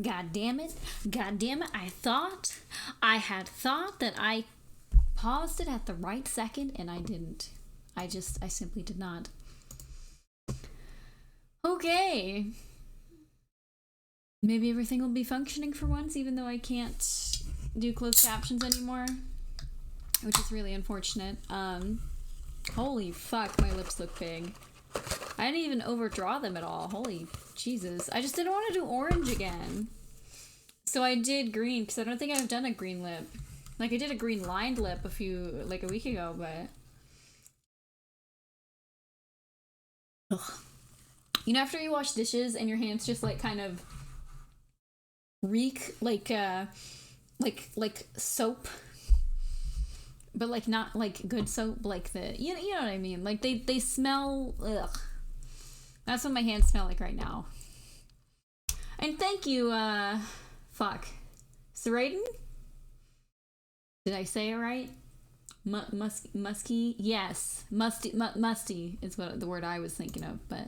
God damn it. God damn it. I had thought that I paused it at the right second and I didn't. I simply did not. Okay. Maybe everything will be functioning for once, even though I can't do closed captions anymore, which is really unfortunate. Holy fuck, my lips look big. I didn't even overdraw them at all. Holy Jesus. I just didn't want to do orange again. So I did green, because I don't think I've done a green lip. Like, I did a green lined lip a week ago, but... Ugh. You know, after you wash dishes and your hands just, like, kind of reek like soap, but, like, not, like, good soap, like the... You know what I mean? Like, they smell... Ugh. That's what my hands smell like right now. And thank you, fuck. Seraden? Did I say it right? Musky? Yes. Musty is what the word I was thinking of, but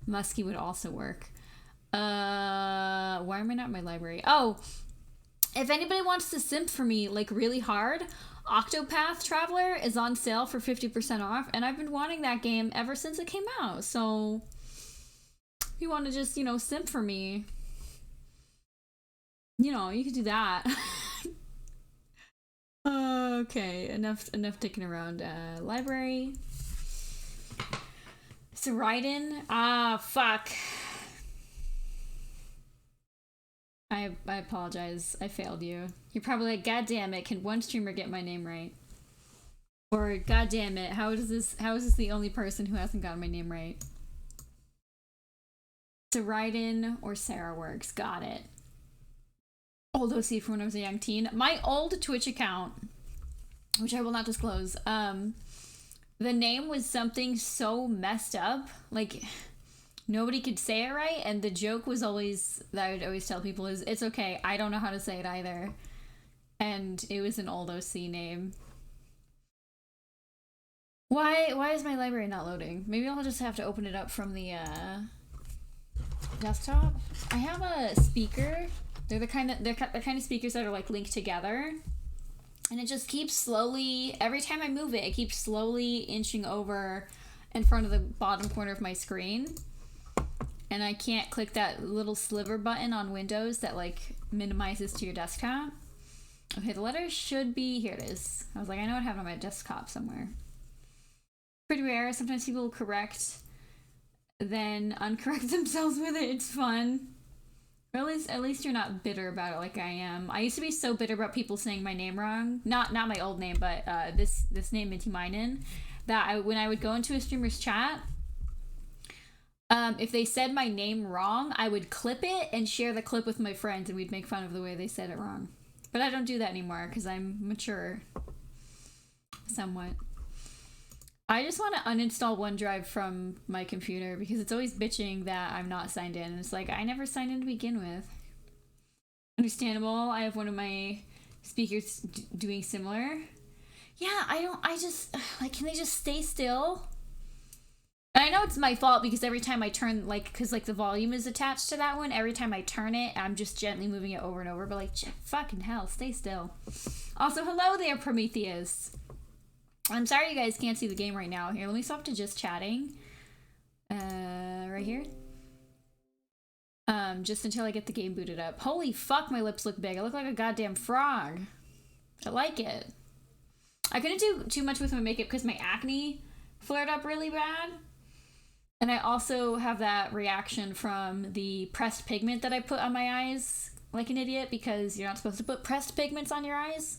musky would also work. Why am I not in my library? Oh, if anybody wants to simp for me, like, really hard, Octopath Traveler is on sale for 50% off, and I've been wanting that game ever since it came out, so if you want to just, you know, simp for me, you know, you could do that. Okay, enough dicking around. Library. So Raiden. Fuck. I apologize. I failed you. You're probably like, God damn it, can one streamer get my name right? Or, God damn it, how is this the only person who hasn't gotten my name right? So Raiden or Sarah works. Got it. Oh, old OC from when I was a young teen. My old Twitch account, which I will not disclose, the name was something so messed up, like nobody could say it right, and the joke was always, that I would always tell people is, it's okay, I don't know how to say it either. And it was an old OC name. Why is my library not loading? Maybe I'll just have to open it up from the desktop. I have a speaker. They're the kind of speakers that are like linked together. And it just keeps slowly, every time I move it, it keeps slowly inching over in front of the bottom corner of my screen. And I can't click that little sliver button on Windows that like minimizes to your desktop. Okay, the letter should be, here it is. I was like, I know I have it on my desktop somewhere. Pretty rare. Sometimes people correct, then uncorrect themselves with it. It's fun. Or at least you're not bitter about it like I am. I used to be so bitter about people saying my name wrong. Not my old name, but this name, Minty Minen, that when I would go into a streamer's chat, if they said my name wrong, I would clip it and share the clip with my friends, and we'd make fun of the way they said it wrong. But I don't do that anymore because I'm mature. Somewhat. I just want to uninstall OneDrive from my computer because it's always bitching that I'm not signed in. And it's like, I never signed in to begin with. Understandable. I have one of my speakers doing similar. Yeah, can they just stay still? And I know it's my fault because every time I turn, because the volume is attached to that one, every time I turn it, I'm just gently moving it over and over, but fucking hell, stay still. Also, hello there, Prometheus. I'm sorry you guys can't see the game right now. Here, let me stop to just chatting. Right here. Just until I get the game booted up. Holy fuck, my lips look big. I look like a goddamn frog. I like it. I couldn't do too much with my makeup because my acne flared up really bad. And I also have that reaction from the pressed pigment that I put on my eyes like an idiot because you're not supposed to put pressed pigments on your eyes.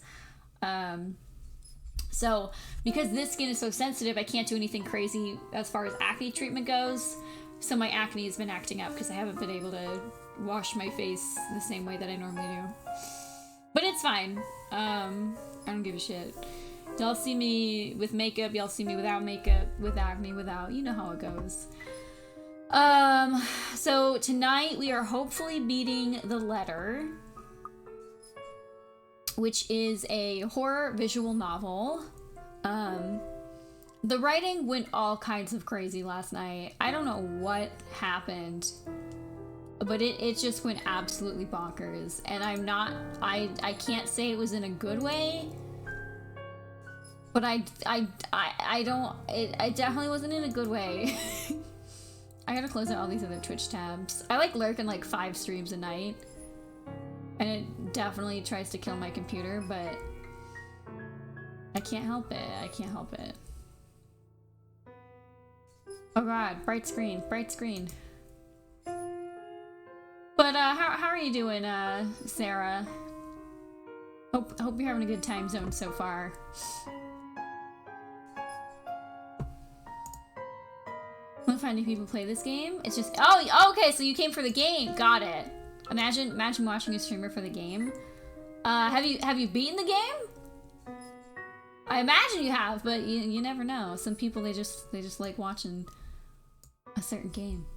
So, because this skin is so sensitive, I can't do anything crazy as far as acne treatment goes. So my acne has been acting up because I haven't been able to wash my face the same way that I normally do. But it's fine. I don't give a shit. Y'all see me with makeup, y'all see me without makeup, with acne, without. You know how it goes. So tonight we are hopefully beating The Letter, which is a horror visual novel. The writing went all kinds of crazy last night. I don't know what happened, but it just went absolutely bonkers. And I can't say it was in a good way, but I definitely wasn't in a good way. I gotta close out all these other Twitch tabs. I lurk in 5 streams a night. And it definitely tries to kill my computer, but I can't help it. I can't help it. Oh god, bright screen, bright screen. But how are you doing, Sarah? Hope you're having a good time zone so far. Want to find new people play this game? It's just okay, so you came for the game. Got it. Imagine watching a streamer for the game. Have you beaten the game? I imagine you have, but you never know. Some people they just like watching a certain game.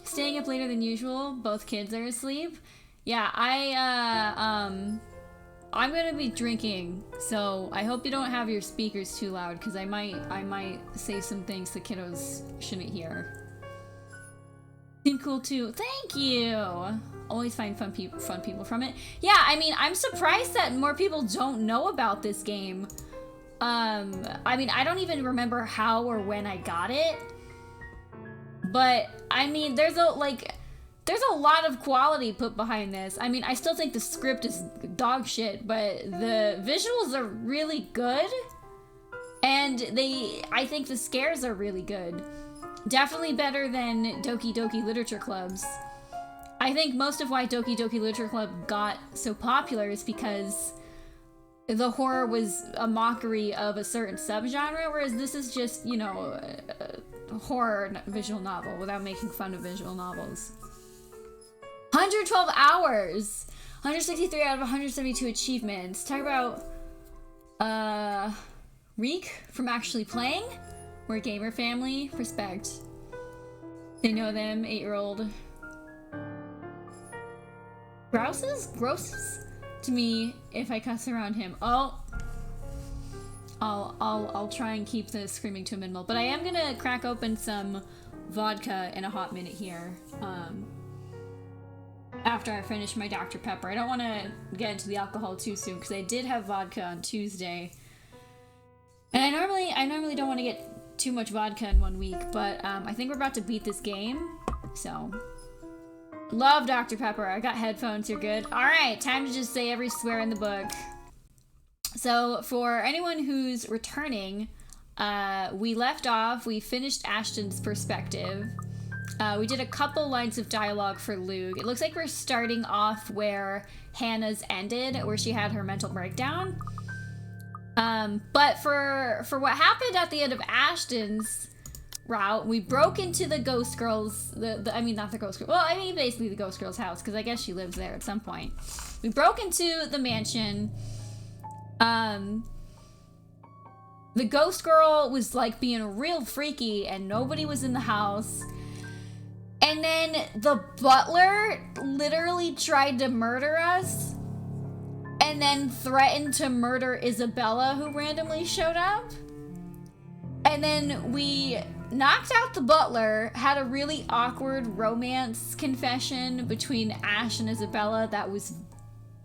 Staying up later than usual. Both kids are asleep. Yeah, I'm gonna be drinking, so I hope you don't have your speakers too loud because I might say some things the kiddos shouldn't hear. Seem cool too. Thank you. Always find fun people from it. Yeah, I mean, I'm surprised that more people don't know about this game. I mean, I don't even remember how or when I got it. But I mean, there's a lot of quality put behind this. I mean, I still think the script is dog shit, but the visuals are really good. And I think the scares are really good. Definitely better than Doki Doki Literature Clubs. I think most of why Doki Doki Literature Club got so popular is because the horror was a mockery of a certain subgenre, whereas this is just, you know, a horror visual novel without making fun of visual novels. 112 hours! 163 out of 172 achievements. Talk about, Reek from actually playing. We're a gamer family. Respect. They know them. 8-year-old. Grouses to me if I cuss around him. Oh. I'll try and keep the screaming to a minimal. But I am gonna crack open some vodka in a hot minute here. After I finish my Dr. Pepper. I don't want to get into the alcohol too soon because I did have vodka on Tuesday. And I normally don't want to get too much vodka in 1 week, but I think we're about to beat this game. So, love Dr. Pepper. I got headphones, you're good. Alright, time to just say every swear in the book. So, for anyone who's returning, we left off, we finished Ashton's perspective. We did a couple lines of dialogue for Luke. It looks like we're starting off where Hannah's ended, where she had her mental breakdown. But for what happened at the end of Ashton's route, we broke into the Ghost Girl's, I mean, not the Ghost Girl, well, I mean, basically the Ghost Girl's house, because I guess she lives there at some point. We broke into the mansion. The Ghost Girl was, like, being real freaky, and nobody was in the house. And then the butler literally tried to murder us and then threatened to murder Isabella, who randomly showed up. And then we knocked out the butler, had a really awkward romance confession between Ash and Isabella that was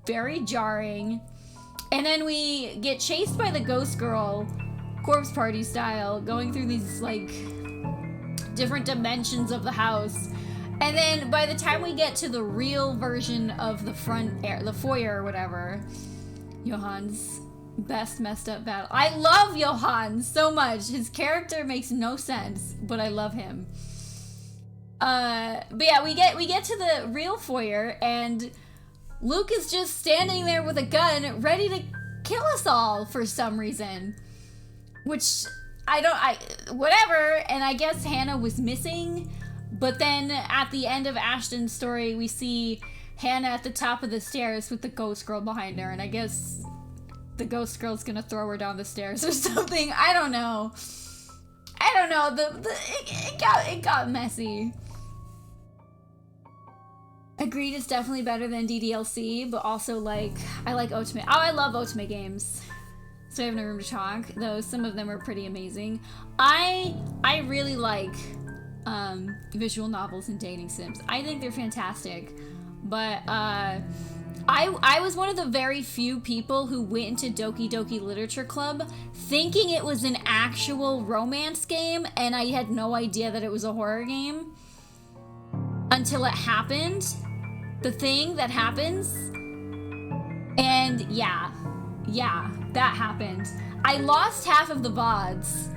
very jarring. And then we get chased by the Ghost Girl, corpse party style, going through these, like, different dimensions of the house. And then by the time we get to the real version of the the foyer or whatever, Johan's best messed up battle. I love Johan so much. His character makes no sense, but I love him. But yeah, we get to the real foyer and Luke is just standing there with a gun ready to kill us all for some reason. Which whatever, and I guess Hannah was missing, but then at the end of Ashton's story, we see Hannah at the top of the stairs with the Ghost Girl behind her, and I guess the Ghost Girl's gonna throw her down the stairs or something. I don't know. It got messy. Agreed, it's definitely better than DDLC, but also, like, I like Otome. Oh, I love Otome games. So I have no room to talk, though some of them are pretty amazing. I really like visual novels and dating sims. I think they're fantastic. But I was one of the very few people who went into Doki Doki Literature Club thinking it was an actual romance game, and I had no idea that it was a horror game until it happened. The thing that happens. And yeah, that happened. I lost half of the VODs.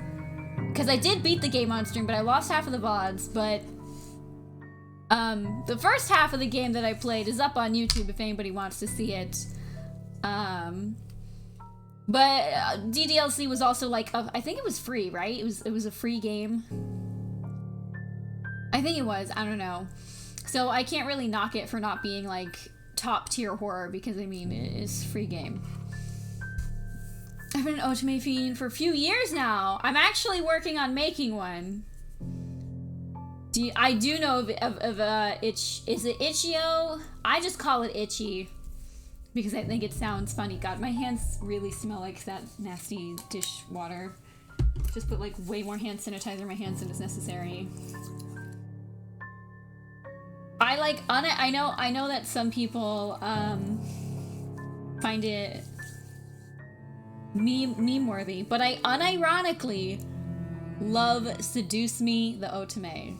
Because I did beat the game on stream, but I lost half of the VODs. But the first half of the game that I played is up on YouTube if anybody wants to see it. But DDLC was also like, I think it was free, right? It was a free game. I think it was. I don't know. So I can't really knock it for not being like top tier horror because I mean it's a free game. I've been an Otome fiend for a few years now. I'm actually working on making one. I do know of Itch. Is it Itch.io? I just call it Itchy because I think it sounds funny. God, my hands really smell like that nasty dishwater. Just put like way more hand sanitizer in my hands than is necessary. I know that some people find it meme worthy, but I unironically love Seduce Me the Otome.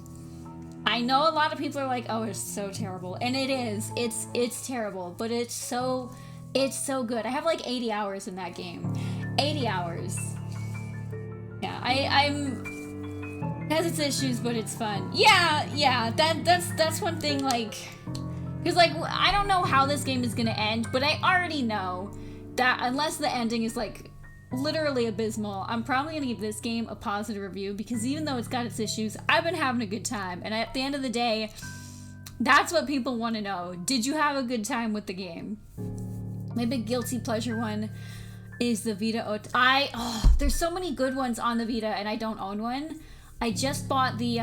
I know a lot of people are like, oh, it's so terrible, and it is. It's terrible, but it's so good. I have like 80 hours in that game. 80 hours. Yeah, I'm. It has its issues, but it's fun. Yeah. That's one thing. Like, because like I don't know how this game is gonna end, but I already know that unless the ending is like literally abysmal, I'm probably gonna give this game a positive review because even though it's got its issues, I've been having a good time. And at the end of the day, That's what people want to know. Did you have a good time with the game? My big guilty pleasure one is the Vita. There's so many good ones on the Vita, and I don't own one. I just bought the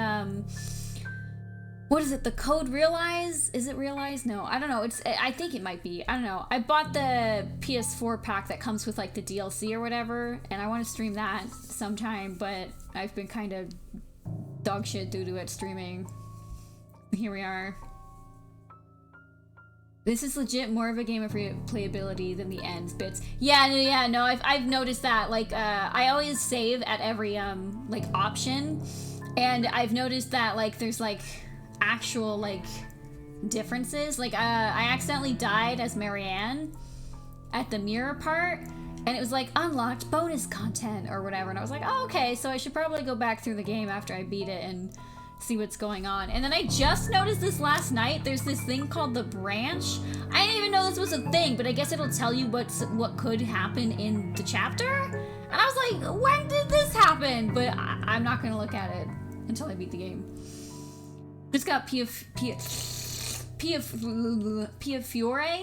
what is it? The Code Realize? Is it Realize? No, I don't know. I think it might be. I don't know. I bought the PS4 pack that comes with like the DLC or whatever, and I want to stream that sometime, but I've been kind of dog shit due to it streaming. Here we are. This is legit more of a game of replayability than the ends bits. Yeah, no, I've noticed that. Like, I always save at every, like, option. And I've noticed that, like, there's, like, actual, like, differences. Like, I accidentally died as Marianne at the mirror part. And it was, like, unlocked bonus content or whatever. And I was like, oh, okay, so I should probably go back through the game after I beat it and see what's going on. And then I just noticed this last night. There's this thing called the branch. I didn't even know this was a thing, but I guess it'll tell you what could happen in the chapter. And I was like, when did this happen? But I'm not gonna look at it until I beat the game. Just got Pia Fiore.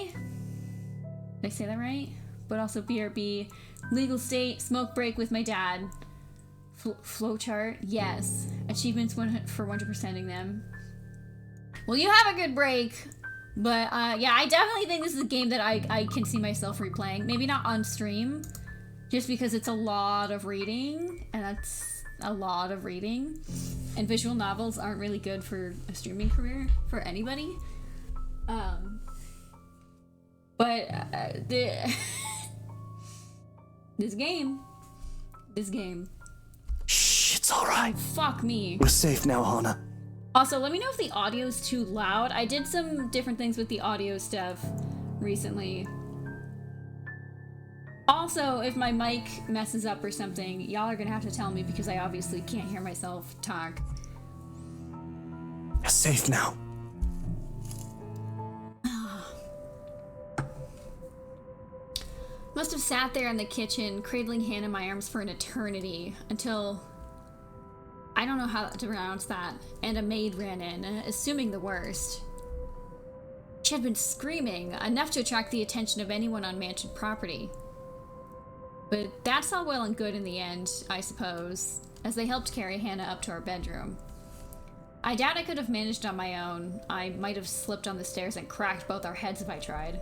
Did I say that right? But also BRB, legal state, smoke break with my dad. Flowchart, yes. Achievements for 100%ing them. Well, you have a good break. But, yeah, I definitely think this is a game that I can see myself replaying. Maybe not on stream, just because it's a lot of reading, and that's a lot of reading. And visual novels aren't really good for a streaming career for anybody. This game. Shh, it's alright. Fuck me. We're safe now, Hana. Also, let me know if the audio's too loud. I did some different things with the audio stuff recently. Also, if my mic messes up or something, y'all are gonna have to tell me because I obviously can't hear myself talk. You're safe now. Must have sat there in the kitchen, cradling Hannah in my arms for an eternity, until... I don't know how to pronounce that. And a maid ran in, assuming the worst. She had been screaming, enough to attract the attention of anyone on mansion property. But that's all well and good in the end, I suppose, as they helped carry Hannah up to our bedroom. I doubt I could have managed on my own. I might have slipped on the stairs and cracked both our heads if I tried.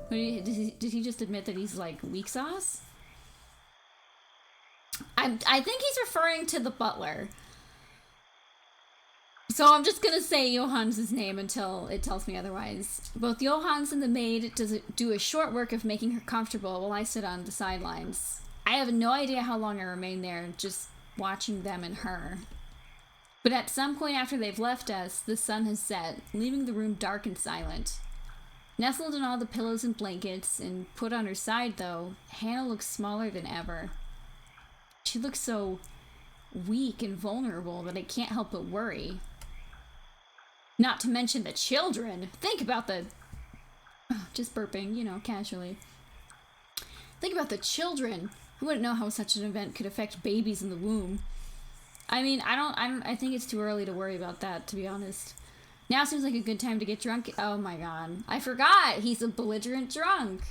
Did he just admit that he's, like, weak sauce? I think he's referring to the butler. So I'm just gonna say Johan's name until it tells me otherwise. Both Johan's and the maid do a short work of making her comfortable while I sit on the sidelines. I have no idea how long I remain there, just watching them and her. But at some point after they've left us, the sun has set, leaving the room dark and silent. Nestled in all the pillows and blankets and put on her side, though, Hannah looks smaller than ever. She looks so weak and vulnerable that I can't help but worry. Not to mention the children. Think about the... just burping, you know, casually. Think about the children. I wouldn't know how such an event could affect babies in the womb. I mean, I think it's too early to worry about that, to be honest. Now seems like a good time to get drunk. Oh my god. I forgot! He's a belligerent drunk!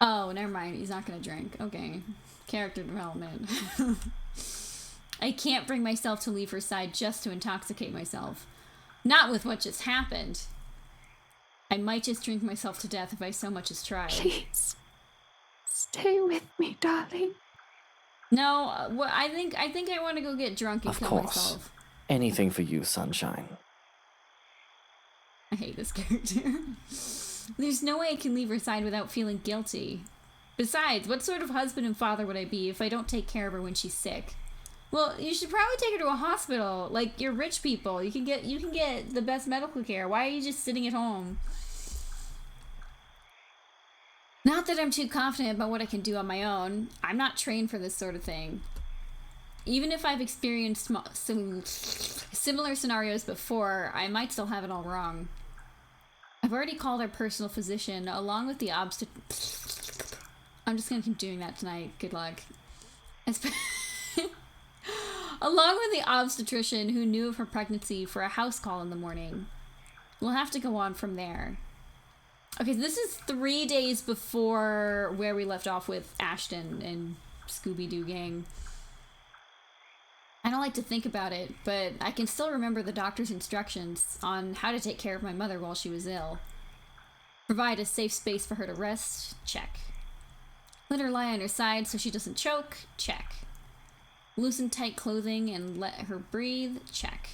Oh, never mind. He's not gonna drink. Okay. Character development. I can't bring myself to leave her side just to intoxicate myself. Not with what just happened. I might just drink myself to death if I so much as try. Please. Stay with me, darling. No, well, I think I want to go get drunk and kill myself. Anything for you, sunshine. I hate this character. There's no way I can leave her side without feeling guilty. Besides, what sort of husband and father would I be if I don't take care of her when she's sick? Well, you should probably take her to a hospital. Like, you're rich people. You can get the best medical care. Why are you just sitting at home? Not that I'm too confident about what I can do on my own. I'm not trained for this sort of thing. Even if I've experienced similar scenarios before, I might still have it all wrong. I've already called our personal physician, along with the I'm just gonna keep doing that tonight. Good luck. Along with the obstetrician who knew of her pregnancy for a house call in the morning. we'll have to go on from there. Okay, this is 3 days before where we left off with Ashton and Scooby-Doo gang. I don't like to think about it, but I can still remember the doctor's instructions on how to take care of my mother while she was ill. Provide a safe space for her to rest, check. Let her lie on her side so she doesn't choke, check. Loosen tight clothing and let her breathe, check.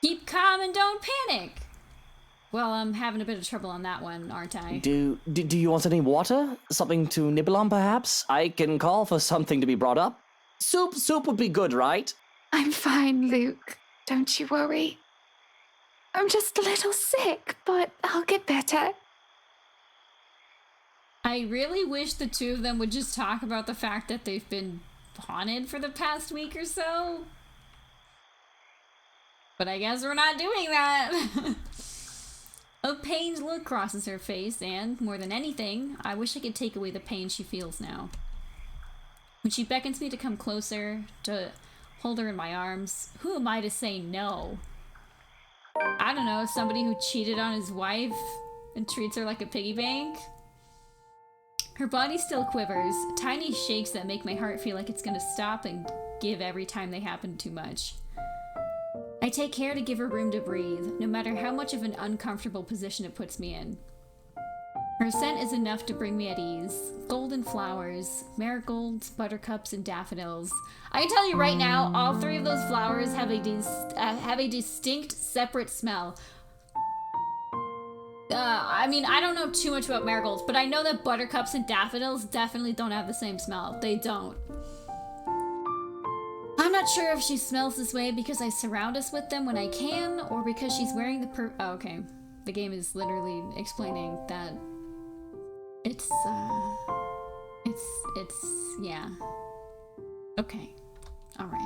Keep calm and don't panic! Well, I'm having a bit of trouble on that one, aren't I? Do you want any water? Something to nibble on, perhaps? I can call for something to be brought up. Soup would be good, right? I'm fine, Luke. Don't you worry. I'm just a little sick, but I'll get better. I really wish the two of them would just talk about the fact that they've been haunted for the past week or so. But I guess we're not doing that. A pained look crosses her face, and, more than anything, I wish I could take away the pain she feels now. When she beckons me to come closer, to hold her in my arms, who am I to say no? I don't know, somebody who cheated on his wife and treats her like a piggy bank? Her body still quivers, tiny shakes that make my heart feel like it's gonna stop and give every time they happen too much. I take care to give her room to breathe, no matter how much of an uncomfortable position it puts me in. Her scent is enough to bring me at ease. Golden flowers, marigolds, buttercups, and daffodils. I can tell you right now, all three of those flowers have a distinct, separate smell. I mean, I don't know too much about marigolds, but I know that buttercups and daffodils definitely don't have the same smell. They don't. I'm not sure if she smells this way because I surround us with them when I can, or because she's wearing the oh, okay. The game is literally explaining that it's, yeah. Okay. Alright.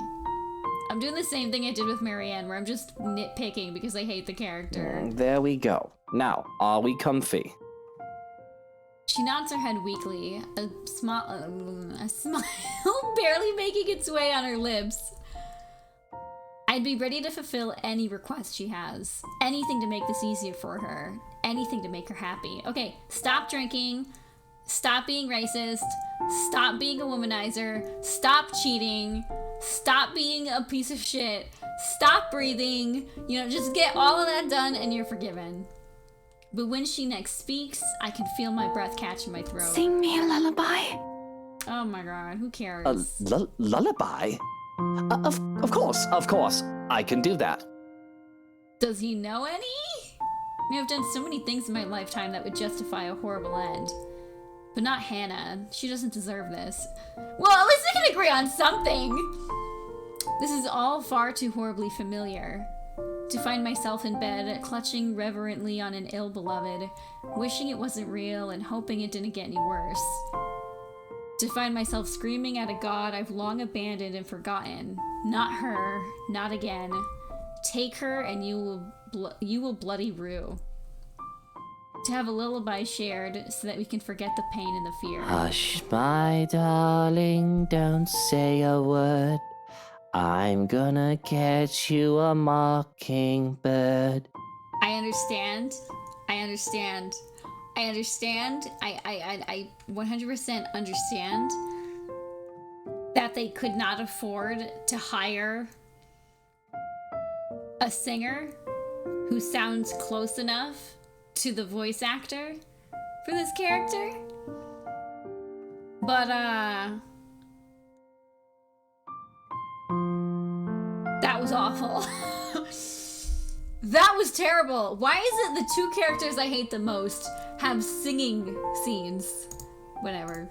I'm doing the same thing I did with Marianne, where I'm just nitpicking because I hate the character. There we go. Now, are we comfy? She nods her head weakly, a smile barely making its way on her lips. I'd be ready to fulfill any request she has. Anything to make this easier for her. Anything to make her happy. Okay, stop drinking. Stop being racist. Stop being a womanizer. Stop cheating. Stop being a piece of shit. Stop breathing. You know, just get all of that done and you're forgiven. But when she next speaks, I can feel my breath catch in my throat. Sing me a lullaby. Oh my god, who cares? A lullaby? Of course. I can do that. Does he know any? I mean, I've done so many things in my lifetime that would justify a horrible end. But not Hannah. She doesn't deserve this. Well, at least we can agree on something! This is all far too horribly familiar. To find myself in bed, clutching reverently on an ill-beloved, wishing it wasn't real and hoping it didn't get any worse. To find myself screaming at a god I've long abandoned and forgotten. Not her, not again. Take her and you will bloody rue. To have a lullaby shared so that we can forget the pain and the fear. Hush, my darling, don't say a word. I'm gonna catch you a mockingbird. I understand. I 100% understand that they could not afford to hire a singer who sounds close enough to the voice actor for this character. But, that was awful. That was terrible. Why is it the two characters I hate the most have singing scenes? Whatever.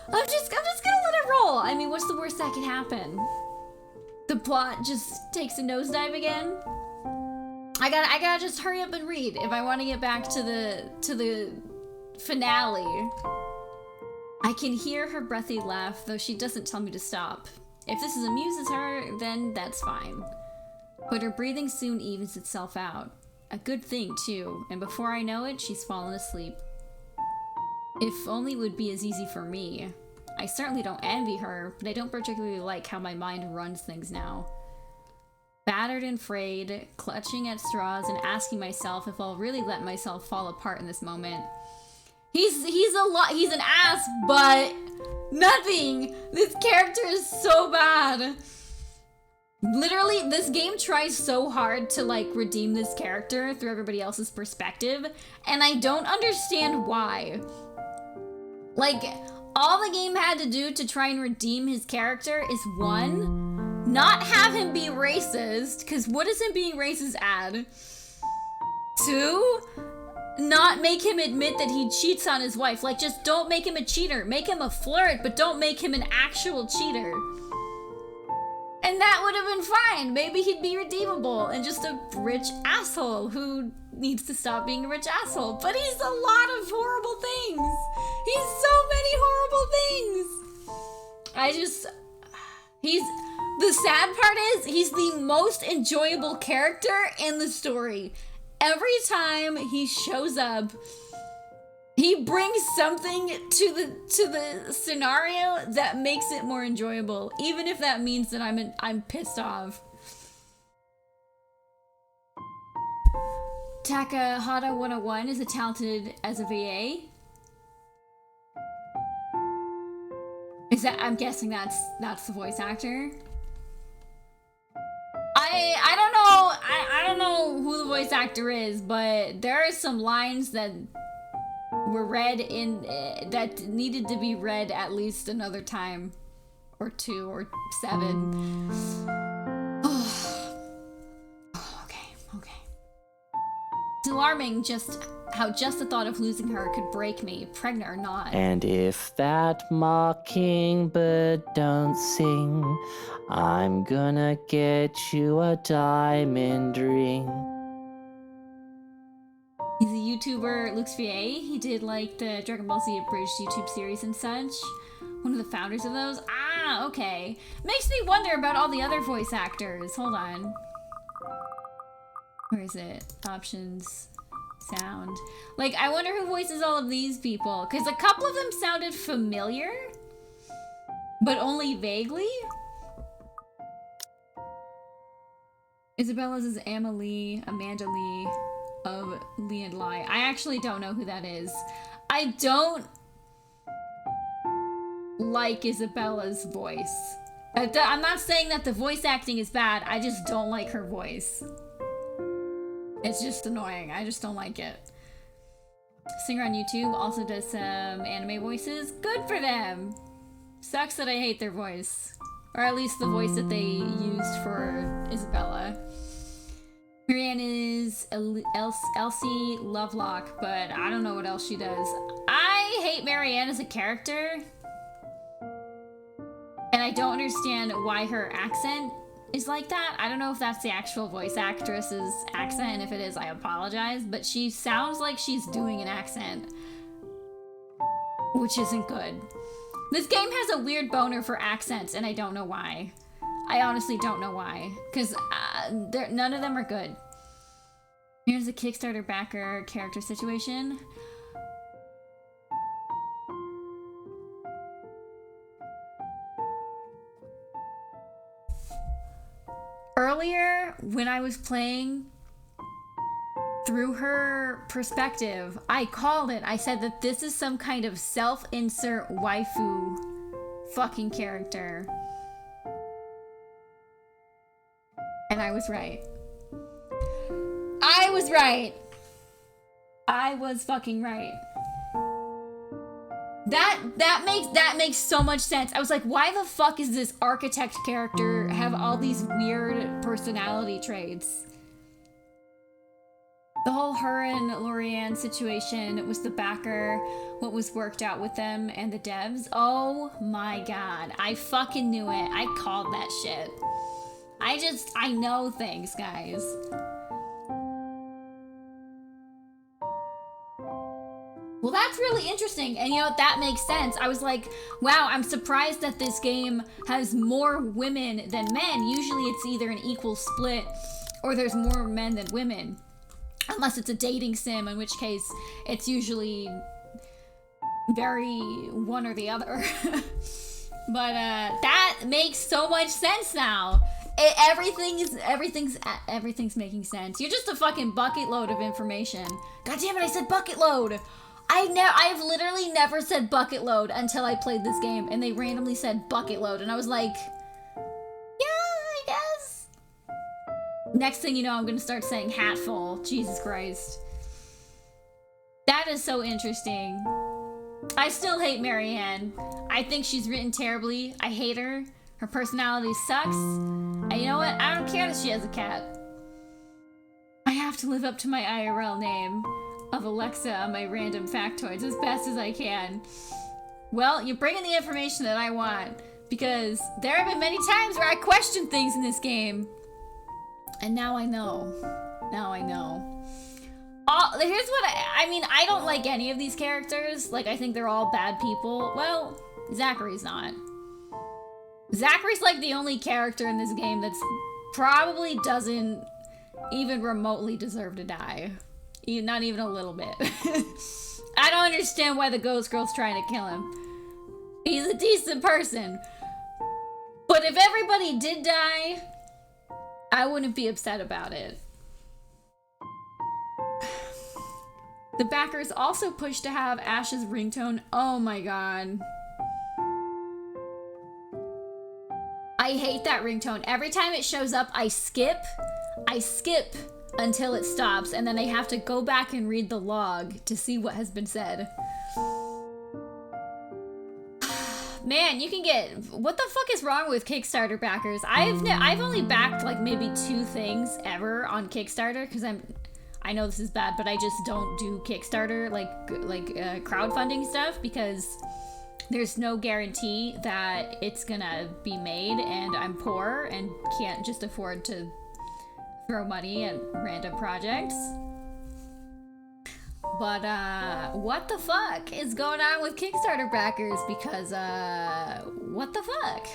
I'm just gonna let it roll. I mean, what's the worst that could happen? The plot just takes a nosedive again. I gotta just hurry up and read if I want to get back to the finale. I can hear her breathy laugh, though she doesn't tell me to stop. If this amuses her, then that's fine. But her breathing soon evens itself out. A good thing, too, and before I know it, she's fallen asleep. If only it would be as easy for me. I certainly don't envy her, but I don't particularly like how my mind runs things now. Battered and frayed, clutching at straws and asking myself if I'll really let myself fall apart in this moment. He's an ass, but nothing. This character is so bad. Literally, this game tries so hard to like redeem this character through everybody else's perspective, and I don't understand why. Like, all the game had to do to try and redeem his character is one, not have him be racist, because what does him being racist add? Two, not make him admit that he cheats on his wife. Like, just don't make him a cheater. Make him a flirt, but don't make him an actual cheater. And that would have been fine. Maybe he'd be redeemable and just a rich asshole who needs to stop being a rich asshole. But he's a lot of horrible things. He's so many horrible things. The sad part is he's the most enjoyable character in the story. Every time he shows up, he brings something to the scenario that makes it more enjoyable, even if that means that I'm pissed off. Takahata 101 is talented as a VA. I'm guessing that's the voice actor. I don't know. I don't know who the voice actor is, but there are some lines that were read that needed to be read at least another time, or 2 or 7. Okay. It's alarming how just the thought of losing her could break me, pregnant or not. And if that mockingbird don't sing, I'm gonna get you a diamond ring. He's a YouTuber, Lux VA. He did like the Dragon Ball Z Abridged YouTube series and such. One of the founders of those. Ah, okay. Makes me wonder about all the other voice actors. Hold on. Where is it? Options. Sound. Like, I wonder who voices all of these people. Because a couple of them sounded familiar. But only vaguely. Isabella's is Amanda Lee of Lee and Lai. I actually don't know who that is. I don't like Isabella's voice. I'm not saying that the voice acting is bad, I just don't like her voice. It's just annoying, I just don't like it. Singer on YouTube also does some anime voices. Good for them! Sucks that I hate their voice. Or at least the voice that they used for Isabella. Marianne is Elsie Lovelock, but I don't know what else she does. I hate Marianne as a character. And I don't understand why her accent is like that. I don't know if that's the actual voice actress's accent, and if it is, I apologize. But she sounds like she's doing an accent, which isn't good. This game has a weird boner for accents, and I don't know why. I honestly don't know why, because none of them are good. Here's a Kickstarter backer character situation. Earlier, when I was playing through her perspective, I called it. I said that this is some kind of self-insert waifu fucking character. And I was right. I was right. I was fucking right. That makes so much sense. I was like, why the fuck is this architect character have all these weird personality traits? The whole her and Lorianne situation was the backer, what was worked out with them and the devs. Oh my god. I fucking knew it. I called that shit. I know things, guys. Well, that's really interesting, and you know, that makes sense. I was like, wow, I'm surprised that this game has more women than men. Usually it's either an equal split, or there's more men than women. Unless it's a dating sim, in which case it's usually very one or the other. But that makes so much sense now. everything's making sense. You're just a fucking bucket load of information. God damn it, I said bucket load. I've literally never said bucket load until I played this game, and they randomly said bucket load, and I was like, yeah, I guess. Next thing you know, I'm gonna start saying hatful. Jesus Christ. That is so interesting. I still hate Marianne. I think she's written terribly. I hate her. Her personality sucks. And you know what? I don't care that she has a cat. I have to live up to my IRL name of Alexa on my random factoids as best as I can. Well, you're bringing the information that I want, because there have been many times where I question things in this game. And now I know. Now I know. Here's what I mean, I don't like any of these characters. Like, I think they're all bad people. Well, Zachary's not. Zachary's like the only character in this game that's probably doesn't even remotely deserve to die. Not even a little bit. I don't understand why the Ghost Girl's trying to kill him. He's a decent person. But if everybody did die, I wouldn't be upset about it. The backers also pushed to have Ash's ringtone. Oh my god. I hate that ringtone. Every time it shows up, I skip until it stops, and then I have to go back and read the log to see what has been said. Man, you can get... What the fuck is wrong with Kickstarter backers? I've only backed like maybe 2 things ever on Kickstarter, because I know this is bad, but I just don't do Kickstarter, like crowdfunding stuff, because there's no guarantee that it's gonna be made, and I'm poor and can't just afford to throw money at random projects. But, what the fuck is going on with Kickstarter backers? Because, what the fuck?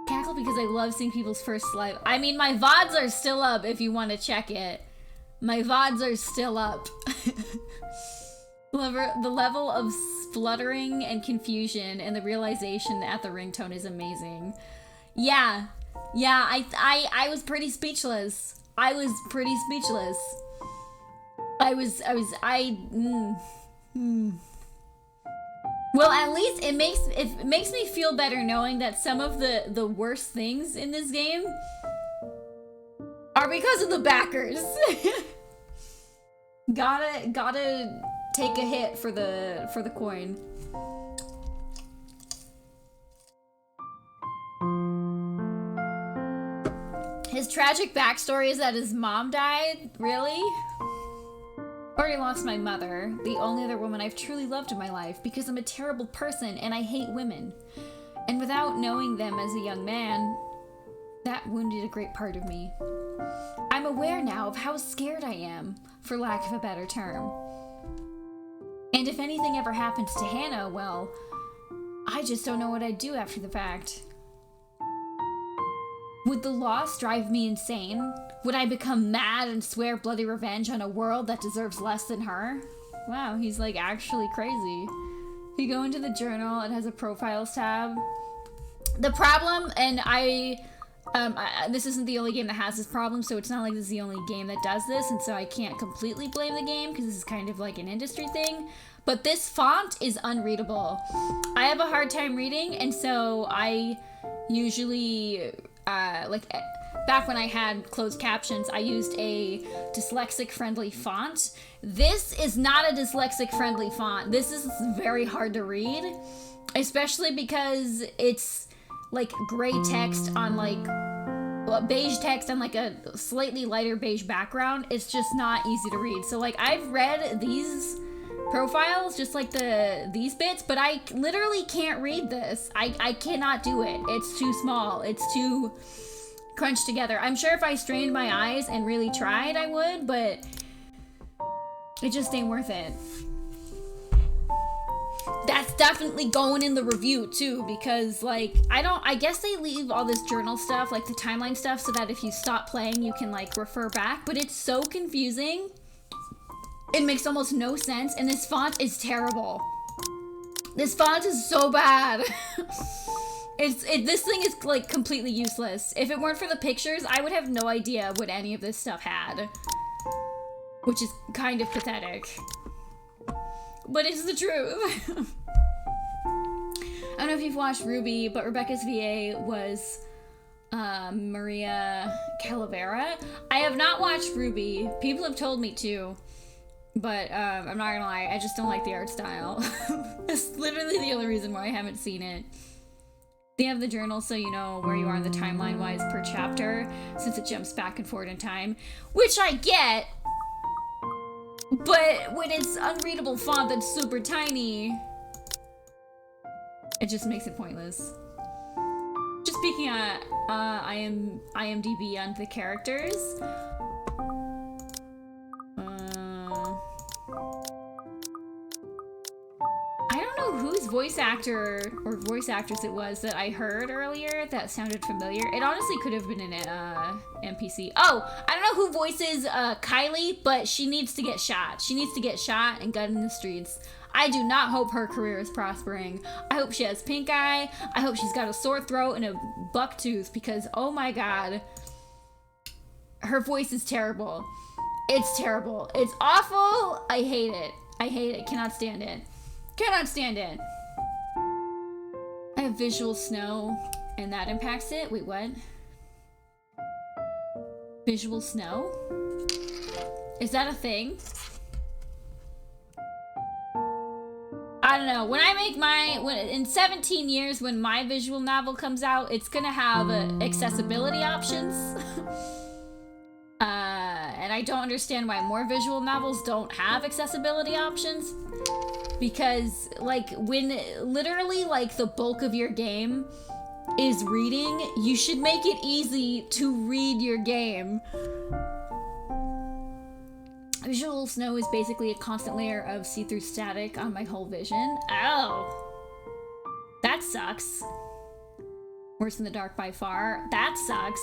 Cackle because I love seeing people's first live. I mean, my VODs are still up if you want to check it. My VODs are still up. The level of spluttering and confusion and the realization at the ringtone is amazing. Yeah, I was pretty speechless. Well, at least it makes me feel better knowing that some of the worst things in this game are because of the backers. Gotta take a hit for the coin. His tragic backstory is that his mom died? Really? Already lost my mother, the only other woman I've truly loved in my life, because I'm a terrible person and I hate women. And without knowing them as a young man, that wounded a great part of me. I'm aware now of how scared I am, for lack of a better term. And if anything ever happens to Hannah, well, I just don't know what I'd do after the fact. Would the loss drive me insane? Would I become mad and swear bloody revenge on a world that deserves less than her? Wow, he's like actually crazy. If you go into the journal, it has a profiles tab. The problem, and this isn't the only game that has this problem, so it's not like this is the only game that does this, and so I can't completely blame the game because this is kind of like an industry thing. But this font is unreadable. I have a hard time reading, and so I usually... back when I had closed captions, I used a dyslexic-friendly font. This is not a dyslexic-friendly font. This is very hard to read, especially because it's like gray text on like beige text on like a slightly lighter beige background. It's just not easy to read. So like I've read these profiles, just like these bits, but I literally can't read this. I cannot do it. It's too small. It's too crunched together. I'm sure if I strained my eyes and really tried, I would, but it just ain't worth it. That's definitely going in the review too, because like I guess they leave all this journal stuff, like the timeline stuff, so that if you stop playing you can like refer back, but it's so confusing. It makes almost no sense, and this font is terrible. This font is so bad. This thing is like completely useless. If it weren't for the pictures, I would have no idea what any of this stuff had. Which is kind of pathetic. But it's the truth. I don't know if you've watched Ruby, but Rebecca's VA was Maria Calavera. I have not watched Ruby. People have told me to. But I'm not gonna lie, I just don't like the art style. That's literally the only reason why I haven't seen it. They have the journal so you know where you are in the timeline-wise per chapter, since it jumps back and forward in time. Which I get! But when it's unreadable font that's super tiny, it just makes it pointless. Just speaking at IMDb on the characters. I don't know whose voice actor or voice actress it was that I heard earlier that sounded familiar. It honestly could have been an NPC. Oh, I don't know who voices Kylie, but she needs to get shot. She needs to get shot and gunned in the streets. I do not hope her career is prospering. I hope she has pink eye. I hope she's got a sore throat and a buck tooth because, oh my god, her voice is terrible. It's terrible. It's awful. I hate it. I hate it. Cannot stand it. Cannot stand it. I have visual snow and that impacts it. Wait, what? Visual snow? Is that a thing? I don't know. When I make in 17 years, when my visual novel comes out, it's gonna have accessibility options. And I don't understand why more visual novels don't have accessibility options. Because, like, when literally, like, the bulk of your game is reading, you should make it easy to read your game. Visual snow is basically a constant layer of see-through static on my whole vision. Oh. That sucks. Worse in the dark by far. That sucks.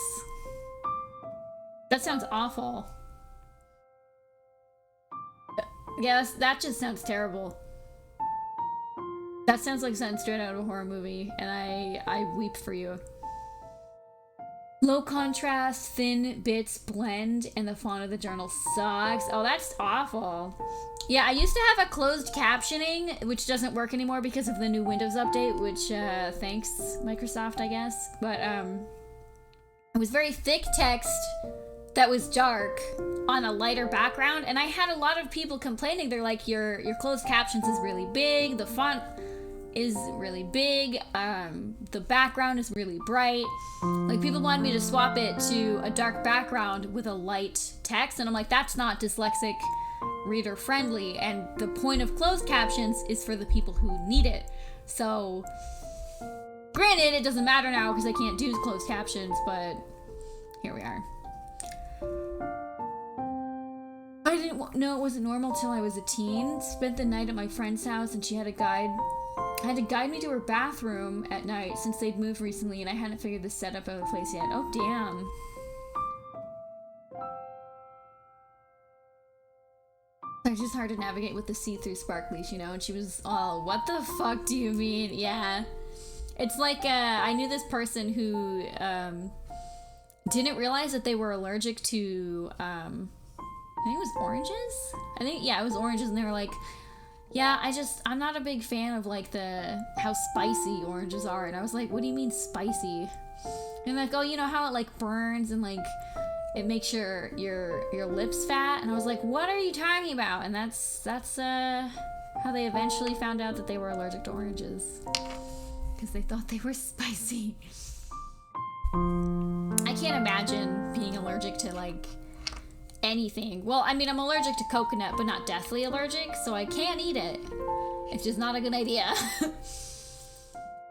That sounds awful. Yeah, that just sounds terrible. That sounds like something straight out of a horror movie, and I weep for you. Low contrast, thin bits blend, and the font of the journal sucks. Oh, that's awful. Yeah, I used to have a closed captioning, which doesn't work anymore because of the new Windows update, which, thanks, Microsoft, I guess. But, it was very thick text that was dark on a lighter background, and I had a lot of people complaining. They're like, your closed captions is really big, the font is really big, the background is really bright. Like, people wanted me to swap it to a dark background with a light text, and I'm like, that's not dyslexic reader friendly, and the point of closed captions is for the people who need it. So, granted, it doesn't matter now because I can't do closed captions, but here we are. I didn't know it wasn't normal till I was a teen. Spent the night at my friend's house, and she had to guide me to her bathroom at night since they'd moved recently, and I hadn't figured the setup of the place yet. Oh, damn. It's just hard to navigate with the see-through sparklies, you know? And she was, oh, what the fuck do you mean? Yeah. It's like, I knew this person who, didn't realize that they were allergic to, I think it was oranges? Yeah, it was oranges, and they were like, yeah, I'm not a big fan of, like, how spicy oranges are. And I was like, what do you mean spicy? And like, oh, you know how it, like, burns and, like, it makes your lips fat? And I was like, what are you talking about? And that's how they eventually found out that they were allergic to oranges. Because they thought they were spicy. I can't imagine being allergic to, like, anything. Well, I mean, I'm allergic to coconut, but not deathly allergic, so I can't eat it. It's just not a good idea.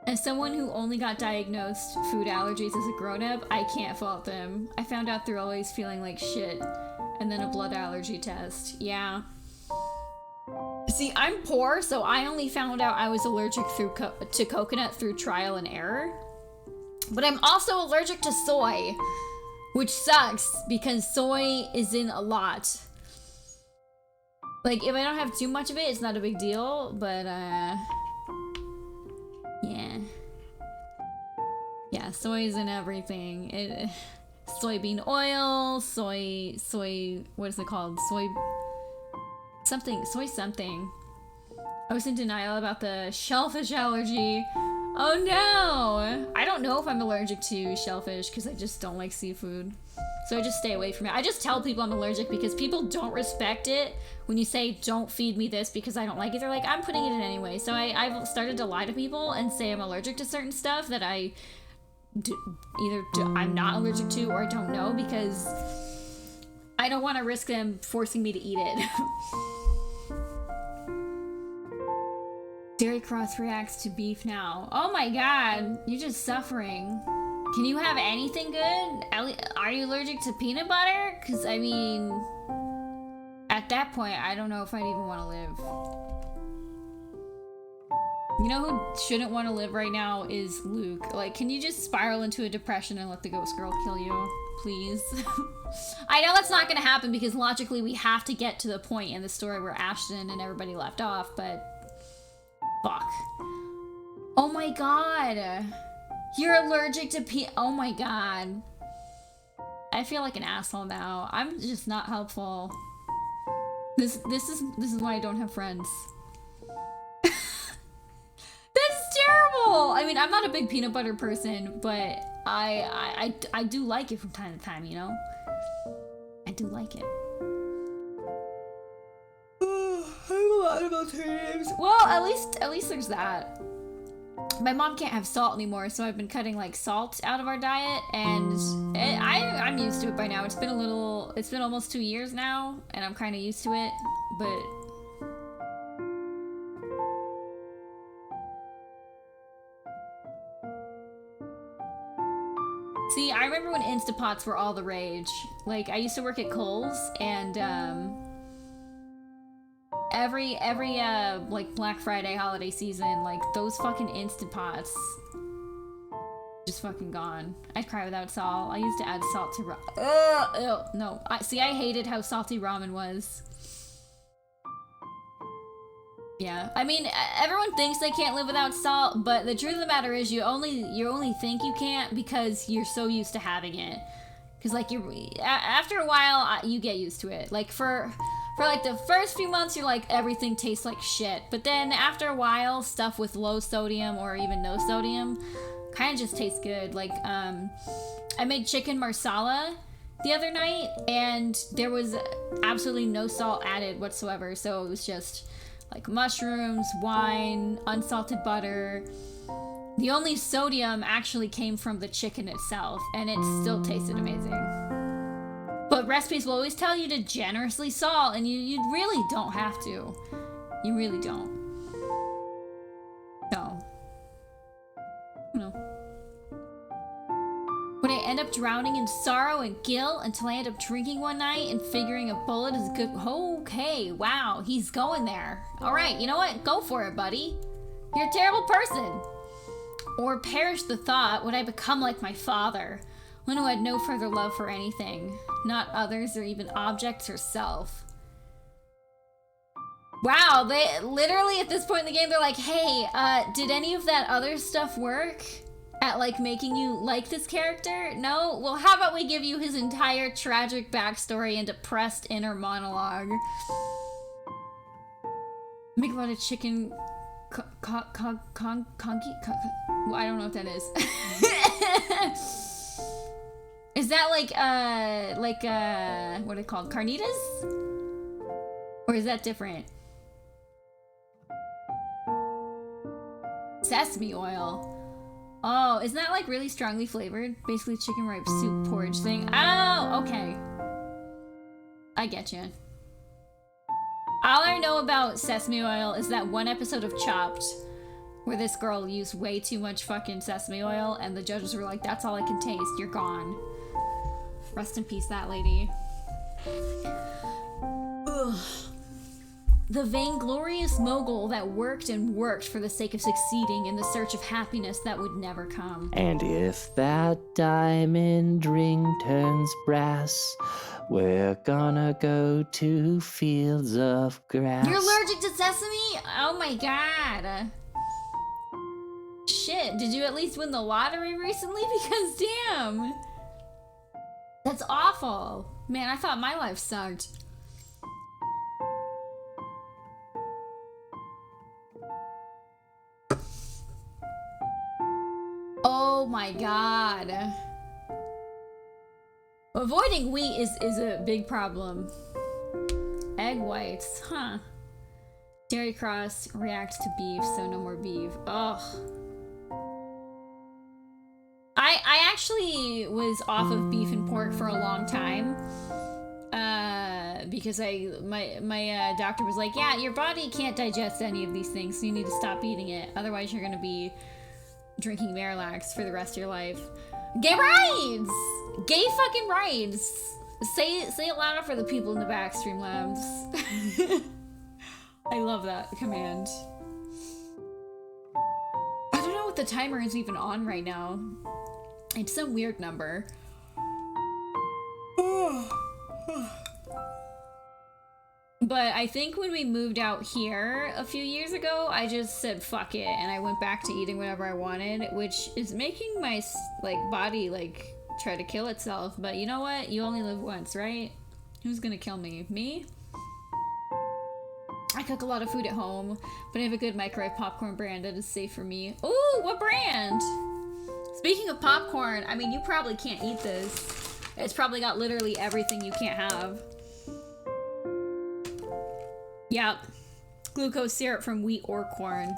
As someone who only got diagnosed food allergies as a grown-up, I can't fault them. I found out through always feeling like shit, and then a blood allergy test. Yeah. See, I'm poor, so I only found out I was allergic to coconut through trial and error. But I'm also allergic to soy, which sucks because soy is in a lot. Like, if I don't have too much of it, it's not a big deal, but, yeah. Yeah, soy's in everything. Soybean oil, what is it called? Soy something. I was in denial about the shellfish allergy. Oh no! I don't know if I'm allergic to shellfish because I just don't like seafood. So I just stay away from it. I just tell people I'm allergic because people don't respect it when you say, don't feed me this because I don't like it. They're like, I'm putting it in anyway. So I've started to lie to people and say I'm allergic to certain stuff that I'm not allergic to or I don't know because I don't want to risk them forcing me to eat it. Dairy cross reacts to beef now. Oh my god, you're just suffering. Can you have anything good? Are you allergic to peanut butter? Because, I mean, at that point, I don't know if I'd even want to live. You know who shouldn't want to live right now is Luke. Like, can you just spiral into a depression and let the ghost girl kill you? Please? I know that's not going to happen because logically we have to get to the point in the story where Ashton and everybody left off, but... Fuck. Oh my god. You're allergic to oh my god. I feel like an asshole now. I'm just not helpful. This is why I don't have friends. That's terrible! I mean, I'm not a big peanut butter person, but I do like it from time to time, you know? I do like it. I have a lot of alternatives. Well, at least there's that. My mom can't have salt anymore, so I've been cutting like salt out of our diet, and I'm used to it by now. It's been almost 2 years now, and I'm kind of used to it, but see, I remember when Instapots were all the rage. Like, I used to work at Kohl's, and every like Black Friday holiday season, like those fucking Instant Pots just fucking gone. I'd cry without salt. I used to add salt to no. I hated how salty ramen was. Yeah, I mean, everyone thinks they can't live without salt, but the truth of the matter is you only think you can't because you're so used to having it. Because like after a while you get used to it. Like for like the first few months, you're like, everything tastes like shit. But then after a while, stuff with low sodium or even no sodium kind of just tastes good. Like, I made chicken marsala the other night, and there was absolutely no salt added whatsoever. So it was just like mushrooms, wine, unsalted butter. The only sodium actually came from the chicken itself, and it still tasted amazing. But recipes will always tell you to generously salt, and you really don't have to. You really don't. So, no. When I end up drowning in sorrow and guilt until I end up drinking one night and figuring a bullet is good. Okay, wow, he's going there. All right, you know what? Go for it, buddy. You're a terrible person. Or perish the thought, would I become like my father? One who had no further love for anything, not others or even objects or self. Wow, they literally at this point in the game, they're like, hey, did any of that other stuff work at like making you like this character? No? Well, how about we give you his entire tragic backstory and depressed inner monologue. Make about a chicken conky? Well, I don't know what that is. Is that like what are they called? Carnitas? Or is that different? Sesame oil. Oh, isn't that like really strongly flavored? Basically chicken ripe soup porridge thing. Oh, okay. I get you. All I know about sesame oil is that one episode of Chopped where this girl used way too much fucking sesame oil and the judges were like, that's all I can taste, you're gone. Rest in peace, that lady. Ugh. The vainglorious mogul that worked and worked for the sake of succeeding in the search of happiness that would never come. And if that diamond ring turns brass, we're gonna go to fields of grass. You're allergic to sesame? Oh my god. Shit. shit. Did you at least win the lottery recently? Because damn. That's awful. Man, I thought my life sucked. Oh my god. Avoiding wheat is a big problem. Egg whites, huh? Dairy crust reacts to beef, so no more beef. Ugh. I actually was off of beef and pork for a long time. Because my doctor was like, yeah, your body can't digest any of these things, so you need to stop eating it. Otherwise, you're gonna be drinking Marilax for the rest of your life. Gay rights! Gay fucking rights! Say it louder for the people in the back, Streamlabs. I love that command. I don't know what the timer is even on right now. It's some weird number. But I think when we moved out here a few years ago, I just said fuck it, and I went back to eating whatever I wanted, which is making my body try to kill itself. But you know what? You only live once, right? Who's gonna kill me? Me? I cook a lot of food at home, but I have a good microwave popcorn brand that is safe for me. Ooh, what brand? Speaking of popcorn, I mean, you probably can't eat this. It's probably got literally everything you can't have. Yep. Glucose syrup from wheat or corn.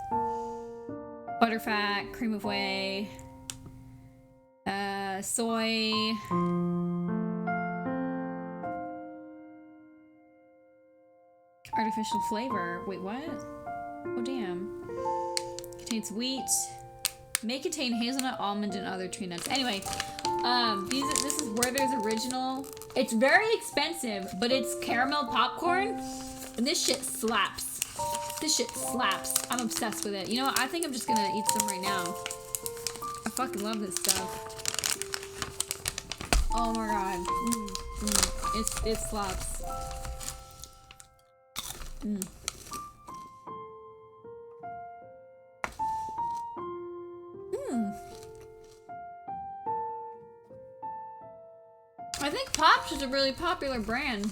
Butterfat, cream of whey, soy. Artificial flavor. Wait, what? Oh, damn. Contains wheat. May contain hazelnut, almond, and other tree nuts. Anyway, this is Werther's Original. It's very expensive, but it's caramel popcorn, and this shit slaps. This shit slaps. I'm obsessed with it. You know what? I think I'm just gonna eat some right now. I fucking love this stuff. Oh my god. It slaps. I think Pops is a really popular brand.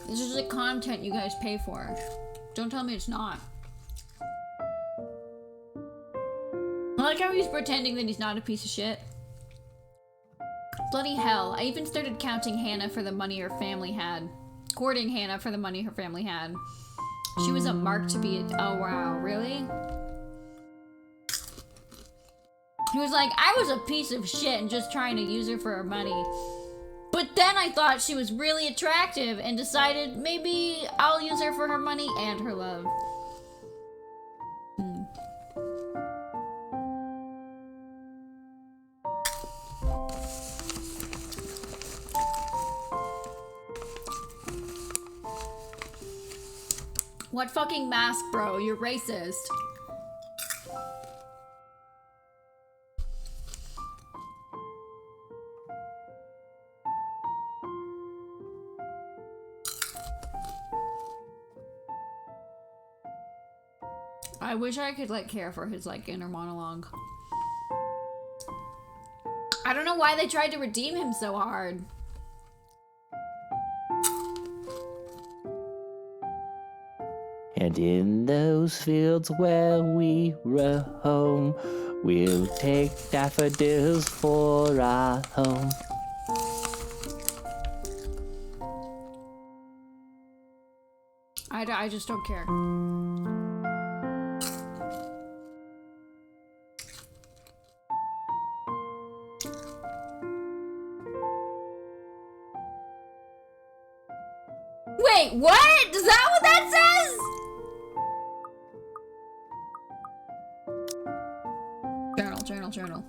This is the content you guys pay for. Don't tell me it's not. I like how he's pretending that he's not a piece of shit. Bloody hell. I even started counting Hannah for the money her family had. Courting Hannah for the money her family had. She was a mark to be oh wow, really? He was like, I was a piece of shit and just trying to use her for her money. But then I thought she was really attractive and decided maybe I'll use her for her money and her love. What fucking mask, bro? You're racist. I wish I could care for his inner monologue. I don't know why they tried to redeem him so hard. And in those fields where we roam, we'll take daffodils for our home. I just don't care. Wait, what? Is that what that says? Journal.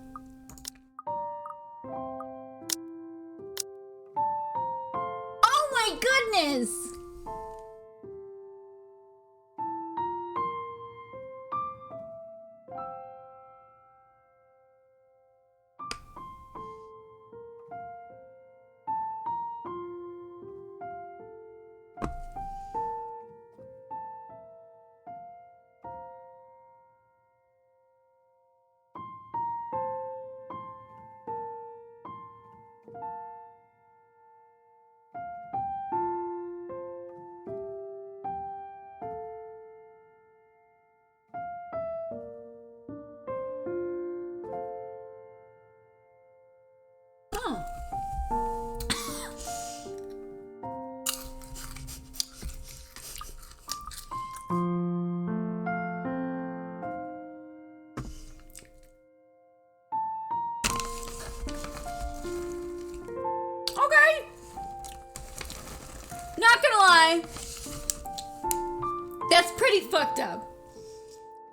Oh my goodness! Oh. Okay. Not gonna lie. That's pretty fucked up.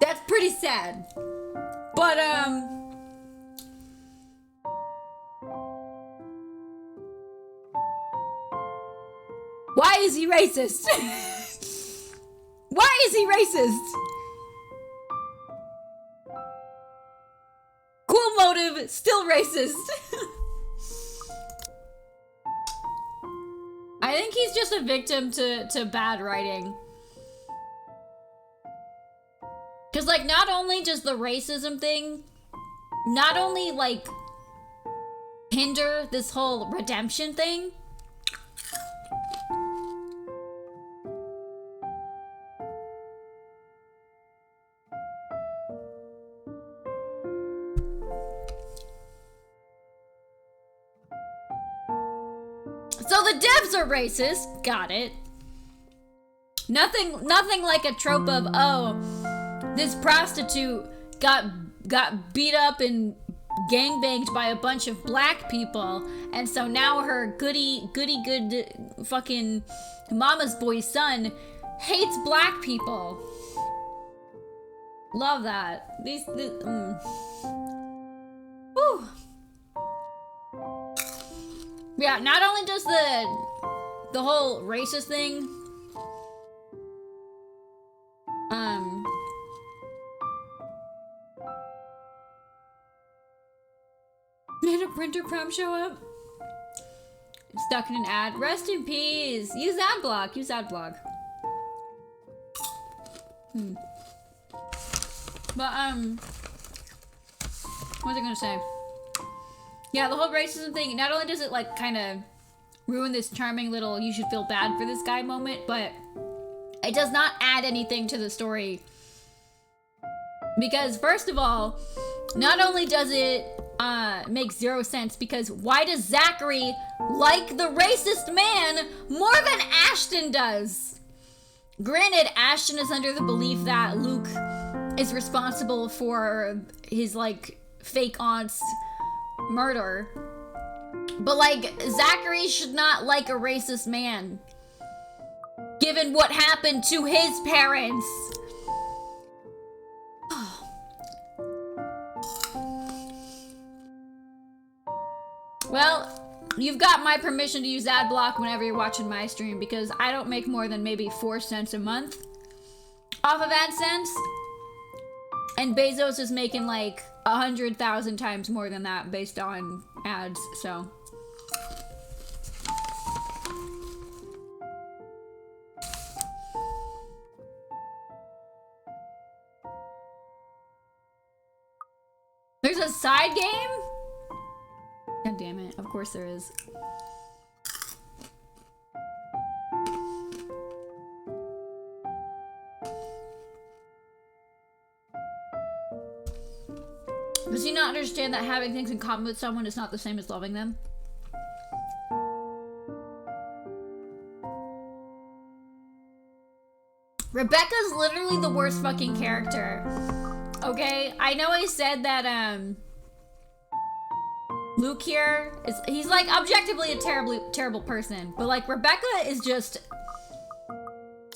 That's pretty sad. But, why is he racist? Why is he racist? Cool motive, still racist. I think he's just a victim to bad writing. Because, like, not only does the racism thing not only, like, hinder this whole redemption thing, so the devs are racist. Got it. Nothing like a trope of, oh, this prostitute got beat up and gangbanged by a bunch of black people, and so now her goody good fucking mama's boy son hates black people. Love that. Whew. Yeah, not only does the whole racist thing made a printer crumb show up. It's stuck in an ad. Rest in peace. Use ad block. Use ad block. But what was I gonna say? Yeah, the whole racism thing, not only does it like kind of ruin this charming little you should feel bad for this guy moment, but it does not add anything to the story. Because first of all, not only does it make zero sense, because why does Zachary like the racist man more than Ashton does? Granted, Ashton is under the belief that Luke is responsible for his, like, fake aunt's murder. But, like, Zachary should not like a racist man, given what happened to his parents. Well, you've got my permission to use ad block whenever you're watching my stream, because I don't make more than maybe 4 cents a month off of AdSense. And Bezos is making like 100,000 times more than that based on ads, so. There's a side game? God damn it, of course there is. Does he not understand that having things in common with someone is not the same as loving them? Rebecca's literally the worst fucking character. Okay, I know I said that, Luke here he's like objectively a terrible person, but like Rebecca is just,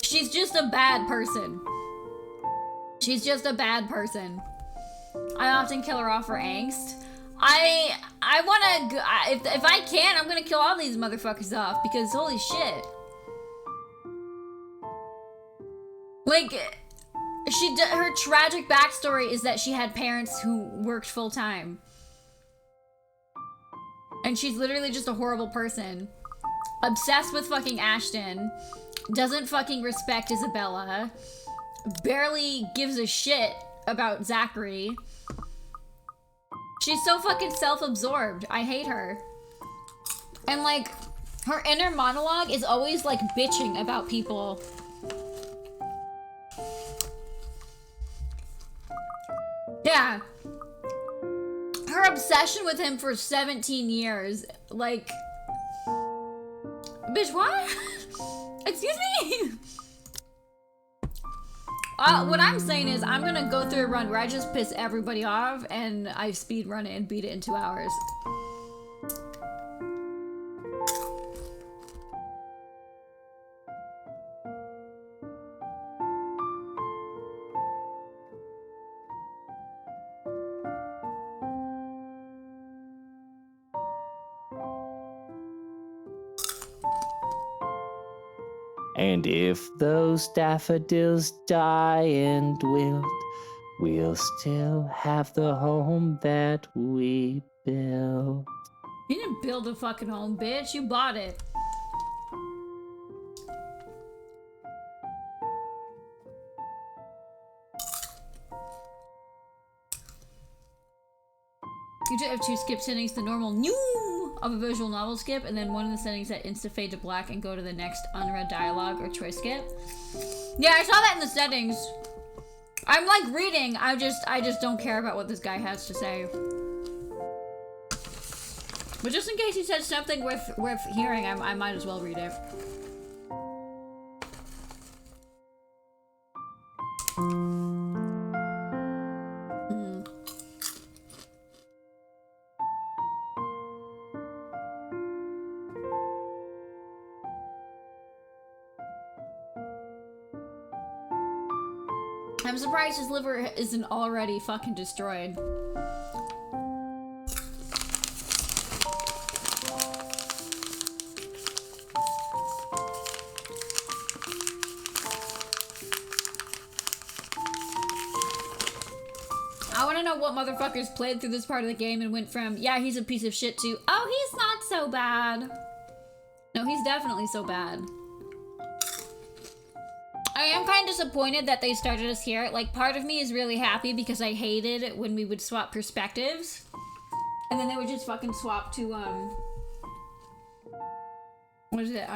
she's just a bad person. She's just a bad person. I often kill her off for angst. I wanna, if I can, I'm gonna kill all these motherfuckers off, because holy shit. Like, her tragic backstory is that she had parents who worked full time. And she's literally just a horrible person. Obsessed with fucking Ashton. Doesn't fucking respect Isabella. Barely gives a shit about Zachary. She's so fucking self-absorbed. I hate her. And like, her inner monologue is always like bitching about people. Yeah. Her obsession with him for 17 years. Like, bitch, what? Excuse me? What I'm saying is I'm gonna go through a run where I just piss everybody off and I speed run it and beat it in 2 hours. And if those daffodils die and wilt, we'll still have the home that we built. You didn't build a fucking home, bitch. You bought it. You just have 2 skip settings, the normal new of a visual novel skip, and then one of the settings that insta-fade to black and go to the next unread dialogue or choice skip. Yeah, I saw that in the settings. I'm like reading, I just don't care about what this guy has to say. But just in case he said something worth hearing, I might as well read it. I'm surprised his liver isn't already fucking destroyed. I want to know what motherfuckers played through this part of the game and went from, yeah, he's a piece of shit to, oh, he's not so bad. No, he's definitely so bad. I am kind of disappointed that they started us here. Like, part of me is really happy because I hated it when we would swap perspectives. And then they would just fucking swap to, what is it,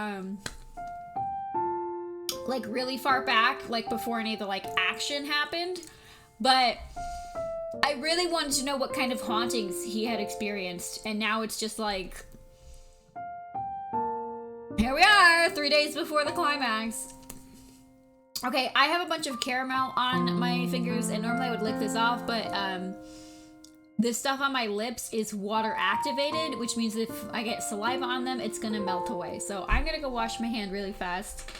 like, really far back, like, before any of the, like, action happened. But I really wanted to know what kind of hauntings he had experienced. And now it's just like, here we are, 3 days before the climax. Okay, I have a bunch of caramel on my fingers, and normally I would lick this off, but this stuff on my lips is water activated, which means if I get saliva on them, it's gonna melt away. So I'm gonna go wash my hand really fast.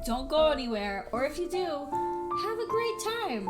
Don't go anywhere, or if you do, have a great time.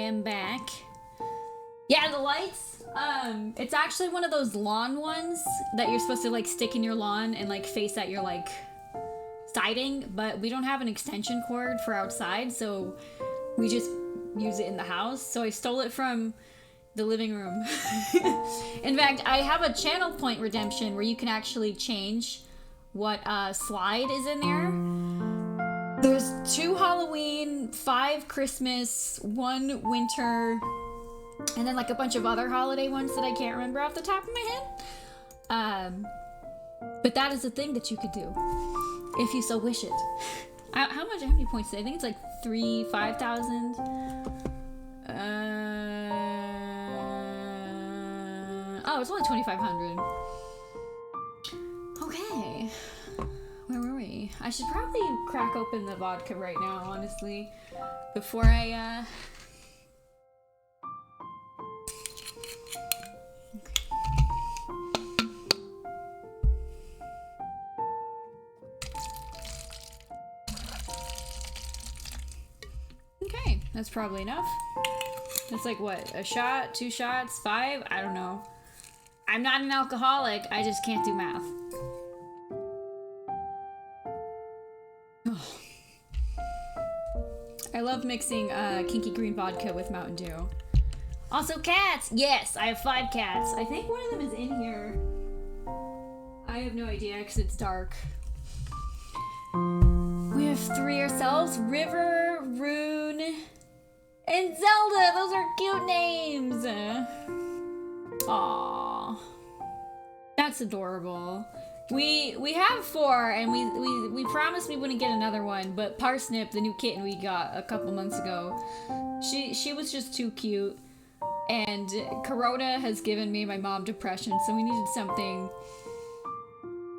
am back. Yeah, the lights, it's actually one of those lawn ones that you're supposed to like stick in your lawn and like face at your like siding, but we don't have an extension cord for outside, so we just use it in the house. So I stole it from the living room. In fact, I have a channel point redemption where you can actually change what slide is in there. There's 2 Halloween, 5 Christmas, 1 winter, and then like a bunch of other holiday ones that I can't remember off the top of my head. But that is a thing that you could do if you so wish it. How many points did I think it's like 5,000. Oh, it's only 2,500. Okay. Where were we? I should probably crack open the vodka right now, honestly, before I, Okay, that's probably enough. That's like what, a shot, 2 shots, 5? I don't know. I'm not an alcoholic, I just can't do math. Oh. I love mixing kinky green vodka with Mountain Dew. Also cats! Yes, I have 5 cats. I think one of them is in here. I have no idea because it's dark. We have 3 ourselves. River, Rune, and Zelda! Those are cute names! Aww. That's adorable. We have 4, and we promised we wouldn't get another one, but Parsnip, the new kitten we got a couple months ago, she was just too cute. And Corona has given me my mom depression, so we needed something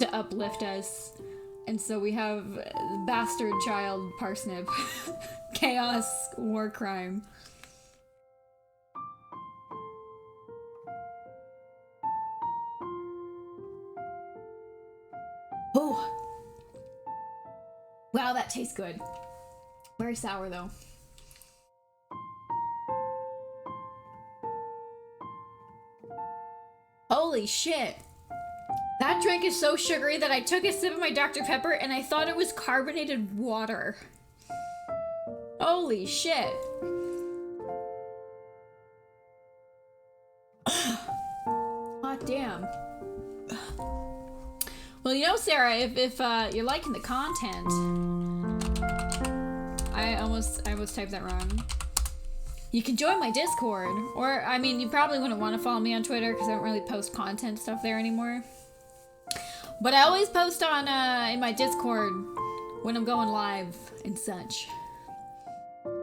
to uplift us. And so we have bastard child Parsnip. Chaos, war crime. Oh! Wow, that tastes good. Very sour though. Holy shit! That drink is so sugary that I took a sip of my Dr. Pepper and I thought it was carbonated water. Holy shit. Hot damn. Well, you know, Sarah, if you're liking the content, I almost typed that wrong. You can join my Discord, or I mean, you probably wouldn't want to follow me on Twitter because I don't really post content stuff there anymore. But I always post on in my Discord when I'm going live and such.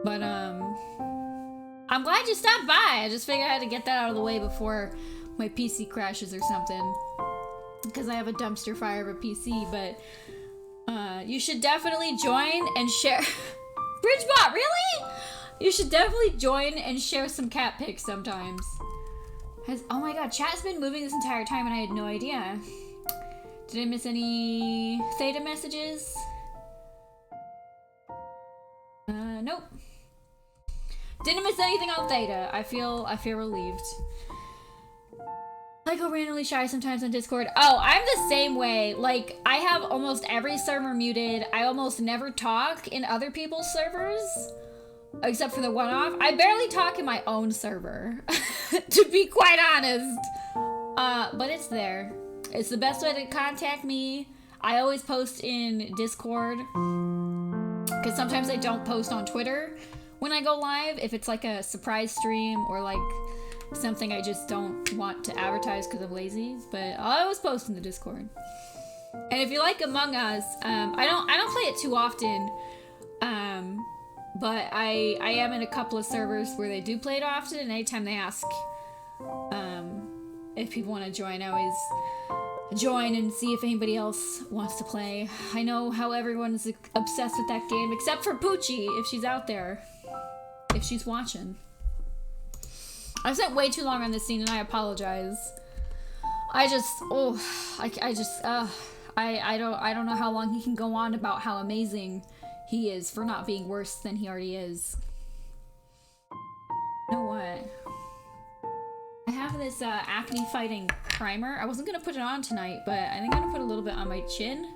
But I'm glad you stopped by. I just figured I had to get that out of the way before my PC crashes or something. Because I have a dumpster fire of a PC, but you should definitely join and share. Bridgebot, really? You should definitely join and share some cat pics sometimes. Oh my god, chat's been moving this entire time and I had no idea. Did I miss any Theta messages? Nope. Didn't miss anything on Theta. I feel relieved. I go randomly shy sometimes on Discord. Oh, I'm the same way. Like, I have almost every server muted. I almost never talk in other people's servers. Except for the one-off. I barely talk in my own server. To be quite honest. But it's there. It's the best way to contact me. I always post in Discord. Because sometimes I don't post on Twitter when I go live. If it's like a surprise stream or like something I just don't want to advertise because I'm lazy. But I always post in the Discord. And if you like Among Us, I don't play it too often. But I am in a couple of servers where they do play it often, and anytime they ask if people want to join, I always join and see if anybody else wants to play. I know how everyone's obsessed with that game, except for Poochie, if she's out there. If she's watching. I've spent way too long on this scene, and I apologize. I don't know how long he can go on about how amazing he is for not being worse than he already is. what? I have this acne fighting primer. I wasn't gonna put it on tonight, but I think I'm gonna put a little bit on my chin.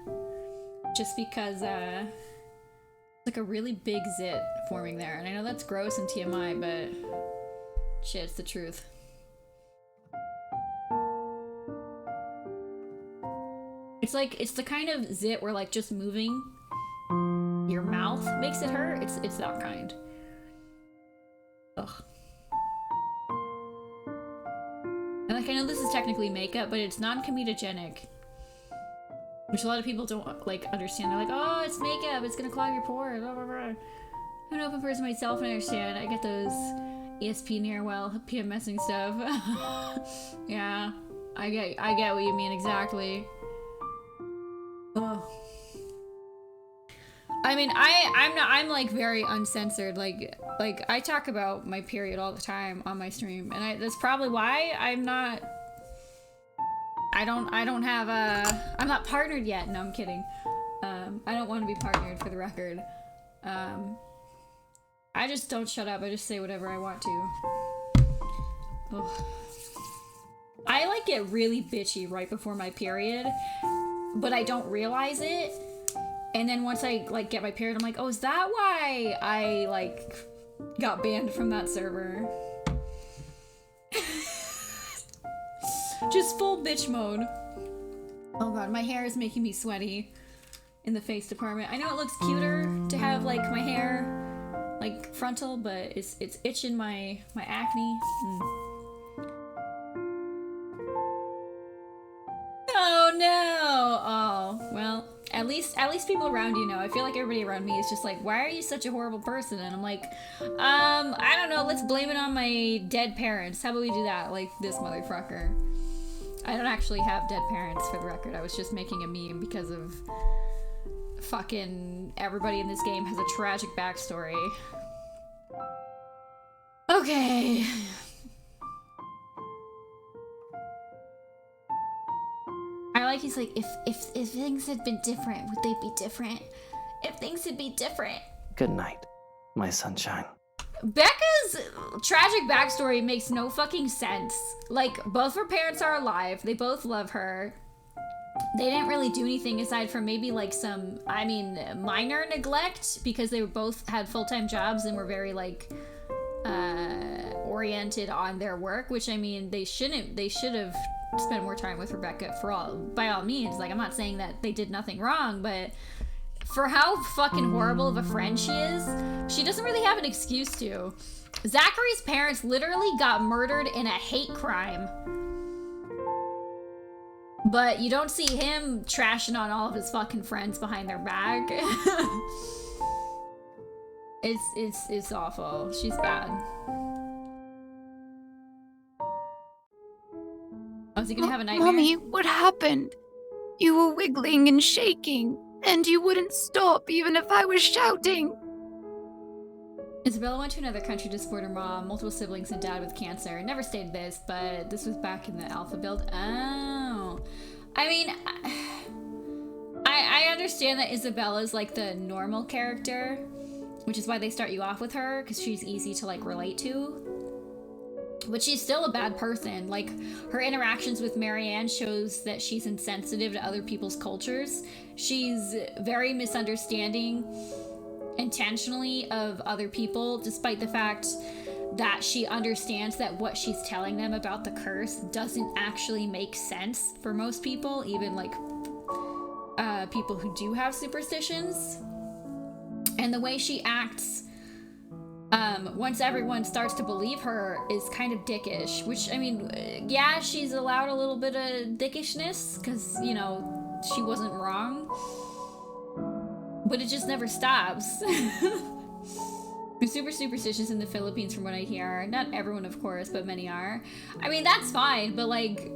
Just because like a really big zit forming there. And I know that's gross and TMI, but shit, it's the truth. It's like, it's the kind of zit where like just moving your mouth makes it hurt. It's that kind. Ugh. And like, I know this is technically makeup, but it's non-comedogenic. Which a lot of people don't like understand. They're like, oh, it's makeup, it's gonna clog your pores, blah, blah, blah. I'm an open person myself and I understand. I get those ESP near PMSing stuff. Yeah, I get what you mean exactly. Ugh. I mean, I'm like very uncensored. Like I talk about my period all the time on my stream, and that's probably why I'm not partnered yet. No, I'm kidding. I don't want to be partnered, for the record. I just don't shut up. I just say whatever I want to. Ugh. I like get really bitchy right before my period, but I don't realize it. And then once I like get my period, I'm like, oh, is that why I like got banned from that server? Just full bitch mode. Oh god, my hair is making me sweaty in the face department. I know it looks cuter to have like my hair like frontal, but it's itching my acne. Oh no! Oh, well, at least people around you know. I feel like everybody around me is just like, why are you such a horrible person? And I'm like, I don't know, let's blame it on my dead parents. How about we do that? Like this motherfucker. I don't actually have dead parents, for the record. I was just making a meme because of fucking everybody in this game has a tragic backstory. Okay. I like he's like, if things had been different, would they be different? If things had been different. Good night, my sunshine. Becca's tragic backstory makes no fucking sense. Like, both her parents are alive. They both love her. They didn't really do anything aside from maybe like some, I mean, minor neglect, because they were both had full-time jobs and were very like oriented on their work, which I mean, they should have spent more time with Rebecca by all means. Like, I'm not saying that they did nothing wrong, but for how fucking horrible of a friend she is, she doesn't really have an excuse to. Zachary's parents literally got murdered in a hate crime. But you don't see him trashing on all of his fucking friends behind their back. It's awful. She's bad. Oh, is he gonna have a nightmare? Mommy, what happened? You were wiggling and shaking, and you wouldn't stop even if I was shouting. Isabella went to another country to support her mom, multiple siblings, and dad with cancer. Never stated this, but this was back in the alpha build. Oh. I mean, I understand that Isabella's like the normal character, which is why they start you off with her, because she's easy to like relate to. But she's still a bad person. Like, her interactions with Marianne shows that she's insensitive to other people's cultures. She's very misunderstanding intentionally of other people, despite the fact that she understands that what she's telling them about the curse doesn't actually make sense for most people, even like people who do have superstitions. And the way she acts once everyone starts to believe her is kind of dickish, which, I mean, yeah, she's allowed a little bit of dickishness because, you know, she wasn't wrong, but it just never stops. They're super superstitious in the Philippines from what I hear. Not everyone, of course, but many are. I mean, that's fine, but like,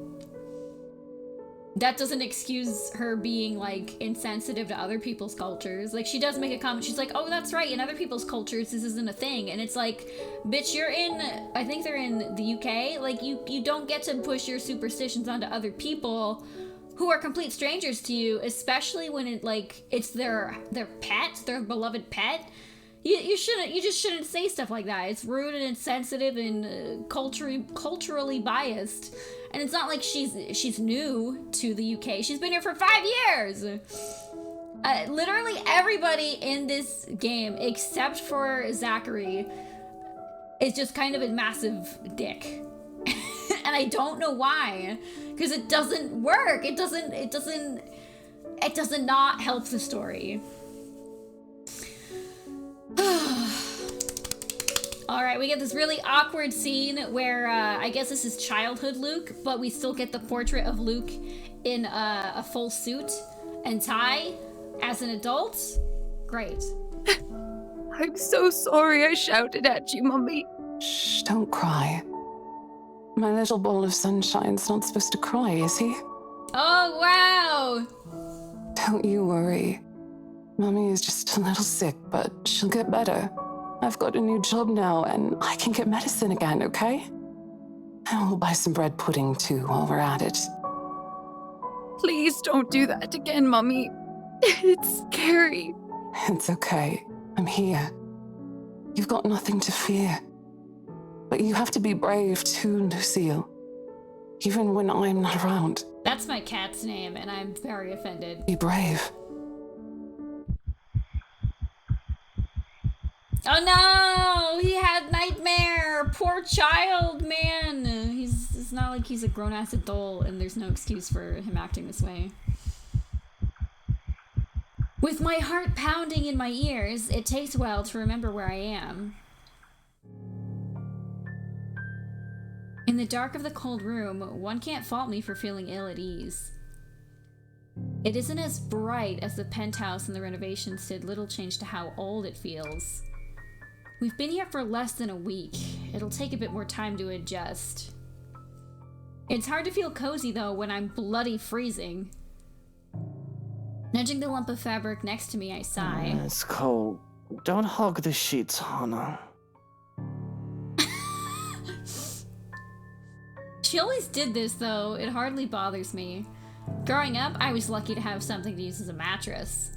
that doesn't excuse her being like insensitive to other people's cultures. Like, she does make a comment, she's like, oh, that's right, in other people's cultures this isn't a thing. And it's like, bitch, you're in, I think they're in the UK, like, you don't get to push your superstitions onto other people who are complete strangers to you, especially when it's their pet, their beloved pet. You just shouldn't say stuff like that. It's rude and insensitive and culturally biased. And it's not like she's new to the UK. She's been here for 5 years. Literally everybody in this game, except for Zachary, is just kind of a massive dick. And I don't know why, because it doesn't work. It does not help the story. Alright, we get this really awkward scene where, I guess this is childhood Luke, but we still get the portrait of Luke in a full suit and tie as an adult. Great. I'm so sorry I shouted at you, Mummy. Shh, don't cry. My little ball of sunshine's not supposed to cry, is he? Oh, wow! Don't you worry. Mummy is just a little sick, but she'll get better. I've got a new job now, and I can get medicine again, okay? And we'll buy some bread pudding, too, while we're at it. Please don't do that again, Mummy. It's scary. It's okay. I'm here. You've got nothing to fear. But you have to be brave, too, Lucille. Even when I'm not around. That's my cat's name, and I'm very offended. Be brave. Oh no! He had nightmare! Poor child, man! It's not like he's a grown-ass adult, and there's no excuse for him acting this way. With my heart pounding in my ears, it takes a while to remember where I am. In the dark of the cold room, one can't fault me for feeling ill at ease. It isn't as bright as the penthouse and the renovations did little change to how old it feels. We've been here for less than a week. It'll take a bit more time to adjust. It's hard to feel cozy though when I'm bloody freezing. Nudging the lump of fabric next to me, I sigh. It's cold. Don't hog the sheets, Hannah. She always did this though. It hardly bothers me. Growing up, I was lucky to have something to use as a mattress.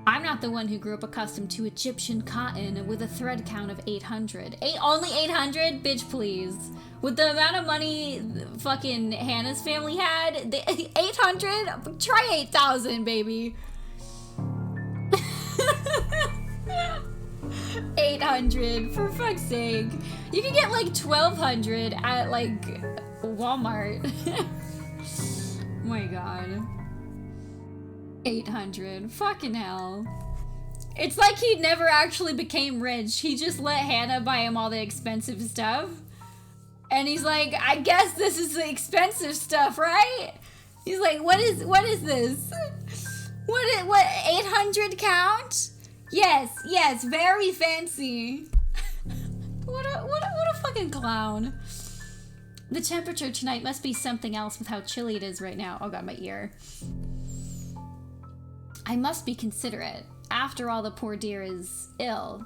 I'm not the one who grew up accustomed to Egyptian cotton with a thread count of 800. Only 800? Bitch, please. With the amount of money fucking Hannah's family had, 800? Try 8,000, baby. 800, for fuck's sake. You can get like 1,200 at like Walmart. Oh my god. 800. Fucking hell. It's like he never actually became rich. He just let Hannah buy him all the expensive stuff. And he's like, I guess this is the expensive stuff, right? He's like, what is this? What 800 count? Yes, very fancy. What a fucking clown. The temperature tonight must be something else with how chilly it is right now. Oh god, my ear. I must be considerate. After all, the poor dear is ill.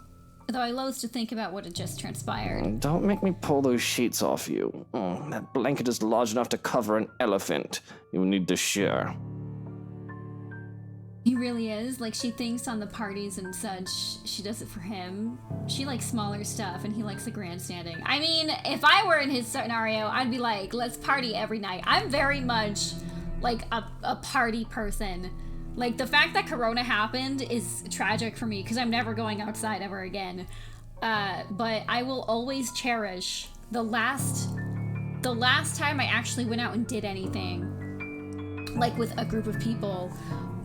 Though I loathe to think about what had just transpired. Don't make me pull those sheets off you. That blanket is large enough to cover an elephant. You need to share. He really is. Like, she thinks on the parties and such, she does it for him. She likes smaller stuff, and he likes the grandstanding. I mean, if I were in his scenario, I'd be like, let's party every night. I'm very much, like, a party person. Like, the fact that Corona happened is tragic for me, because I'm never going outside ever again. But I will always cherish the last time I actually went out and did anything, like with a group of people,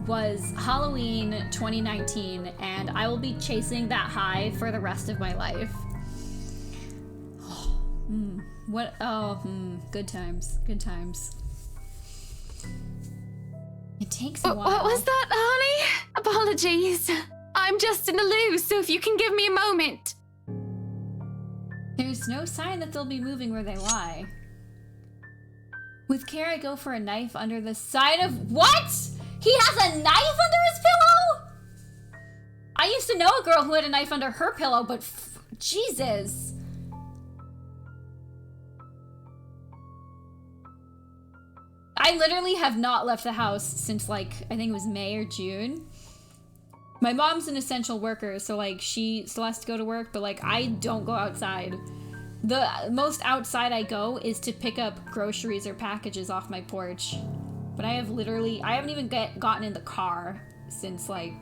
was Halloween 2019, and I will be chasing that high for the rest of my life. Good times, good times. It takes a while. What was that, honey? Apologies. I'm just in a loo, so if you can give me a moment. There's no sign that they'll be moving where they lie. With care, I go for a knife under the side of... What? He has a knife under his pillow? I used to know a girl who had a knife under her pillow, but Jesus. I literally have not left the house since, like, I think it was May or June. My mom's an essential worker, so like she still has to go to work, but like I don't go outside. The most outside I go is to pick up groceries or packages off my porch. But I haven't even gotten in the car since like,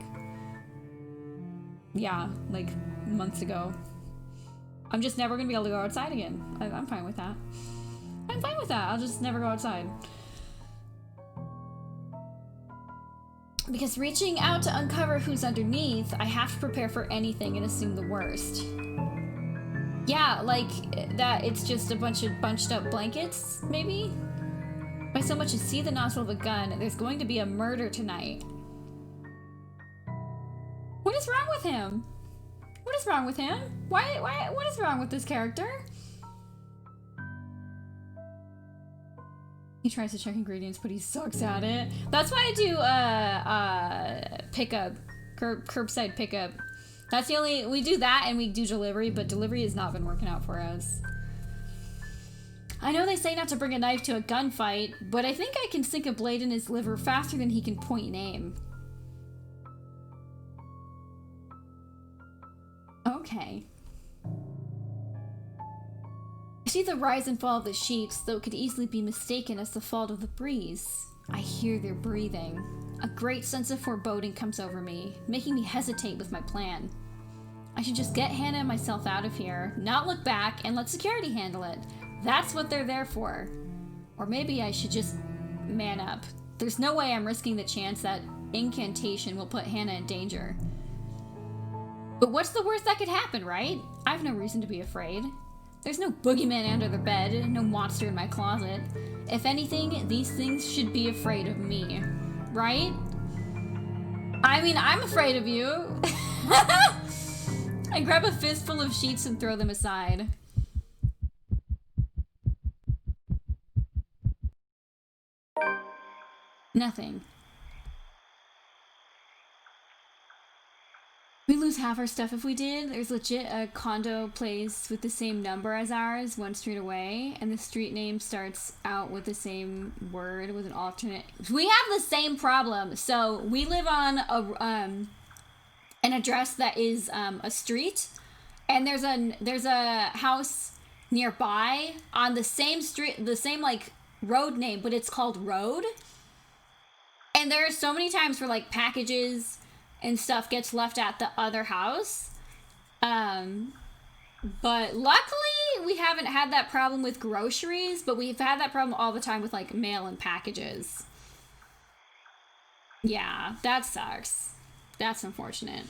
yeah, like months ago. I'm just never gonna be able to go outside again. I'm fine with that. I'm fine with that. I'll just never go outside. Because reaching out to uncover who's underneath, I have to prepare for anything and assume the worst. Yeah, like that it's just a bunch of bunched up blankets, maybe? If I so much as see the nozzle of a gun, there's going to be a murder tonight. What is wrong with him? What is wrong with him? What is wrong with this character? He tries to check ingredients, but he sucks at it. That's why I do pickup, curbside pickup. That's the only, we do that and we do delivery, but delivery has not been working out for us. I know they say not to bring a knife to a gunfight, but I think I can sink a blade in his liver faster than he can point and aim. Okay. I see the rise and fall of the sheets, though it could easily be mistaken as the fault of the breeze. I hear their breathing. A great sense of foreboding comes over me, making me hesitate with my plan. I should just get Hannah and myself out of here, not look back, and let security handle it. That's what they're there for. Or maybe I should just man up. There's no way I'm risking the chance that incantation will put Hannah in danger. But what's the worst that could happen, right? I have no reason to be afraid. There's no boogeyman under the bed, no monster in my closet. If anything, these things should be afraid of me, right? I mean, I'm afraid of you. I grab a fistful of sheets and throw them aside. Nothing. We lose half our stuff if we did. There's legit a condo place with the same number as ours, one street away, and the street name starts out with the same word with an alternate. We have the same problem. So we live on an address that is a street, and there's a house nearby on the same street, the same like road name, but it's called Road. And there are so many times where like packages and stuff gets left at the other house. But luckily we haven't had that problem with groceries, but we've had that problem all the time with like mail and packages. Yeah, that sucks. That's unfortunate.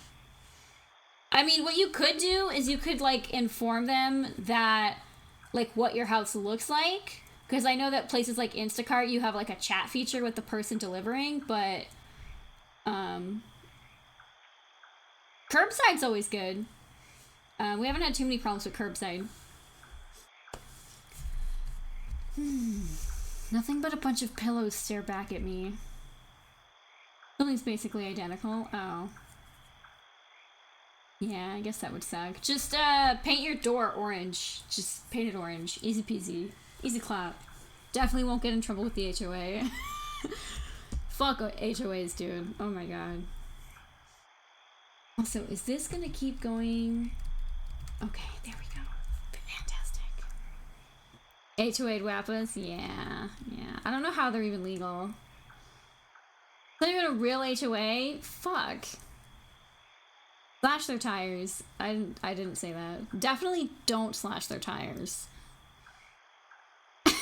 I mean, what you could do is you could like inform them that like what your house looks like. Because I know that places like Instacart, you have like a chat feature with the person delivering, but curbside's always good. We haven't had too many problems with curbside. Nothing but a bunch of pillows stare back at me. Building's basically identical. Oh. Yeah, I guess that would suck. Just paint your door orange. Just paint it orange. Easy peasy. Easy clap. Definitely won't get in trouble with the HOA. Fuck HOAs, dude. Oh my god. Also, is this gonna keep going? Okay, there we go. Fantastic. HOA WAPAs? Yeah. I don't know how they're even legal. Not even a real HOA? Fuck. Slash their tires. I didn't say that. Definitely don't slash their tires.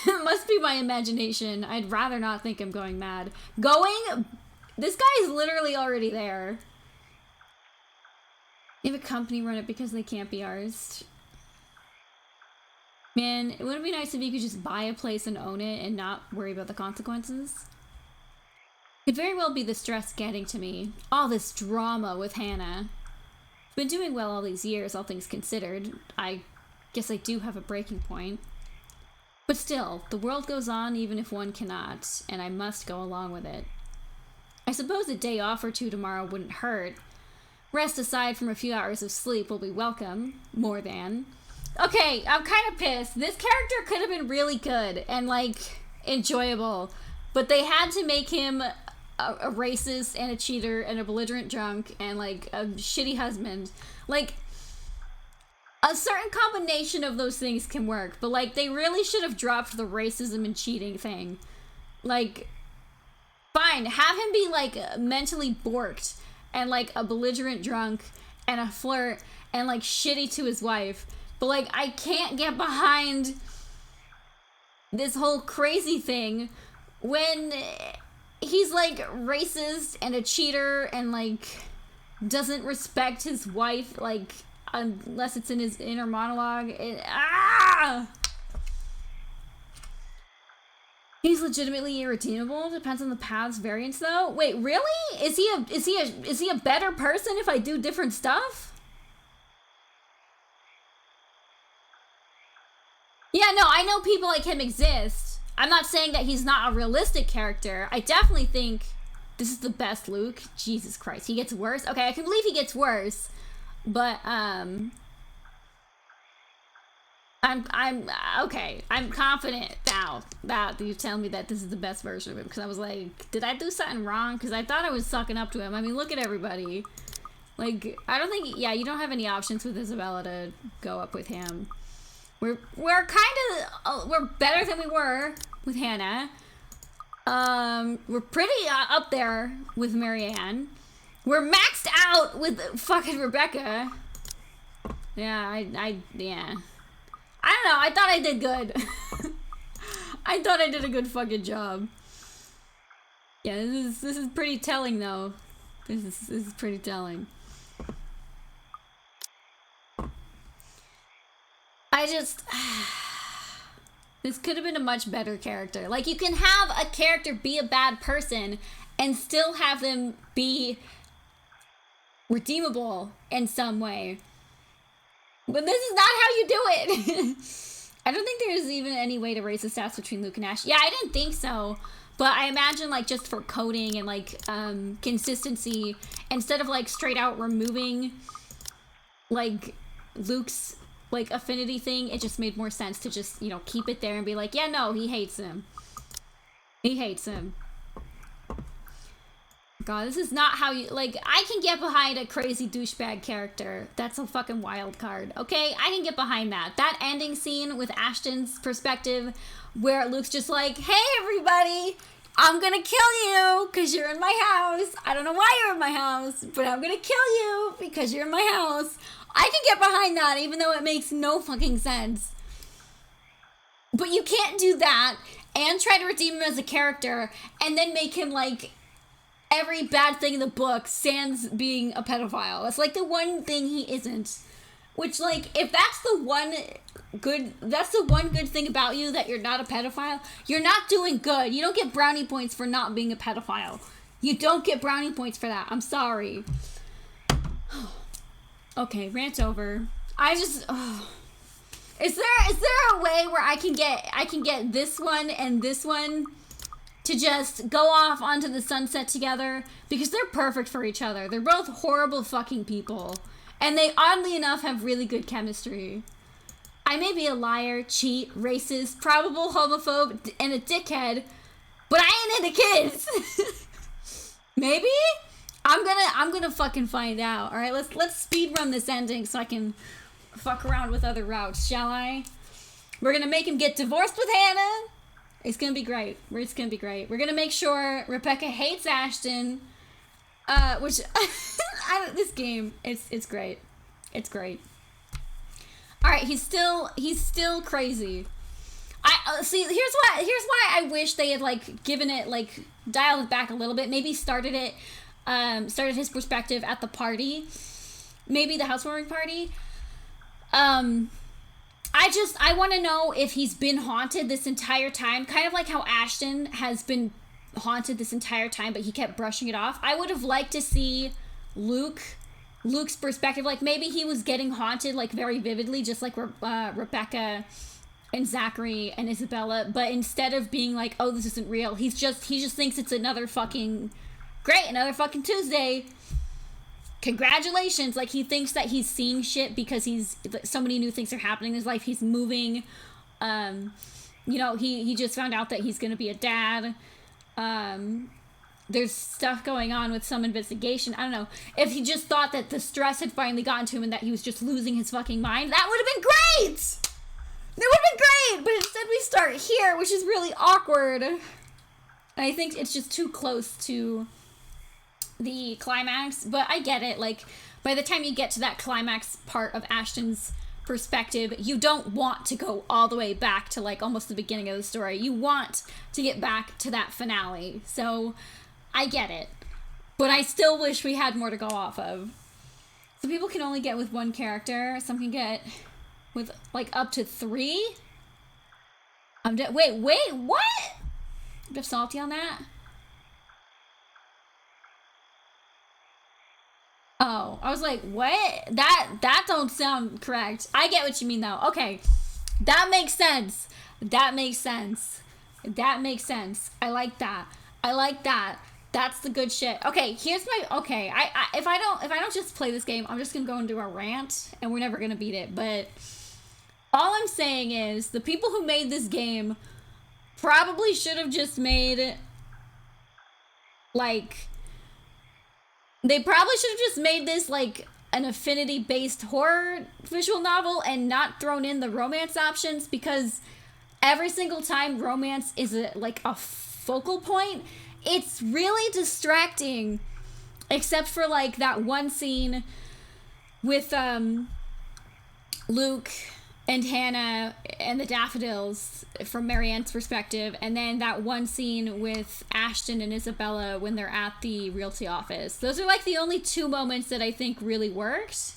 It must be my imagination. I'd rather not think I'm going mad. This guy is literally already there. They have a company run it because they can't be arsed. Man, it would be nice if you could just buy a place and own it and not worry about the consequences. Could very well be the stress getting to me. All this drama with Hannah. Been doing well all these years, all things considered. I guess I do have a breaking point. But still, the world goes on even if one cannot, and I must go along with it. I suppose a day off or two tomorrow wouldn't hurt. Rest aside from a few hours of sleep will be welcome. More than. Okay, I'm kind of pissed. This character could have been really good and, like, enjoyable. But they had to make him a racist and a cheater and a belligerent drunk and like a shitty husband. Like, a certain combination of those things can work, but like they really should have dropped the racism and cheating thing. Like, fine, have him be like mentally borked and like a belligerent drunk and a flirt and like shitty to his wife, but like I can't get behind this whole crazy thing when he's like racist and a cheater and like doesn't respect his wife, like unless it's in his inner monologue. He's legitimately irredeemable. Depends on the path's variance, though. Wait, really? Is he a better person if I do different stuff? Yeah, no, I know people like him exist. I'm not saying that he's not a realistic character. I definitely think this is the best Luke. Jesus Christ, he gets worse. Okay, I can believe he gets worse, but I'm okay. I'm confident now that you tell me that this is the best version of him, because I was like, did I do something wrong? Because I thought I was sucking up to him. I mean, look at everybody. Like, I don't think, yeah, you don't have any options with Isabella to go up with him. We're kind of, we're better than we were with Hannah. We're pretty up there with Marianne. We're maxed out with fucking Rebecca. Yeah, yeah. I don't know, I thought I did good. I thought I did a good fucking job. Yeah, this is pretty telling though. This is pretty telling. I just this could have been a much better character. Like, you can have a character be a bad person and still have them be redeemable in some way. But this is not how you do it. I don't think there's even any way to raise the stats between Luke and Ash. Yeah, I didn't think so. But I imagine, like, just for coding and, like, consistency, instead of, like, straight out removing, like, Luke's, like, affinity thing, it just made more sense to just, you know, keep it there and be like, yeah, no, he hates him. He hates him. God, this is not how you, like, I can get behind a crazy douchebag character. That's a fucking wild card, okay? I can get behind that. That ending scene with Ashton's perspective, where Luke's just like, hey, everybody, I'm gonna kill you because you're in my house. I don't know why you're in my house, but I'm gonna kill you because you're in my house. I can get behind that, even though it makes no fucking sense. But you can't do that and try to redeem him as a character and then make him, like, every bad thing in the book sans being a pedophile. That's like the one thing he isn't. Which, like, if that's the one good thing about you, that you're not a pedophile, you're not doing good. You don't get brownie points for not being a pedophile. You don't get brownie points for that. I'm sorry. Okay, rant over. I just, is there a way where I can get this one and this one to just go off onto the sunset together? Because they're perfect for each other. They're both horrible fucking people. And they, oddly enough, have really good chemistry. I may be a liar, cheat, racist, probable homophobe, and a dickhead, but I ain't into kids. Maybe? I'm gonna fucking find out. Alright, let's speed run this ending so I can fuck around with other routes, shall I? We're gonna make him get divorced with Hannah. It's gonna be great. It's gonna be great. We're gonna make sure Rebecca hates Ashton. Which this game, it's great. It's great. All right, he's still crazy. I see. Here's why I wish they had, like, given it, like, dialed it back a little bit. Maybe started his perspective at the party, maybe the housewarming party. I want to know if he's been haunted this entire time, kind of like how Ashton has been haunted this entire time, but he kept brushing it off. I would have liked to see Luke's perspective. Like, maybe he was getting haunted, like, very vividly, just like Rebecca and Zachary and Isabella, but instead of being like, oh, this isn't real, he just thinks it's another fucking Tuesday. Congratulations. Like, he thinks that he's seeing shit because so many new things are happening in his life. He's moving. You know, he just found out that he's gonna be a dad. there's stuff going on with some investigation. I don't know. If he just thought that the stress had finally gotten to him and that he was just losing his fucking mind, that would have been great! That would have been great! But instead we start here, which is really awkward. And I think it's just too close to the climax. But I get it. Like, by the time you get to that climax part of Ashton's perspective, you don't want to go all the way back to, like, almost the beginning of the story. You want to get back to that finale. So I get it, but I still wish we had more to go off of. Some people can only get with one character. Some can get with, like, up to 3. Wait, what? A bit salty on that? Oh, I was like, what? That don't sound correct. I get what you mean, though. Okay, that makes sense. That makes sense. That makes sense. I like that. I like that. That's the good shit. Okay, here's my... Okay, if I don't just play this game, I'm just gonna go into a rant, and we're never gonna beat it, but... All I'm saying is, the people who made this game probably should have just made... Like... They probably should have just made this, like, an affinity-based horror visual novel and not thrown in the romance options, because every single time romance is, like, a focal point, it's really distracting, except for, like, that one scene with, Luke and Hannah and the daffodils from Marianne's perspective, and then that one scene with Ashton and Isabella when they're at the realty office. Those are, like, the only 2 moments that I think really worked.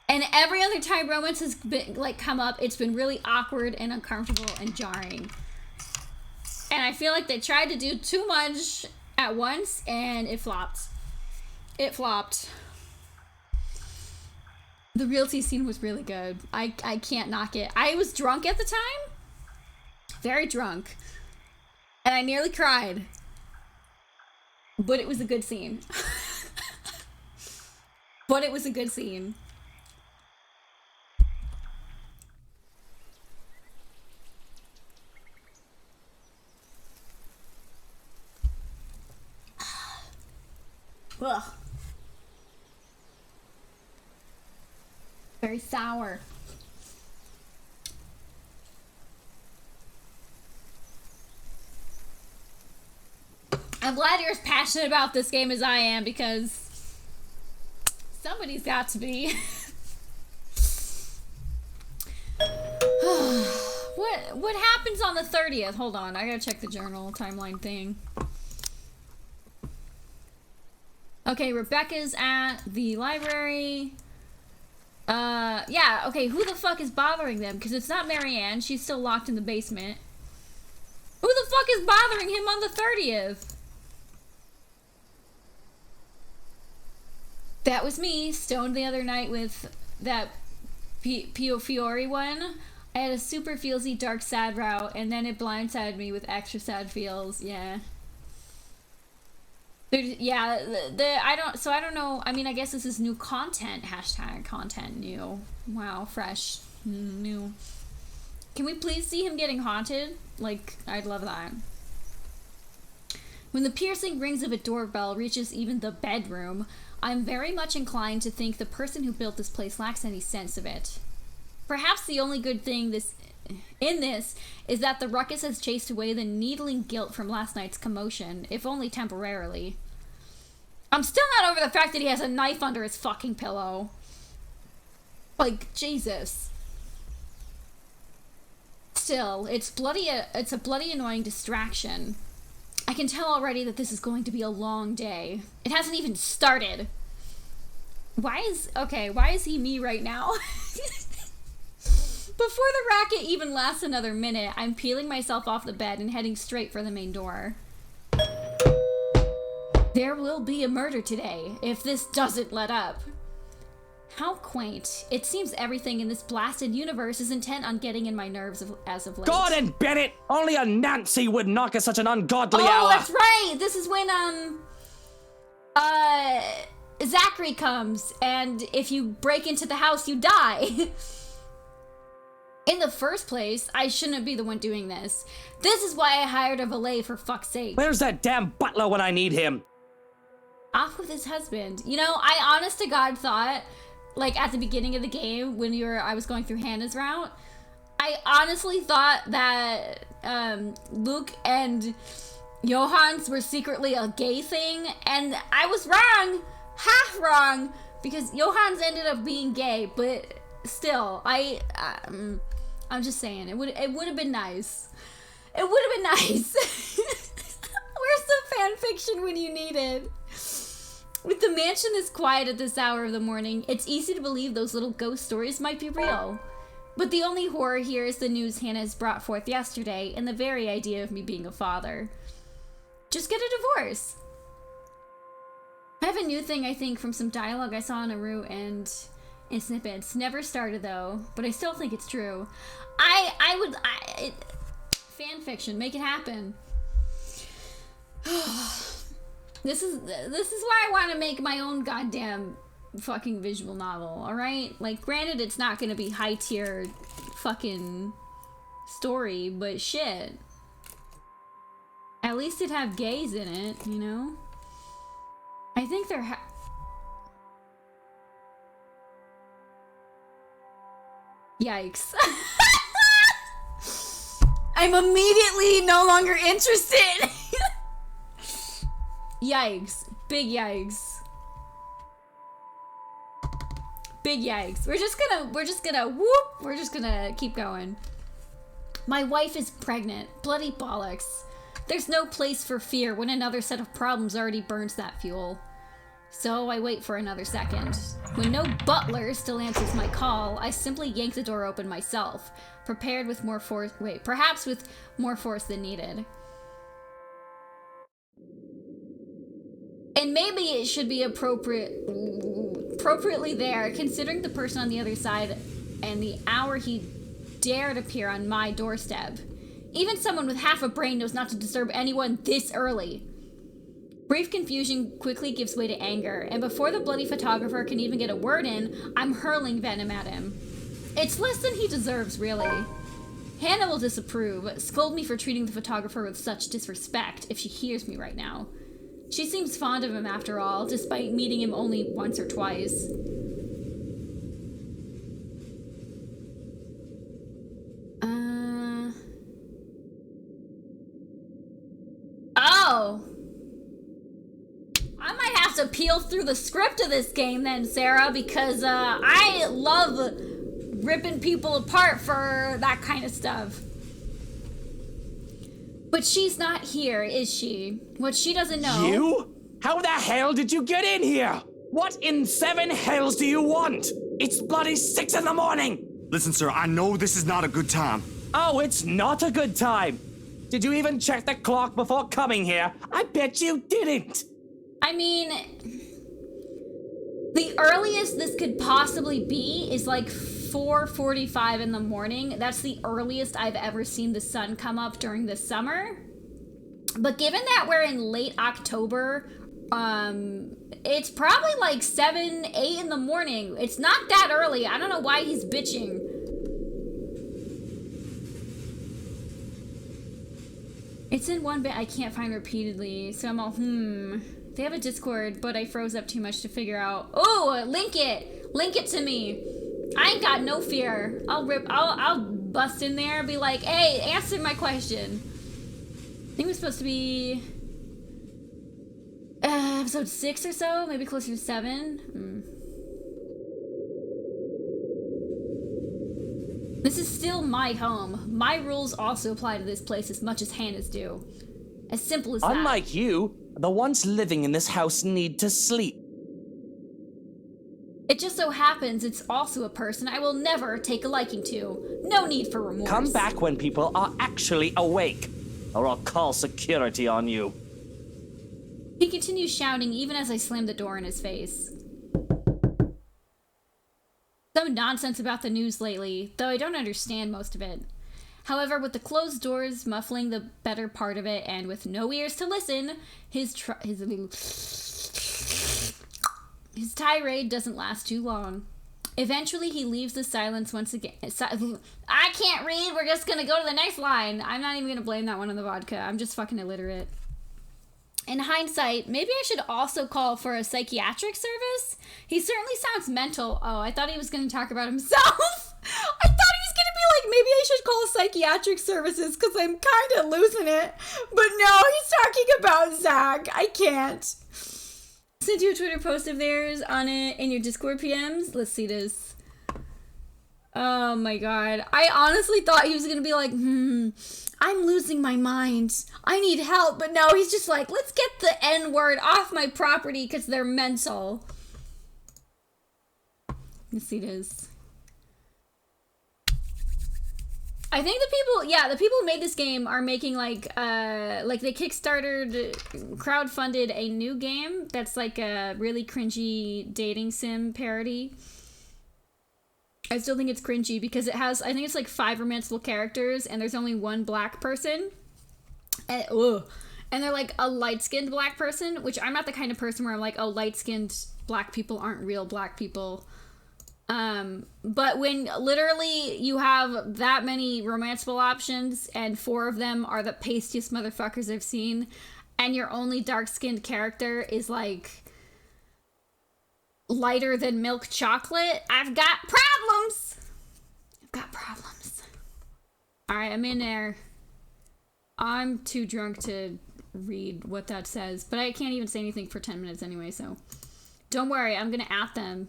And every other time romance has been, like, come up, it's been really awkward and uncomfortable and jarring. And I feel like they tried to do too much at once, and it flopped. It flopped. The realty scene was really good. I can't knock it. I was drunk at the time. Very drunk. And I nearly cried. But it was a good scene. But it was a good scene. Ugh. Very sour. I'm glad you're as passionate about this game as I am, because somebody's got to be. What happens on the 30th? Hold on, I gotta check the journal timeline thing. Okay, Rebecca's at the library. Yeah, okay, who the fuck is bothering them? Because it's not Marianne, she's still locked in the basement. Who the fuck is bothering him on the 30th? That was me, stoned the other night with that Pio Fiore one. I had a super feelsy dark sad route, and then it blindsided me with extra sad feels, yeah. Yeah, I don't know. I mean, I guess this is new content. Hashtag content new. Wow, fresh. New. Can we please see him getting haunted? Like, I'd love that. When the piercing rings of a doorbell reaches even the bedroom, I'm very much inclined to think the person who built this place lacks any sense of it. Perhaps the only good thing in this is that the ruckus has chased away the needling guilt from last night's commotion, if only temporarily. I'm still not over the fact that he has a knife under his fucking pillow. Like, Jesus. Still, it's a bloody annoying distraction. I can tell already that this is going to be a long day. It hasn't even started. Why is he me right now? Before the racket even lasts another minute, I'm peeling myself off the bed and heading straight for the main door. There will be a murder today, if this doesn't let up. How quaint. It seems everything in this blasted universe is intent on getting in my nerves as of late. Gordon Bennett! Only a Nancy would knock at such an ungodly hour! Oh, that's right! This is when, Zachary comes, and if you break into the house, you die. In the first place, I shouldn't be the one doing this. This is why I hired a valet, for fuck's sake. Where's that damn butler when I need him? Off with his husband. You know, I honest to God thought, like at the beginning of the game when I was going through Hannah's route, I honestly thought that Luke and Johans were secretly a gay thing, and I was wrong, half wrong, because Johans ended up being gay, but still, I'm just saying, it would have been nice. It would have been nice. Where's the fan fiction when you need it? With the mansion this quiet at this hour of the morning, it's easy to believe those little ghost stories might be real. But the only horror here is the news Hannah's brought forth yesterday, and the very idea of me being a father. Just get a divorce. I have a new thing, I think, from some dialogue I saw on a route and in snippets. Never started though, but I still think it's true. Fan fiction, make it happen. This is why I want to make my own goddamn fucking visual novel, alright? Like, granted, it's not gonna be high tier fucking story, but shit. At least it'd have gays in it, you know? I think they're Yikes. I'm immediately no longer interested. Yikes. Big yikes. Big yikes. We're just gonna keep going. My wife is pregnant. Bloody bollocks. There's no place for fear when another set of problems already burns that fuel. So I wait for another second. When no butler still answers my call, I simply yank the door open myself, prepared with more force. Wait, perhaps with more force than needed. And maybe it should be appropriately there, considering the person on the other side and the hour he dared appear on my doorstep. Even someone with half a brain knows not to disturb anyone this early. Brief confusion quickly gives way to anger, and before the bloody photographer can even get a word in, I'm hurling venom at him. It's less than he deserves, really. Hannah will disapprove, scold me for treating the photographer with such disrespect if she hears me right now. She seems fond of him after all, despite meeting him only once or twice. Oh! I might have to peel through the script of this game then, Sarah, because I love ripping people apart for that kind of stuff. But she's not here, is she? What she doesn't know... You? How the hell did you get in here? What in seven hells do you want? It's bloody 6 in the morning! Listen, sir, I know this is not a good time. Oh, it's not a good time. Did you even check the clock before coming here? I bet you didn't. I mean, the earliest this could possibly be is like 4:45 in the morning. That's the earliest I've ever seen the sun come up during the summer. But given that we're in late October, it's probably like 7, 8 in the morning. It's not that early. I don't know why he's bitching. It's in one bit I can't find repeatedly, so I'm all, They have a Discord, but I froze up too much to figure out. Oh, link it! Link it to me! I ain't got no fear. I'll bust in there and be like, hey, answer my question. I think it was supposed to be episode 6 or so, maybe closer to 7. This is still my home. My rules also apply to this place as much as Hannah's do. As simple as that. Unlike you, the ones living in this house need to sleep. It just so happens it's also a person I will never take a liking to. No need for remorse. Come back when people are actually awake, or I'll call security on you. He continues shouting even as I slam the door in his face. Some nonsense about the news lately, though I don't understand most of it. However, with the closed doors muffling the better part of it, and with no ears to listen, his tirade doesn't last too long. Eventually, he leaves the silence once again. I can't read. We're just gonna go to the next line. I'm not even gonna blame that one on the vodka. I'm just fucking illiterate. In hindsight, maybe I should also call for a psychiatric service. He certainly sounds mental. Oh, I thought he was gonna talk about himself. I thought he was gonna be like, maybe I should call psychiatric services because I'm kind of losing it. But no, he's talking about Zach. I can't. Send you a Twitter post of theirs on it in your Discord PMs. Let's see this. Oh my god. I honestly thought he was gonna be like, I'm losing my mind. I need help. But no, he's just like, let's get the N-word off my property because they're mental. Let's see this. I think the people who made this game are making like they crowdfunded a new game that's like a really cringy dating sim parody. I still think it's cringy because it has, I think it's like 5 romanceable characters and there's only one black person. And they're like a light-skinned black person, which I'm not the kind of person where I'm like, oh, light-skinned black people aren't real black people. But when literally you have that many romanceable options and 4 of them are the pastiest motherfuckers I've seen, and your only dark-skinned character is like lighter than milk chocolate, I've got problems. Alright, I'm in there. I'm too drunk to read what that says, but I can't even say anything for 10 minutes anyway, so don't worry, I'm gonna at them.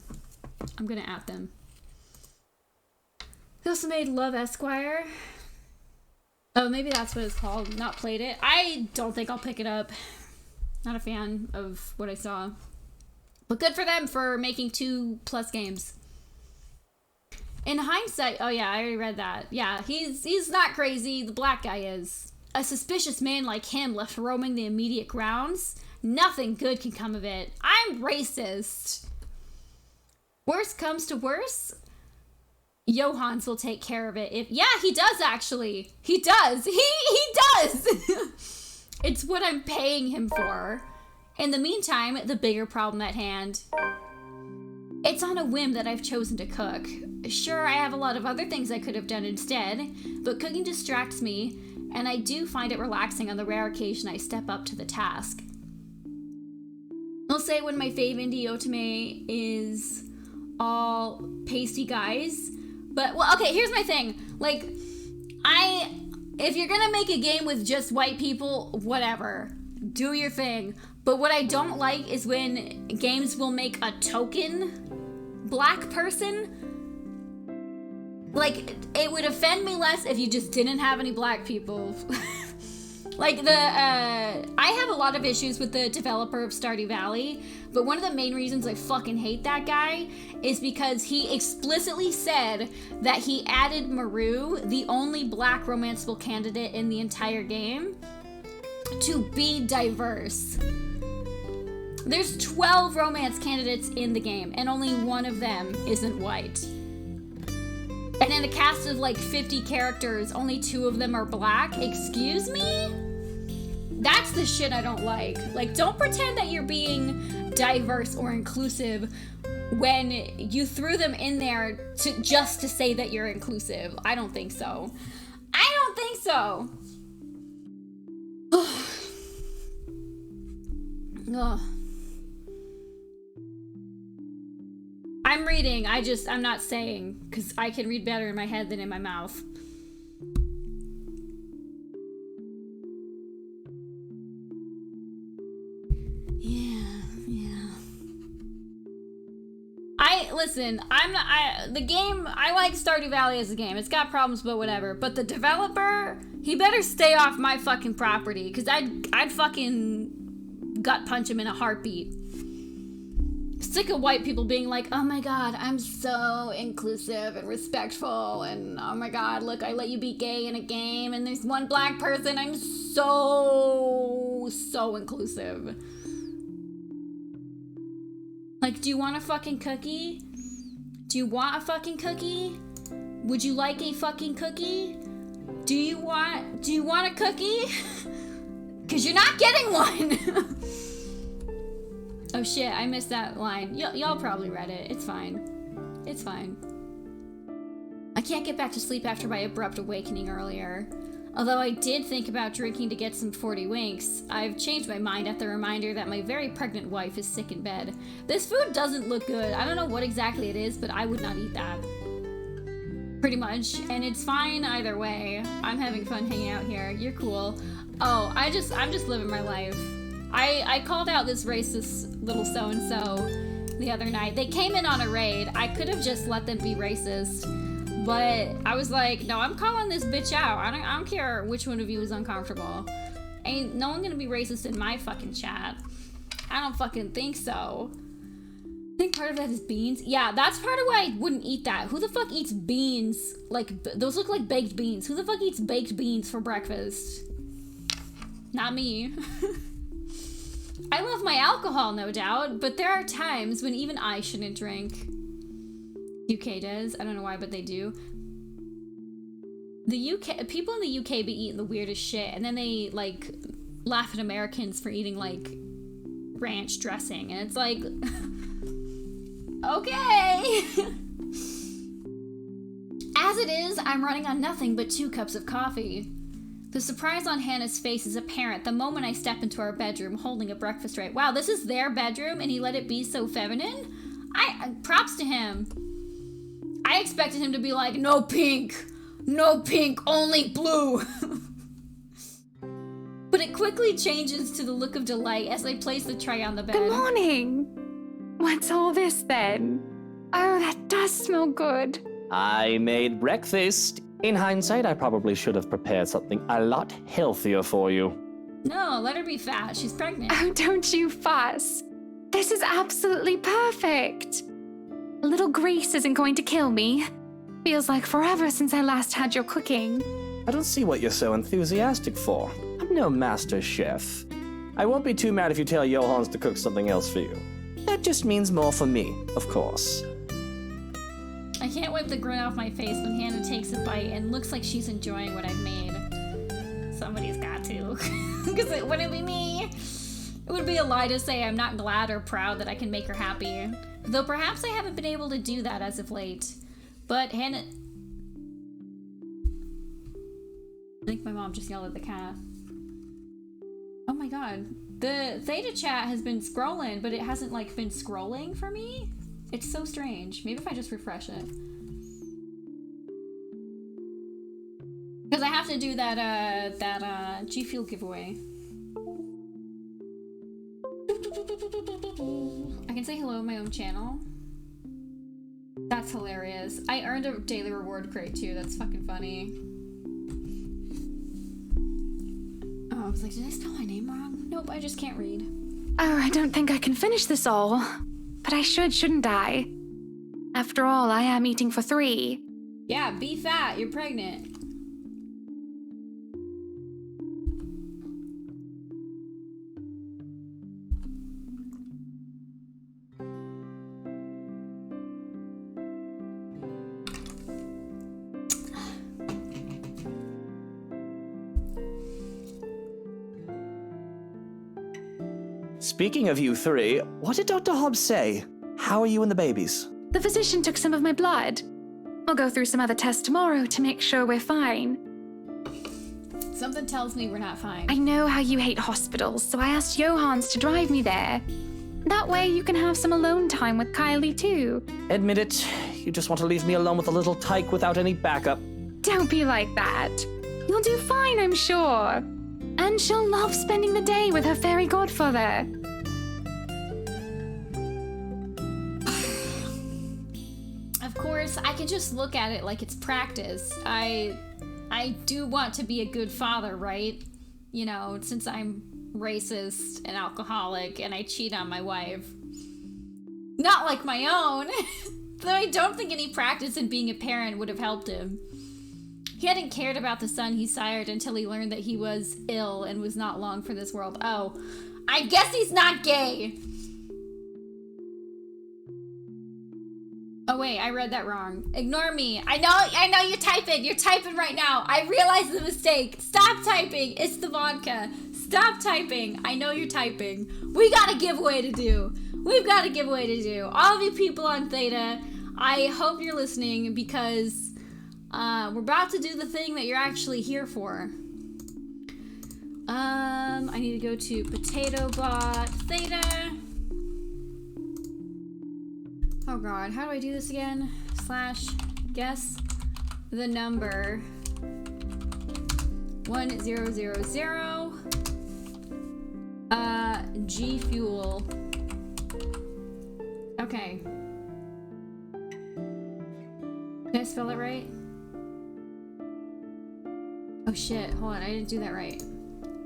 They also made Love Esquire. Oh, maybe that's what it's called. Not played it. I don't think I'll pick it up. Not a fan of what I saw. But good for them for making 2+ games. In hindsight, oh yeah, I already read that. Yeah, he's not crazy. The black guy is. A suspicious man like him left roaming the immediate grounds. Nothing good can come of it. I'm racist. Worst comes to worst, Johans will take care of it. Yeah, he does actually. He does. He does. It's what I'm paying him for. In the meantime, the bigger problem at hand. It's on a whim that I've chosen to cook. Sure, I have a lot of other things I could have done instead, but cooking distracts me, and I do find it relaxing on the rare occasion I step up to the task. I'll say when my fave indie otome is all pasty guys, but well, okay, here's my thing. Like, if you're gonna make a game with just white people, whatever, do your thing. But what I don't like is when games will make a token black person. Like, it would offend me less if you just didn't have any black people. Like, I have a lot of issues with the developer of Stardew Valley, but one of the main reasons I fucking hate that guy is because he explicitly said that he added Maru, the only black romanceable candidate in the entire game, to be diverse. There's 12 romance candidates in the game, and only one of them isn't white. And in a cast of like 50 characters, only 2 of them are black? Excuse me? That's the shit I don't like. Like, don't pretend that you're being diverse or inclusive when you threw them in there just to say that you're inclusive. I don't think so. Ugh. I'm reading, I'm not saying, because I can read better in my head than in my mouth. Yeah. Listen, the game, I like Stardew Valley as a game. It's got problems, but whatever. But the developer, he better stay off my fucking property, because I'd fucking gut punch him in a heartbeat. Sick of white people being like, oh my god, I'm so inclusive and respectful, and oh my god, look, I let you be gay in a game, and there's one black person, I'm so inclusive. Like, do you want a fucking cookie? Do you want a fucking cookie? Would you like a fucking cookie? Do you want a cookie? 'Cause you're not getting one! Oh shit, I missed that line. Y'all probably read it. It's fine. It's fine. I can't get back to sleep after my abrupt awakening earlier. Although I did think about drinking to get some 40 winks, I've changed my mind at the reminder that my very pregnant wife is sick in bed. This food doesn't look good. I don't know what exactly it is, but I would not eat that. Pretty much, and it's fine either way. I'm having fun hanging out here. You're cool. Oh, I'm just living my life. I called out this racist little so-and-so the other night. They came in on a raid. I could have just let them be racist, but I was like, no, I'm calling this bitch out. I don't care which one of you is uncomfortable. Ain't no one gonna be racist in my fucking chat. I don't fucking think so. I think part of that is beans. Yeah, that's part of why I wouldn't eat that. Who the fuck eats beans? Like, those look like baked beans. Who the fuck eats baked beans for breakfast? Not me. I love my alcohol, no doubt, but there are times when even I shouldn't drink. UK does. I don't know why, but they do. The UK, people in the UK be eating the weirdest shit, and then they, like, laugh at Americans for eating, like, ranch dressing, and it's like... Okay! As it is, I'm running on nothing but 2 cups of coffee. The surprise on Hannah's face is apparent the moment I step into our bedroom holding a breakfast tray. Wow, this is their bedroom and he let it be so feminine? Props to him. I expected him to be like, no pink, only blue. But it quickly changes to the look of delight as I place the tray on the bed. Good morning. What's all this then? Oh, that does smell good. I made breakfast. In hindsight, I probably should have prepared something a lot healthier for you. No, let her be fat. She's pregnant. Oh, don't you fuss. This is absolutely perfect. A little grease isn't going to kill me. Feels like forever since I last had your cooking. I don't see what you're so enthusiastic for. I'm no master chef. I won't be too mad if you tell Johans to cook something else for you. That just means more for me, of course. I can't wipe the grin off my face when Hannah takes a bite and looks like she's enjoying what I've made. Somebody's got to. Because it wouldn't be me. It would be a lie to say I'm not glad or proud that I can make her happy. Though perhaps I haven't been able to do that as of late. But Hannah... I think my mom just yelled at the cat. Oh my god. The Theta chat has been scrolling, but it hasn't, like, been scrolling for me? It's so strange. Maybe if I just refresh it. Because I have to do that G Fuel giveaway. I can say hello on my own channel. That's hilarious. I earned a daily reward crate too. That's fucking funny. Oh, I was like, did I spell my name wrong? Nope, I just can't read. Oh, I don't think I can finish this all. But I should, shouldn't I? After all, I am eating for 3. Yeah, be fat. You're pregnant. Speaking of you 3, what did Dr. Hobbs say? How are you and the babies? The physician took some of my blood. I'll go through some other tests tomorrow to make sure we're fine. Something tells me we're not fine. I know how you hate hospitals, so I asked Johans to drive me there. That way you can have some alone time with Kylie too. Admit it, you just want to leave me alone with a little tyke without any backup. Don't be like that. You'll do fine, I'm sure. And she'll love spending the day with her fairy godfather. Of course, I can just look at it like it's practice. I do want to be a good father, right? You know, since I'm racist and alcoholic and I cheat on my wife. Not like my own. Though I don't think any practice in being a parent would have helped him. He hadn't cared about the son he sired until he learned that he was ill and was not long for this world. Oh, I guess he's not gay. Oh wait, I read that wrong. Ignore me. I know you're typing. You're typing right now. I realized the mistake. Stop typing. It's the vodka. Stop typing. I know you're typing. We got a giveaway to do. We've got a giveaway to do. All of you people on Theta, I hope you're listening because we're about to do the thing that you're actually here for. I need to go to potato bot theta. Oh god, how do I do this again? / guess the number 1000 G fuel. Okay. Did I spell it right? Oh shit, hold on, I didn't do that right.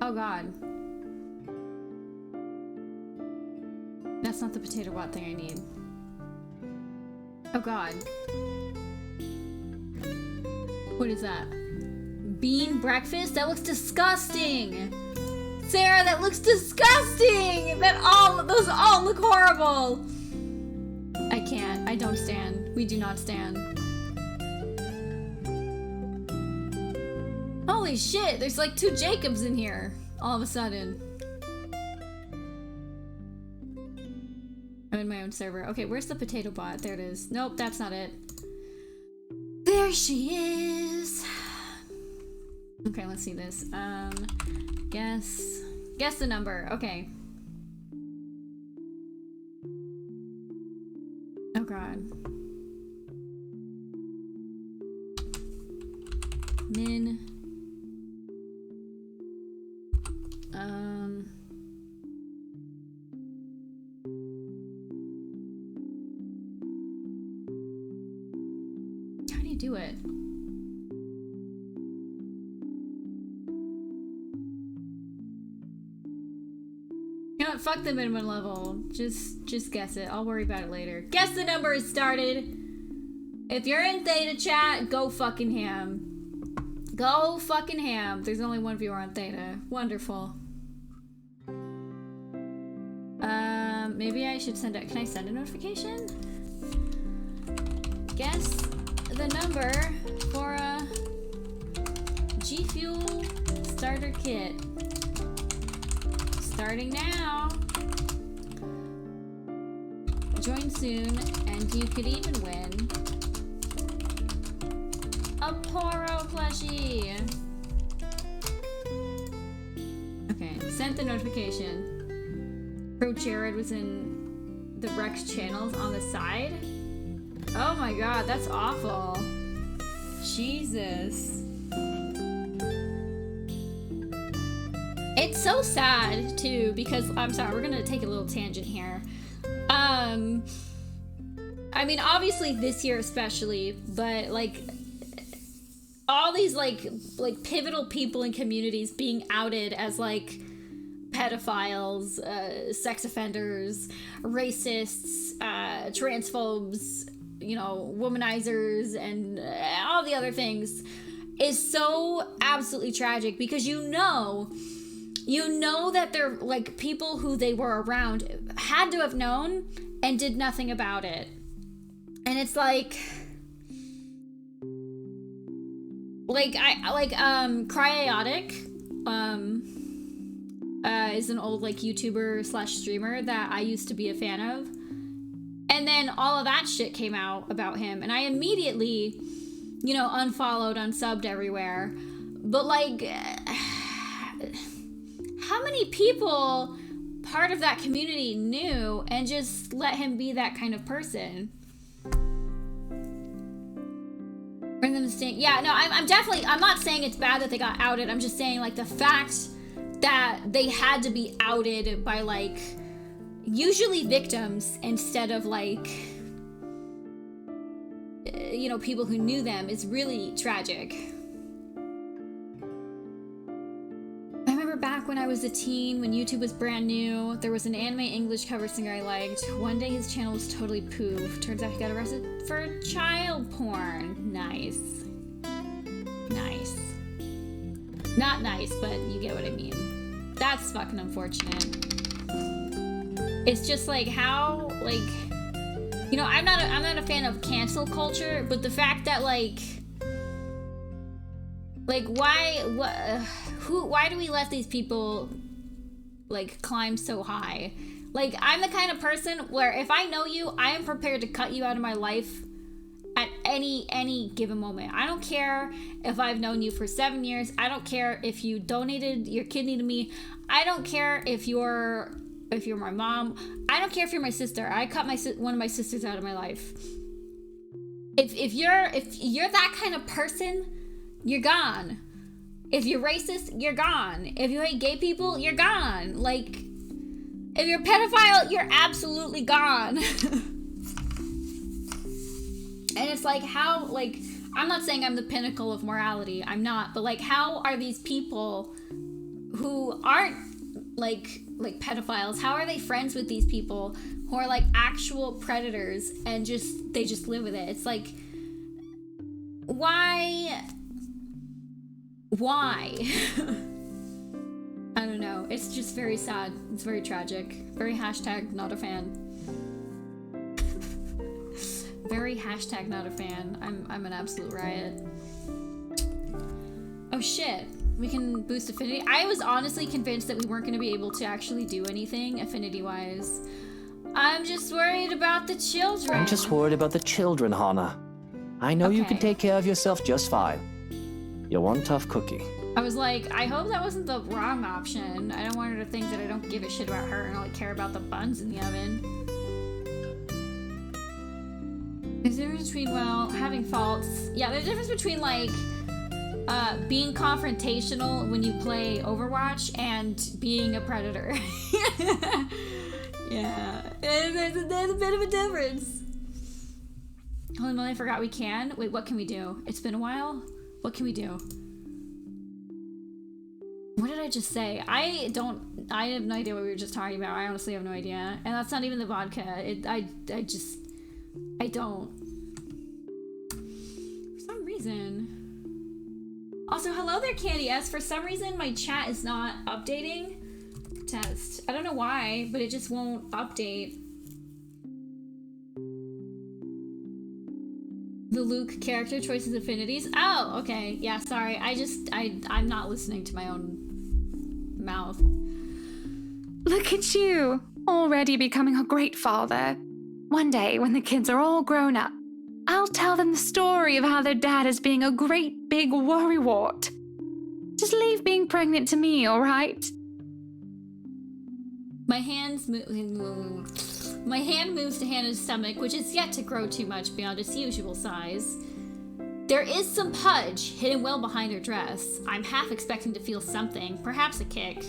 Oh god. That's not the potato bot thing I need. Oh god. What is that? Bean breakfast? That looks disgusting! Sarah, that looks disgusting! Those all look horrible! I can't. I don't stand. We do not stand. Holy shit, there's like 2 Jacobs in here all of a sudden. I'm in my own server. Okay, where's the potato bot? There it is. Nope, that's not it. There she is. Okay, let's see this. Guess the number. Okay. Oh god. Min. How do you do it? You know what? Fuck the minimum level. Just guess it. I'll worry about it later. Guess the number is started. If you're in Theta chat, go fucking ham. Go fucking ham. There's only 1 viewer on Theta. Wonderful. Maybe I should send it. Can I send a notification? Guess the number for a G Fuel starter kit. Starting now. Join soon, and you could even win a Poro plushie. Okay, sent the notification. Pro Jared was in the Rex channels on the side. Oh my god, that's awful. Jesus. It's so sad too because I'm sorry, we're gonna take a little tangent here. I mean, obviously this year especially, but like all these like pivotal people in communities being outed as like pedophiles, sex offenders, racists, transphobes, you know, womanizers, and all the other things is so absolutely tragic because you know that they're like people who they were around had to have known and did nothing about it. And it's like Cryotic is an old like YouTuber / streamer that I used to be a fan of. And then all of that shit came out about him and I immediately, you know, unfollowed, unsubbed everywhere. But like how many people part of that community knew and just let him be that kind of person? Bring them to stay. Yeah, no, I'm not saying it's bad that they got outed. I'm just saying like the fact that they had to be outed by like usually victims instead of like you know, people who knew them is really tragic. I remember back when I was a teen, when YouTube was brand new, there was an anime English cover singer I liked. One day his channel was totally poof. Turns out he got arrested for child porn. Nice. Nice. Not nice, but you get what I mean. That's fucking unfortunate. It's just like how, like, you know, I'm not a fan of cancel culture, but the fact that like why do we let these people like climb so high? Like, I'm the kind of person where if I know you, I am prepared to cut you out of my life any given moment. I don't care if I've known you for 7 years. I don't care if you donated your kidney to me. I don't care if you're my mom. I don't care if you're my sister. I cut one of my sisters out of my life. If you're that kind of person, you're gone. If you're racist, you're gone. If you hate gay people, you're gone. Like, if you're a pedophile, you're absolutely gone. And it's like, how, like, I'm not saying I'm the pinnacle of morality. I'm not. But, like, how are these people who aren't, like pedophiles, how are they friends with these people who are, like, actual predators and they just live with it? It's like, why? I don't know. It's just very sad. It's very tragic. Very hashtag not a fan. Very hashtag not a fan. I'm an absolute riot. Oh shit. We can boost affinity. I was honestly convinced that we weren't going to be able to actually do anything affinity-wise. I'm just worried about the children. I'm just worried about the children, Hana. I know you can take care of yourself just fine. You're one tough cookie. I was like, I hope that wasn't the wrong option. I don't want her to think that I don't give a shit about her and only care about the buns in the oven. There's a difference between, well, having faults. Yeah, there's a difference between, like, being confrontational when you play Overwatch and being a predator. Yeah, there's a bit of a difference. Holy moly, I forgot we can. Wait, what can we do? It's been a while. What can we do? What did I just say? I have no idea what we were just talking about. I honestly have no idea. And that's not even the vodka. I don't. For some reason. Also, hello there, Candy S. For some reason, my chat is not updating. Test. I don't know why, but it just won't update. The Luke character choices affinities. Oh, okay. Yeah, sorry. I'm not listening to my own mouth. Look at you, already becoming a great father. One day, when the kids are all grown up, I'll tell them the story of how their dad is being a great big worrywart. Just leave being pregnant to me, all right? My hand moves to Hannah's stomach, which is yet to grow too much beyond its usual size. There is some pudge hidden well behind her dress. I'm half expecting to feel something, perhaps a kick.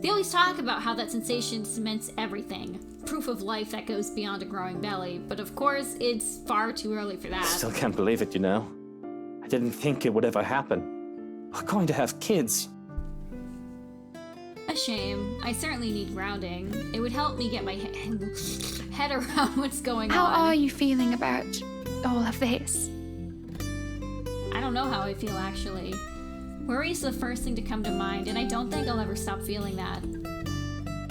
They always talk about how that sensation cements everything. Proof of life that goes beyond a growing belly, but of course, it's far too early for that. Still can't believe it, you know. I didn't think it would ever happen. We're going to have kids. A shame. I certainly need grounding. It would help me get my head around what's going on. How are you feeling about all of this? I don't know how I feel, actually. Worry is the first thing to come to mind, and I don't think I'll ever stop feeling that.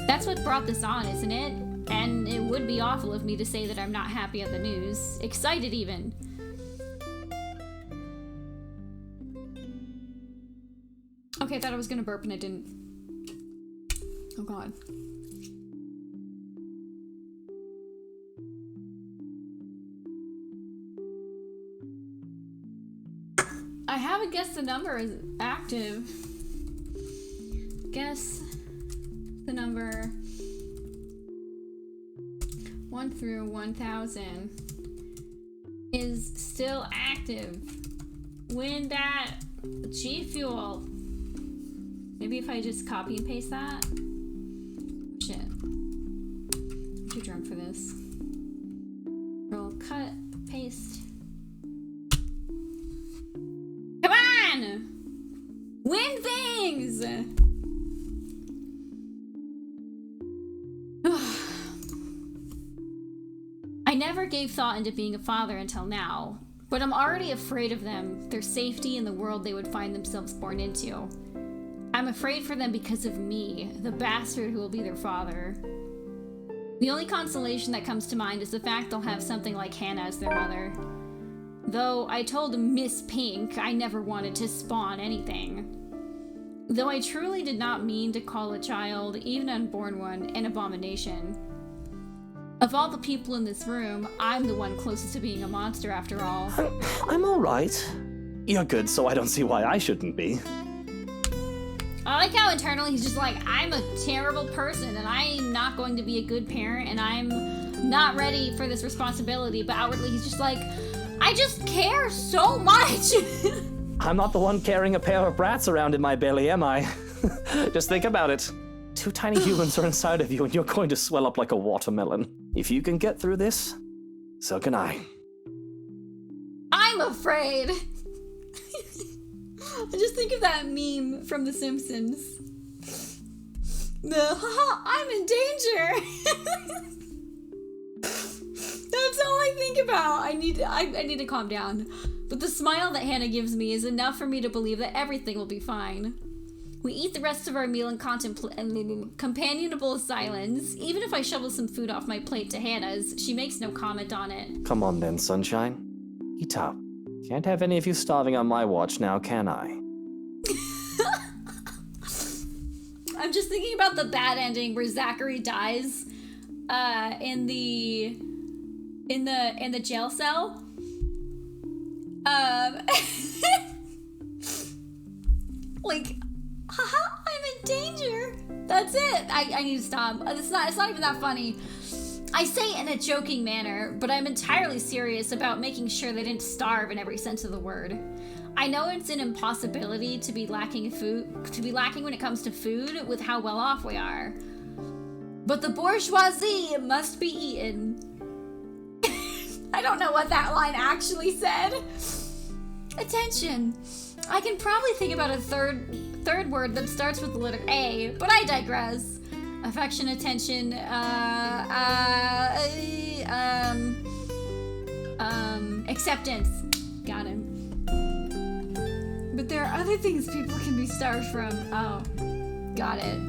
That's what brought this on, isn't it? And it would be awful of me to say that I'm not happy at the news. Excited, even. Okay, I thought I was gonna burp and I didn't. Oh god. I haven't guessed the number is active. Guess the number 1 through 1000 is still active. Win that G Fuel. Maybe if I just copy and paste that. Shit. I'm too drunk for this. Roll, cut, paste. Come on! Win things! I never gave thought into being a father until now, but I'm already afraid of them, their safety, and the world they would find themselves born into. I'm afraid for them because of me, the bastard who will be their father. The only consolation that comes to mind is the fact they'll have something like Hannah as their mother. Though I told Miss Pink I never wanted to spawn anything. Though I truly did not mean to call a child, even an unborn one, an abomination. Of all the people in this room, I'm the one closest to being a monster after all. I'm alright. You're good, so I don't see why I shouldn't be. I like how internally he's just like, I'm a terrible person and I'm not going to be a good parent and I'm not ready for this responsibility, but outwardly he's just like, I just care so much. I'm not the one carrying a pair of brats around in my belly, am I? Just think about it. 2 tiny humans are inside of you and you're going to swell up like a watermelon. If you can get through this, so can I. I'm afraid. I just think of that meme from The Simpsons. I'm in danger. That's all I think about. I need to calm down. But the smile that Hannah gives me is enough for me to believe that everything will be fine. We eat the rest of our meal in companionable silence. Even if I shovel some food off my plate to Hannah's, she makes no comment on it. Come on then, sunshine. Eat up. Can't have any of you starving on my watch now, can I? I'm just thinking about the bad ending where Zachary dies in the jail cell. Like, haha, I'm in danger. That's it. I need to stop. It's not even that funny. I say it in a joking manner, but I'm entirely serious about making sure they didn't starve in every sense of the word. I know it's an impossibility to be lacking when it comes to food with how well off we are. But the bourgeoisie must be eaten. I don't know what that line actually said. Attention. I can probably think about a third word that starts with the letter A, but I digress. Affection, attention, acceptance. Got him. But there are other things people can be starved from. Oh, got it.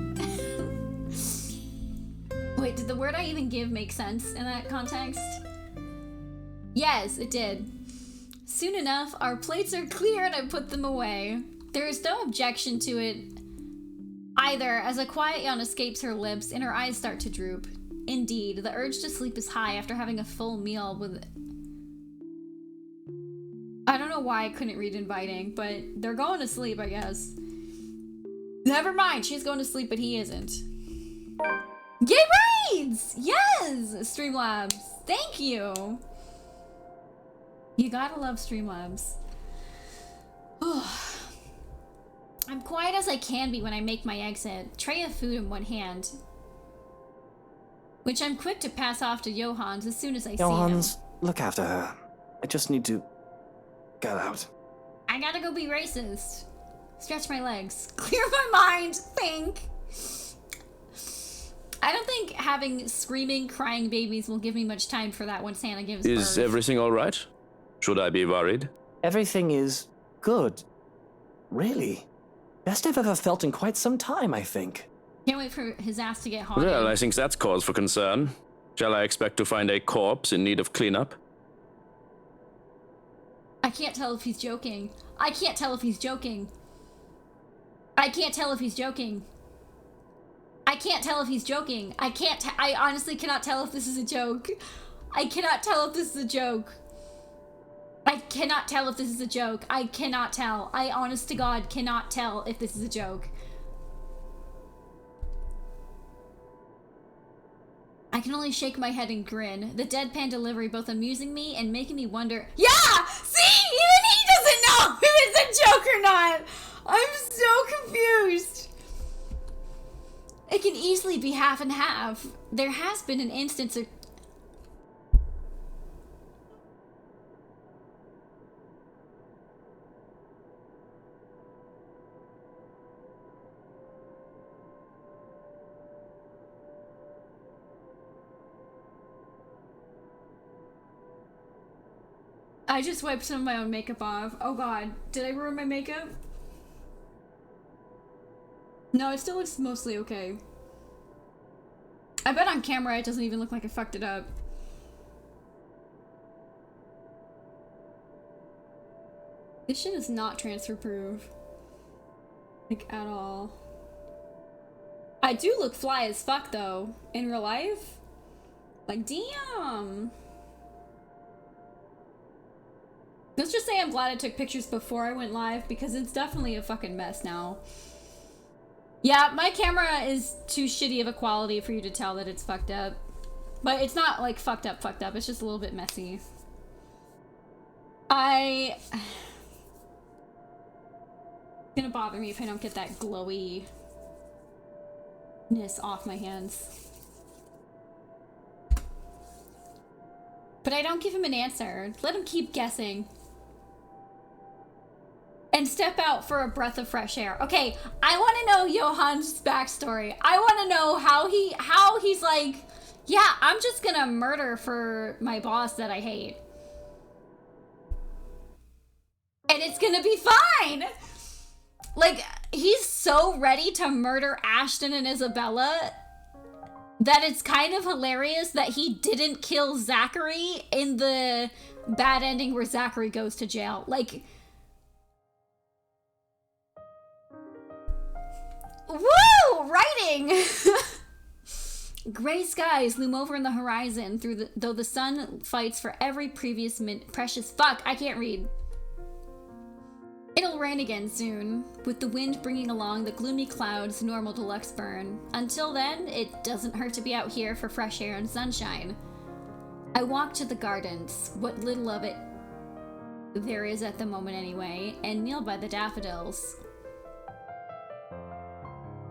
Wait, did the word I even give make sense in that context? Yes, it did. Soon enough, our plates are clear and I put them away. There is no objection to it either, as a quiet yawn escapes her lips and her eyes start to droop. Indeed, the urge to sleep is high after having a full meal with... I don't know why I couldn't read inviting, but they're going to sleep, I guess. Never mind, she's going to sleep, but he isn't. Yay, raids! Yes! Streamlabs, thank you! You gotta love Streamlabs. I'm quiet as I can be when I make my exit, tray of food in one hand, which I'm quick to pass off to Johans as soon as I see him. Johans, look after her. I just need to get out. I gotta go be racist. Stretch my legs. Clear my mind. Think. I don't think having screaming, crying babies will give me much time for that once Hannah gives birth. Is everything all right? Should I be worried? Everything is good. Really. Best I've ever felt in quite some time, I think. Can't wait for his ass to get haunted. Well, I think that's cause for concern. Shall I expect to find a corpse in need of cleanup? I can't tell if he's joking. I can't tell if he's joking. I can't tell if he's joking. I can't tell if he's joking. I honestly cannot tell if this is a joke. I cannot tell if this is a joke. I cannot tell if this is a joke. I cannot tell. I honest to God cannot tell if this is a joke. I can only shake my head and grin, the deadpan delivery both amusing me and making me wonder. Yeah! See? Even he doesn't know if it's a joke or not! I'm so confused! It can easily be half and half. There has been an instance of... I just wiped some of my own makeup off. Oh god, did I ruin my makeup? No, it still looks mostly okay. I bet on camera it doesn't even look like I fucked it up. This shit is not transfer proof. Like, at all. I do look fly as fuck though, in real life. Like, damn. Let's just say I'm glad I took pictures before I went live because it's definitely a fucking mess now. Yeah, my camera is too shitty of a quality for you to tell that it's fucked up. But it's not like fucked up. It's just a little bit messy. It's gonna bother me if I don't get that glowy-ness off my hands. But I don't give him an answer. Let him keep guessing. And step out for a breath of fresh air. Okay, I want to know Johan's backstory. I want to know how he's like, yeah, I'm just gonna murder for my boss that I hate. And it's gonna be fine! Like, he's so ready to murder Ashton and Isabella that it's kind of hilarious that he didn't kill Zachary in the bad ending where Zachary goes to jail. Like, woo! Writing! Gray skies loom over in the horizon though the sun fights for every previous precious fuck, I can't read. It'll rain again soon, with the wind bringing along the gloomy clouds normal to Luxburn. Until then, it doesn't hurt to be out here for fresh air and sunshine. I walk to the gardens, what little of it there is at the moment anyway, and kneel by the daffodils.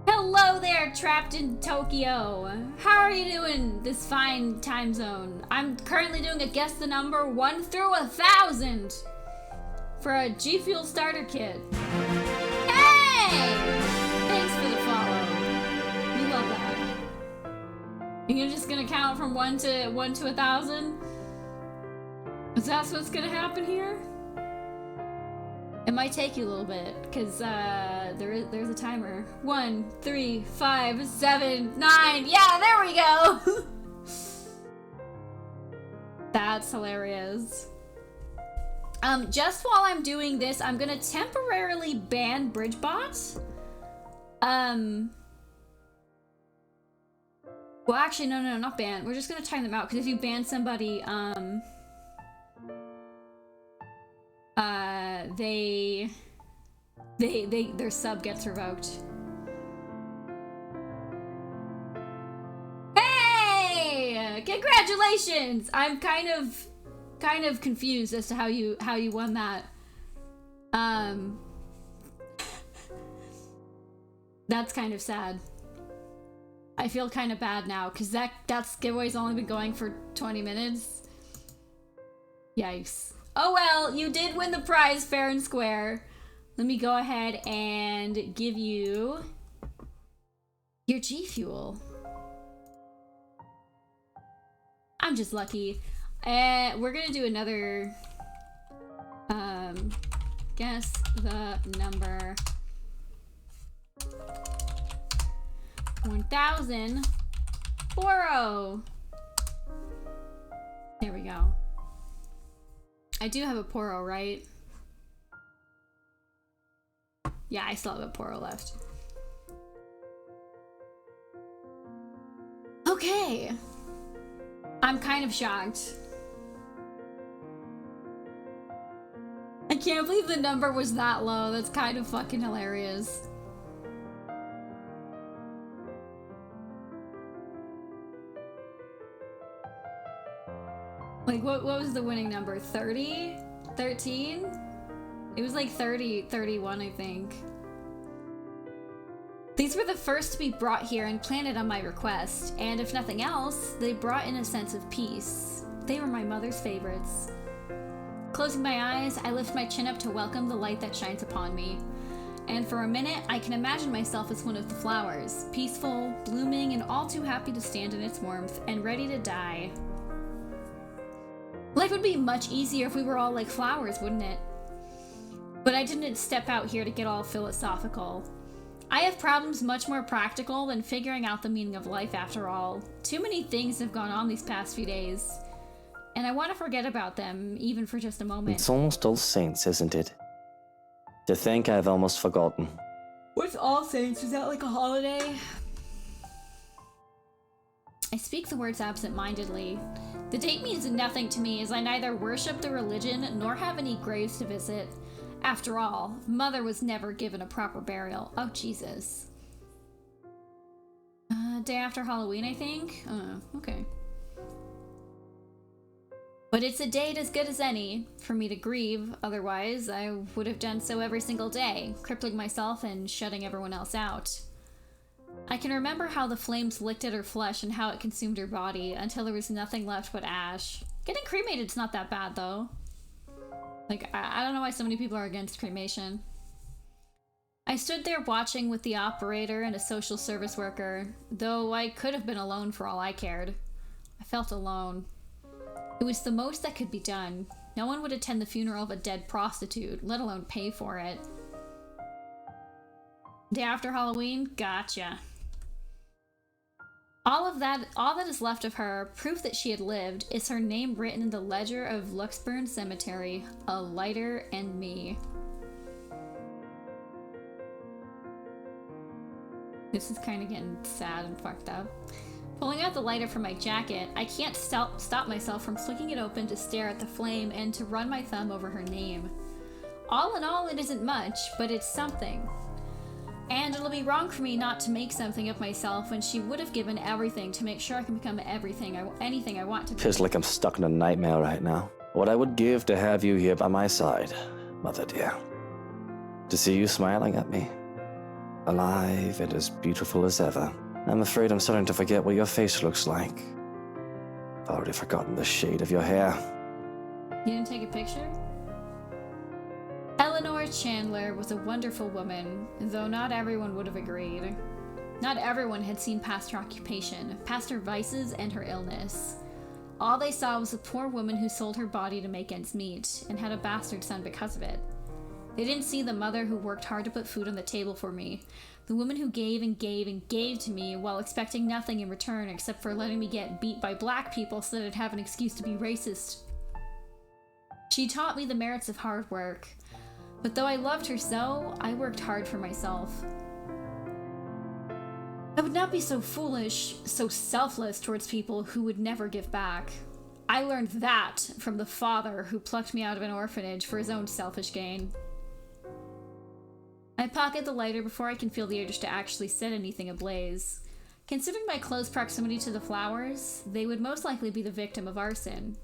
Hello there, trapped in Tokyo. How are you doing this fine time zone? I'm currently doing a guess the number 1 through 1,000 for a G Fuel starter kit. Hey! Thanks for the follow. We love that. You're just gonna count from 1 to 1,000? Is that what's gonna happen here? It might take you a little bit, because there's a timer. 1, 3, 5, 7, 9. Yeah, there we go! That's hilarious. Just while I'm doing this, I'm gonna temporarily ban BridgeBot. Well, actually, no, not ban. We're just gonna time them out, because if you ban somebody, their sub gets revoked. Hey! Congratulations! I'm kind of confused as to how you won that. That's kind of sad. I feel kind of bad now because that's giveaway's only been going for 20 minutes. Yikes. Oh well, you did win the prize fair and square. Let me go ahead and give you your G Fuel. I'm just lucky. We're gonna do another guess the number 1,000 Poro. There we go. I do have a Poro, right? Yeah, I still have a Poro left. Okay. I'm kind of shocked. I can't believe the number was that low. That's kind of fucking hilarious. Like, what was the winning number? 30? 13? It was like 30, 31, I think. These were the first to be brought here and planted on my request, and if nothing else, they brought in a sense of peace. They were my mother's favorites. Closing my eyes, I lift my chin up to welcome the light that shines upon me. And for a minute, I can imagine myself as one of the flowers, peaceful, blooming, and all too happy to stand in its warmth, and ready to die. Life would be much easier if we were all like flowers, wouldn't it? But I didn't step out here to get all philosophical. I have problems much more practical than figuring out the meaning of life after all. Too many things have gone on these past few days, and I want to forget about them, even for just a moment. It's almost All Saints, isn't it? To think I've almost forgotten. What's All Saints? Is that like a holiday? I speak the words absent-mindedly. The date means nothing to me, as I neither worship the religion nor have any graves to visit. After all, Mother was never given a proper burial. Oh, Jesus. Day after Halloween, I think? Okay. But it's a date as good as any for me to grieve. Otherwise, I would have done so every single day, crippling myself and shutting everyone else out. I can remember how the flames licked at her flesh and how it consumed her body until there was nothing left but ash. Getting cremated's not that bad, though. Like, I don't know why so many people are against cremation. I stood there watching with the operator and a social service worker, though I could have been alone for all I cared. I felt alone. It was the most that could be done. No one would attend the funeral of a dead prostitute, let alone pay for it. Day after Halloween? Gotcha. All that is left of her, proof that she had lived, is her name written in the ledger of Luxburn Cemetery, a lighter and me. This is kind of getting sad and fucked up. Pulling out the lighter from my jacket, I can't stop myself from flicking it open to stare at the flame and to run my thumb over her name. All in all, it isn't much, but it's something. And it'll be wrong for me not to make something of myself when she would have given everything to make sure I can become anything I want to be. Feels like I'm stuck in a nightmare right now. What I would give to have you here by my side, Mother dear. To see you smiling at me. Alive and as beautiful as ever. I'm afraid I'm starting to forget what your face looks like. I've already forgotten the shade of your hair. You didn't take a picture? Eleanor Chandler was a wonderful woman, though not everyone would have agreed. Not everyone had seen past her occupation, past her vices and her illness. All they saw was a poor woman who sold her body to make ends meet, and had a bastard son because of it. They didn't see the mother who worked hard to put food on the table for me, the woman who gave and gave and gave to me while expecting nothing in return except for letting me get beat by black people so that I'd have an excuse to be racist. She taught me the merits of hard work. But though I loved her so, I worked hard for myself. I would not be so foolish, so selfless towards people who would never give back. I learned that from the father who plucked me out of an orphanage for his own selfish gain. I pocket the lighter before I can feel the urge to actually set anything ablaze. Considering my close proximity to the flowers, they would most likely be the victim of arson.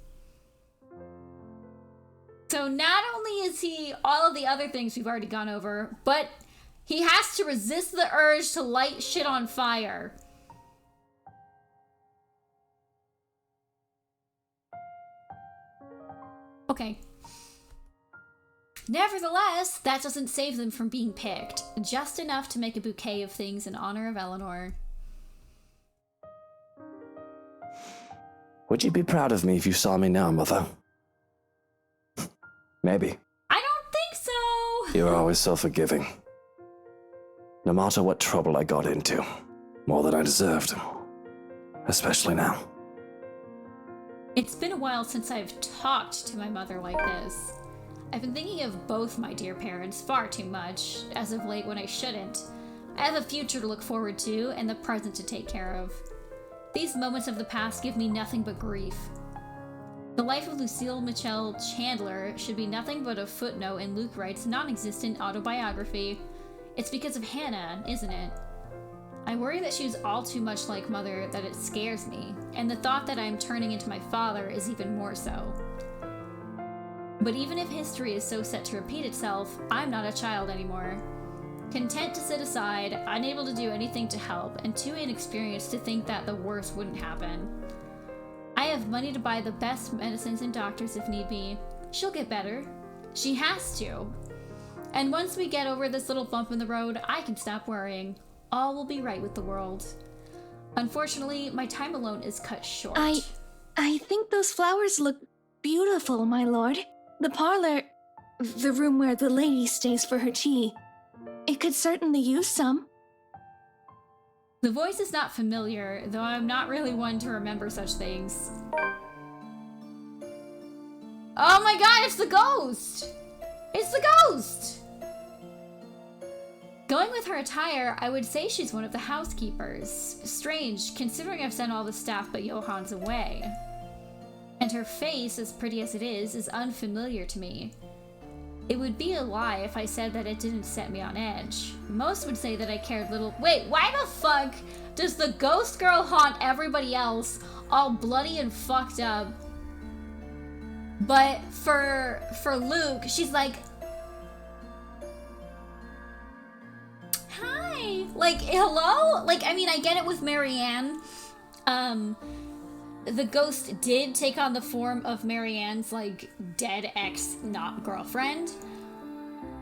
So not only is he all of the other things we've already gone over, but he has to resist the urge to light shit on fire. Okay. Nevertheless, that doesn't save them from being picked. Just enough to make a bouquet of things in honor of Eleanor. Would you be proud of me if you saw me now, Mother? Maybe. I don't think so! You're always so forgiving. No matter what trouble I got into. More than I deserved. Especially now. It's been a while since I've talked to my mother like this. I've been thinking of both my dear parents far too much, as of late when I shouldn't. I have a future to look forward to, and the present to take care of. These moments of the past give me nothing but grief. The life of Lucille Michelle Chandler should be nothing but a footnote in Luke Wright's non-existent autobiography. It's because of Hannah, isn't it? I worry that she's all too much like Mother that it scares me, and the thought that I'm turning into my father is even more so. But even if history is so set to repeat itself, I'm not a child anymore. Content to sit aside, unable to do anything to help, and too inexperienced to think that the worst wouldn't happen. I have money to buy the best medicines and doctors if need be. She'll get better. She has to. And once we get over this little bump in the road, I can stop worrying. All will be right with the world. Unfortunately, my time alone is cut short. I think those flowers look beautiful, my lord. The parlor, the room where the lady stays for her tea, it could certainly use some. The voice is not familiar, though I'm not really one to remember such things. Oh my god, it's the ghost! It's the ghost! Going with her attire, I would say she's one of the housekeepers. Strange, considering I've sent all the staff but Johan's away. And her face, as pretty as it is unfamiliar to me. It would be a lie if I said that it didn't set me on edge. Most would say that I cared little— Wait, why the fuck does the ghost girl haunt everybody else all bloody and fucked up? But for Luke, she's like, hi, like, hello? Like, I mean, I get it with Marianne. The ghost did take on the form of Marianne's, like, dead ex, not girlfriend.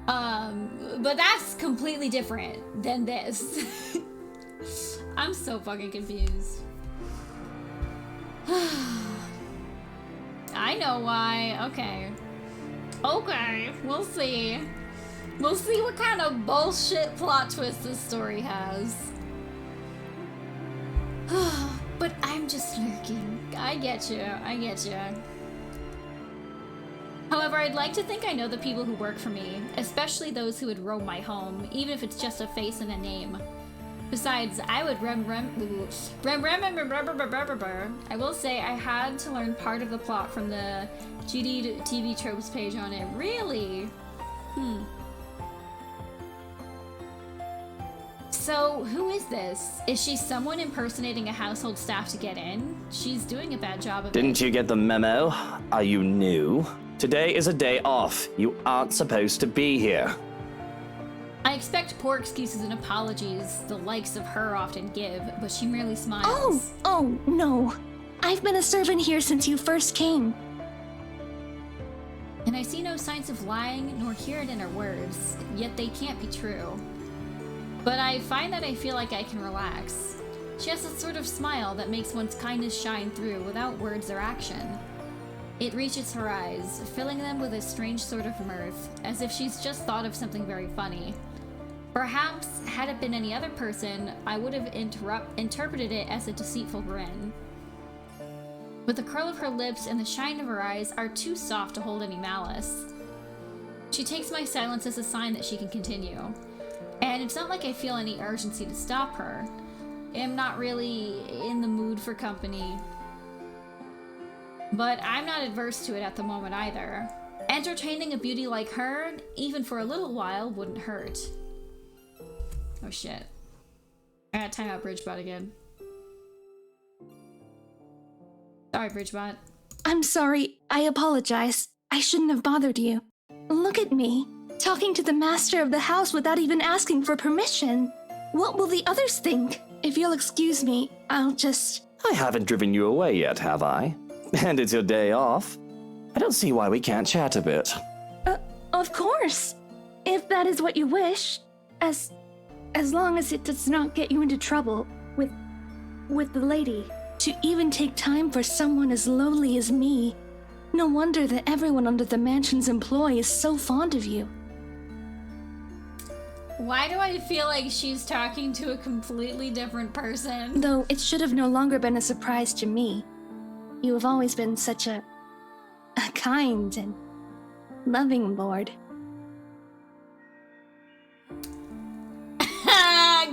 But that's completely different than this. I'm so fucking confused. I know why. Okay. Okay, we'll see. We'll see what kind of bullshit plot twist this story has. But I'm just lurking. I get you. I get you. However, I'd like to think I know the people who work for me, especially those who would roam my home, even if it's just a face and a name. Besides, I would I will say I had to learn part of the plot from the GD TV tropes page on it. Really? So, who is this? Is she someone impersonating a household staff to get in? She's doing a bad job of it. Didn't you get the memo? Are you new? Today is a day off. You aren't supposed to be here. I expect poor excuses and apologies, the likes of her often give, but she merely smiles. Oh, no. I've been a servant here since you first came. And I see no signs of lying, nor hear it in her words, yet they can't be true. But I find that I feel like I can relax. She has a sort of smile that makes one's kindness shine through without words or action. It reaches her eyes, filling them with a strange sort of mirth, as if she's just thought of something very funny. Perhaps, had it been any other person, I would have interpreted it as a deceitful grin. But the curl of her lips and the shine of her eyes are too soft to hold any malice. She takes my silence as a sign that she can continue. And it's not like I feel any urgency to stop her. I'm not really in the mood for company. But I'm not adverse to it at the moment either. Entertaining a beauty like her, even for a little while, wouldn't hurt. Oh shit. I gotta time out Bridgebot again. Sorry, Bridgebot. I'm sorry. I apologize. I shouldn't have bothered you. Look at me, talking to the master of the house without even asking for permission. What will the others think? If you'll excuse me, I'll just... I haven't driven you away yet, have I? And it's your day off. I don't see why we can't chat a bit. Of course. If that is what you wish. As long as it does not get you into trouble with the lady. To even take time for someone as lowly as me. No wonder that everyone under the mansion's employ is so fond of you. Why do I feel like she's talking to a completely different person? Though it should have no longer been a surprise to me. You have always been such a kind and loving lord.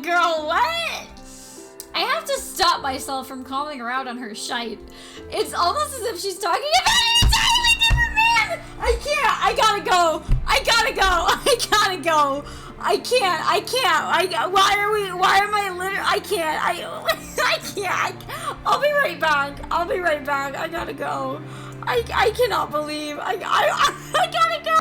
Girl, what? I have to stop myself from calling her out on her shite. It's almost as if she's talking about an entirely different man! I can't! I gotta go! I gotta go! I gotta go! I can't! Why am I literally, I can't! I can't! I'll be right back! I gotta go! I cannot believe, I gotta go!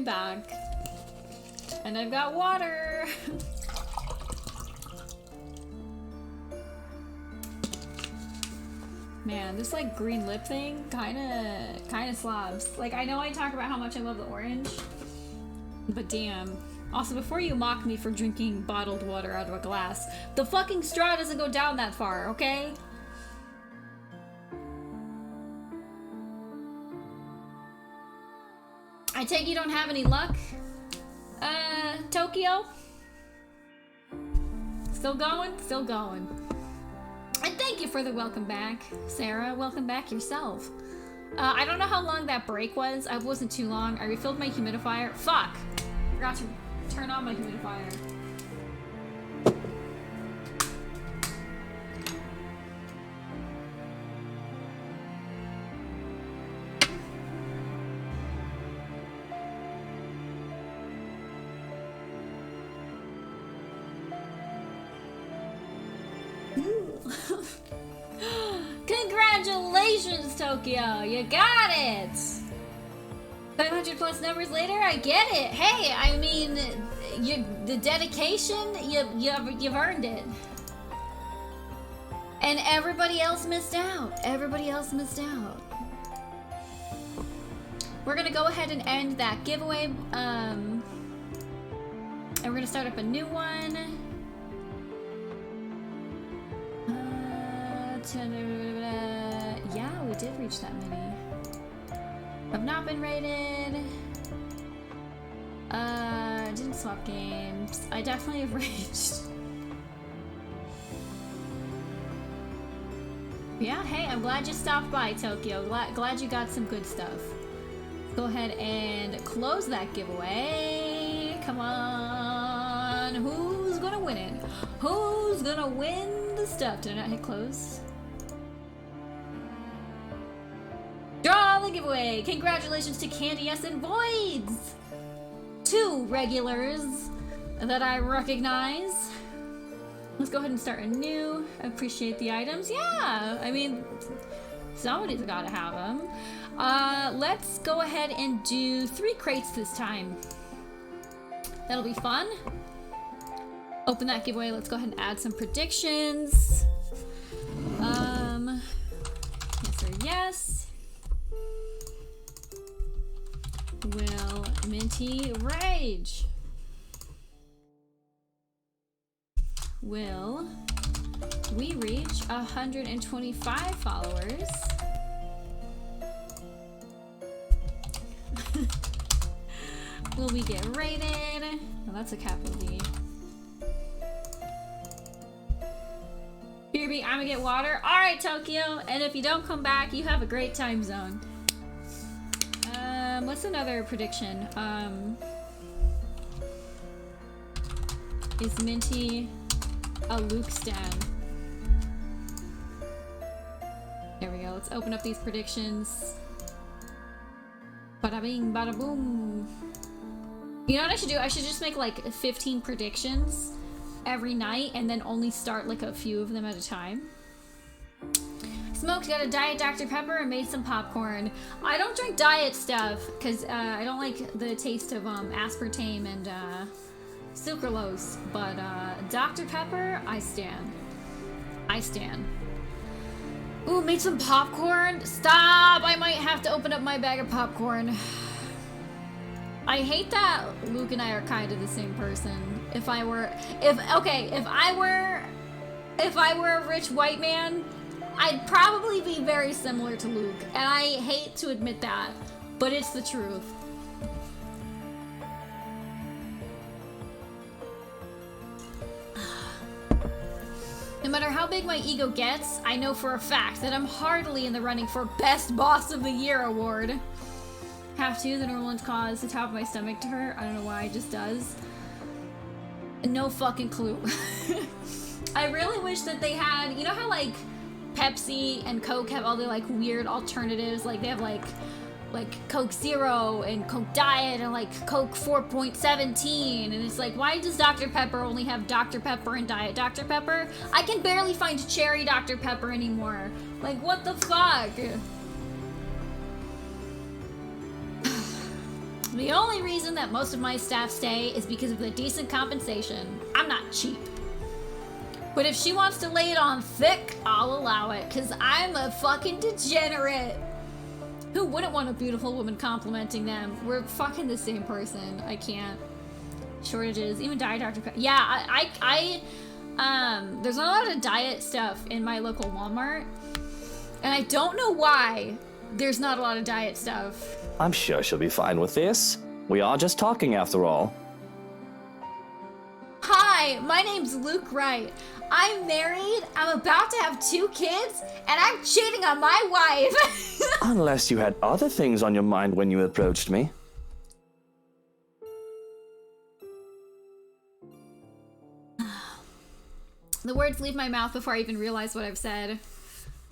back. And I've got water. Man, this like green lip thing kinda slobs. Like I know I talk about how much I love the orange, but damn. Also, before you mock me for drinking bottled water out of a glass, the fucking straw doesn't go down that far, okay? I take you don't have any luck? Tokyo? Still going? Still going. And thank you for the welcome back, Sarah. Welcome back yourself. I don't know how long that break was. I wasn't too long. I refilled my humidifier. Fuck! Forgot to turn on my humidifier. Congratulations, Tokyo! You got it! 500 plus numbers later, I get it. Hey, I mean, the dedication, you've earned it. And everybody else missed out. Everybody else missed out. We're gonna go ahead and end that giveaway, and we're gonna start up a new one. Yeah, we did reach that many. Have not been rated. Didn't swap games. I definitely have reached. Yeah, hey, I'm glad you stopped by, Tokyo. Glad you got some good stuff. Go ahead and close that giveaway. Come on. Who's gonna win it? Who's gonna win the stuff? Did I not hit close? Draw the giveaway! Congratulations to Candy S and Voids! 2 regulars that I recognize. Let's go ahead and start anew. Appreciate the items. Yeah, I mean, somebody's gotta have them. Let's go ahead and do 3 crates this time. That'll be fun. Open that giveaway. Let's go ahead and add some predictions. Yes or yes. Will Minty rage? Will we reach 125 followers? Will we get rated? Oh, that's a capital D. BRB, I'm gonna get water. Alright, Tokyo. And if you don't come back, you have a great time zone. What's another prediction? Is Minty a Luke stan? There we go. Let's open up these predictions. Bada bing, bada boom. You know what I should do? I should just make like 15 predictions every night and then only start like a few of them at a time. Smoked, got a Diet Dr. Pepper and made some popcorn. I don't drink diet stuff because I don't like the taste of aspartame and sucralose, but Dr. Pepper, I stand. I stand. Ooh, made some popcorn? Stop! I might have to open up my bag of popcorn. I hate that Luke and I are kind of the same person. If I were a rich white man, I'd probably be very similar to Luke, and I hate to admit that, but it's the truth. No matter how big my ego gets, I know for a fact that I'm hardly in the running for Best Boss of the Year award. Have to, the normal ones cause the top of my stomach to hurt. I don't know why, it just does. No fucking clue. I really wish that they had, you know how like Pepsi and Coke have all the like weird alternatives, like they have like Coke Zero and Coke Diet and like Coke 4.17, and it's like, why does Dr. Pepper only have Dr. Pepper and Diet Dr. Pepper? I can barely find Cherry Dr. Pepper anymore. Like, what the fuck? The only reason that most of my staff stay is because of the decent compensation. I'm not cheap. But if she wants to lay it on thick, I'll allow it, because I'm a fucking degenerate. Who wouldn't want a beautiful woman complimenting them? We're fucking the same person. I can't. Shortages, even diet Dr. Yeah, there's not a lot of diet stuff in my local Walmart. And I don't know why there's not a lot of diet stuff. I'm sure she'll be fine with this. We are just talking after all. Hi, my name's Luke Wright. I'm married, I'm about to have 2 kids, and I'm cheating on my wife. Unless you had other things on your mind when you approached me. The words leave my mouth before I even realize what I've said.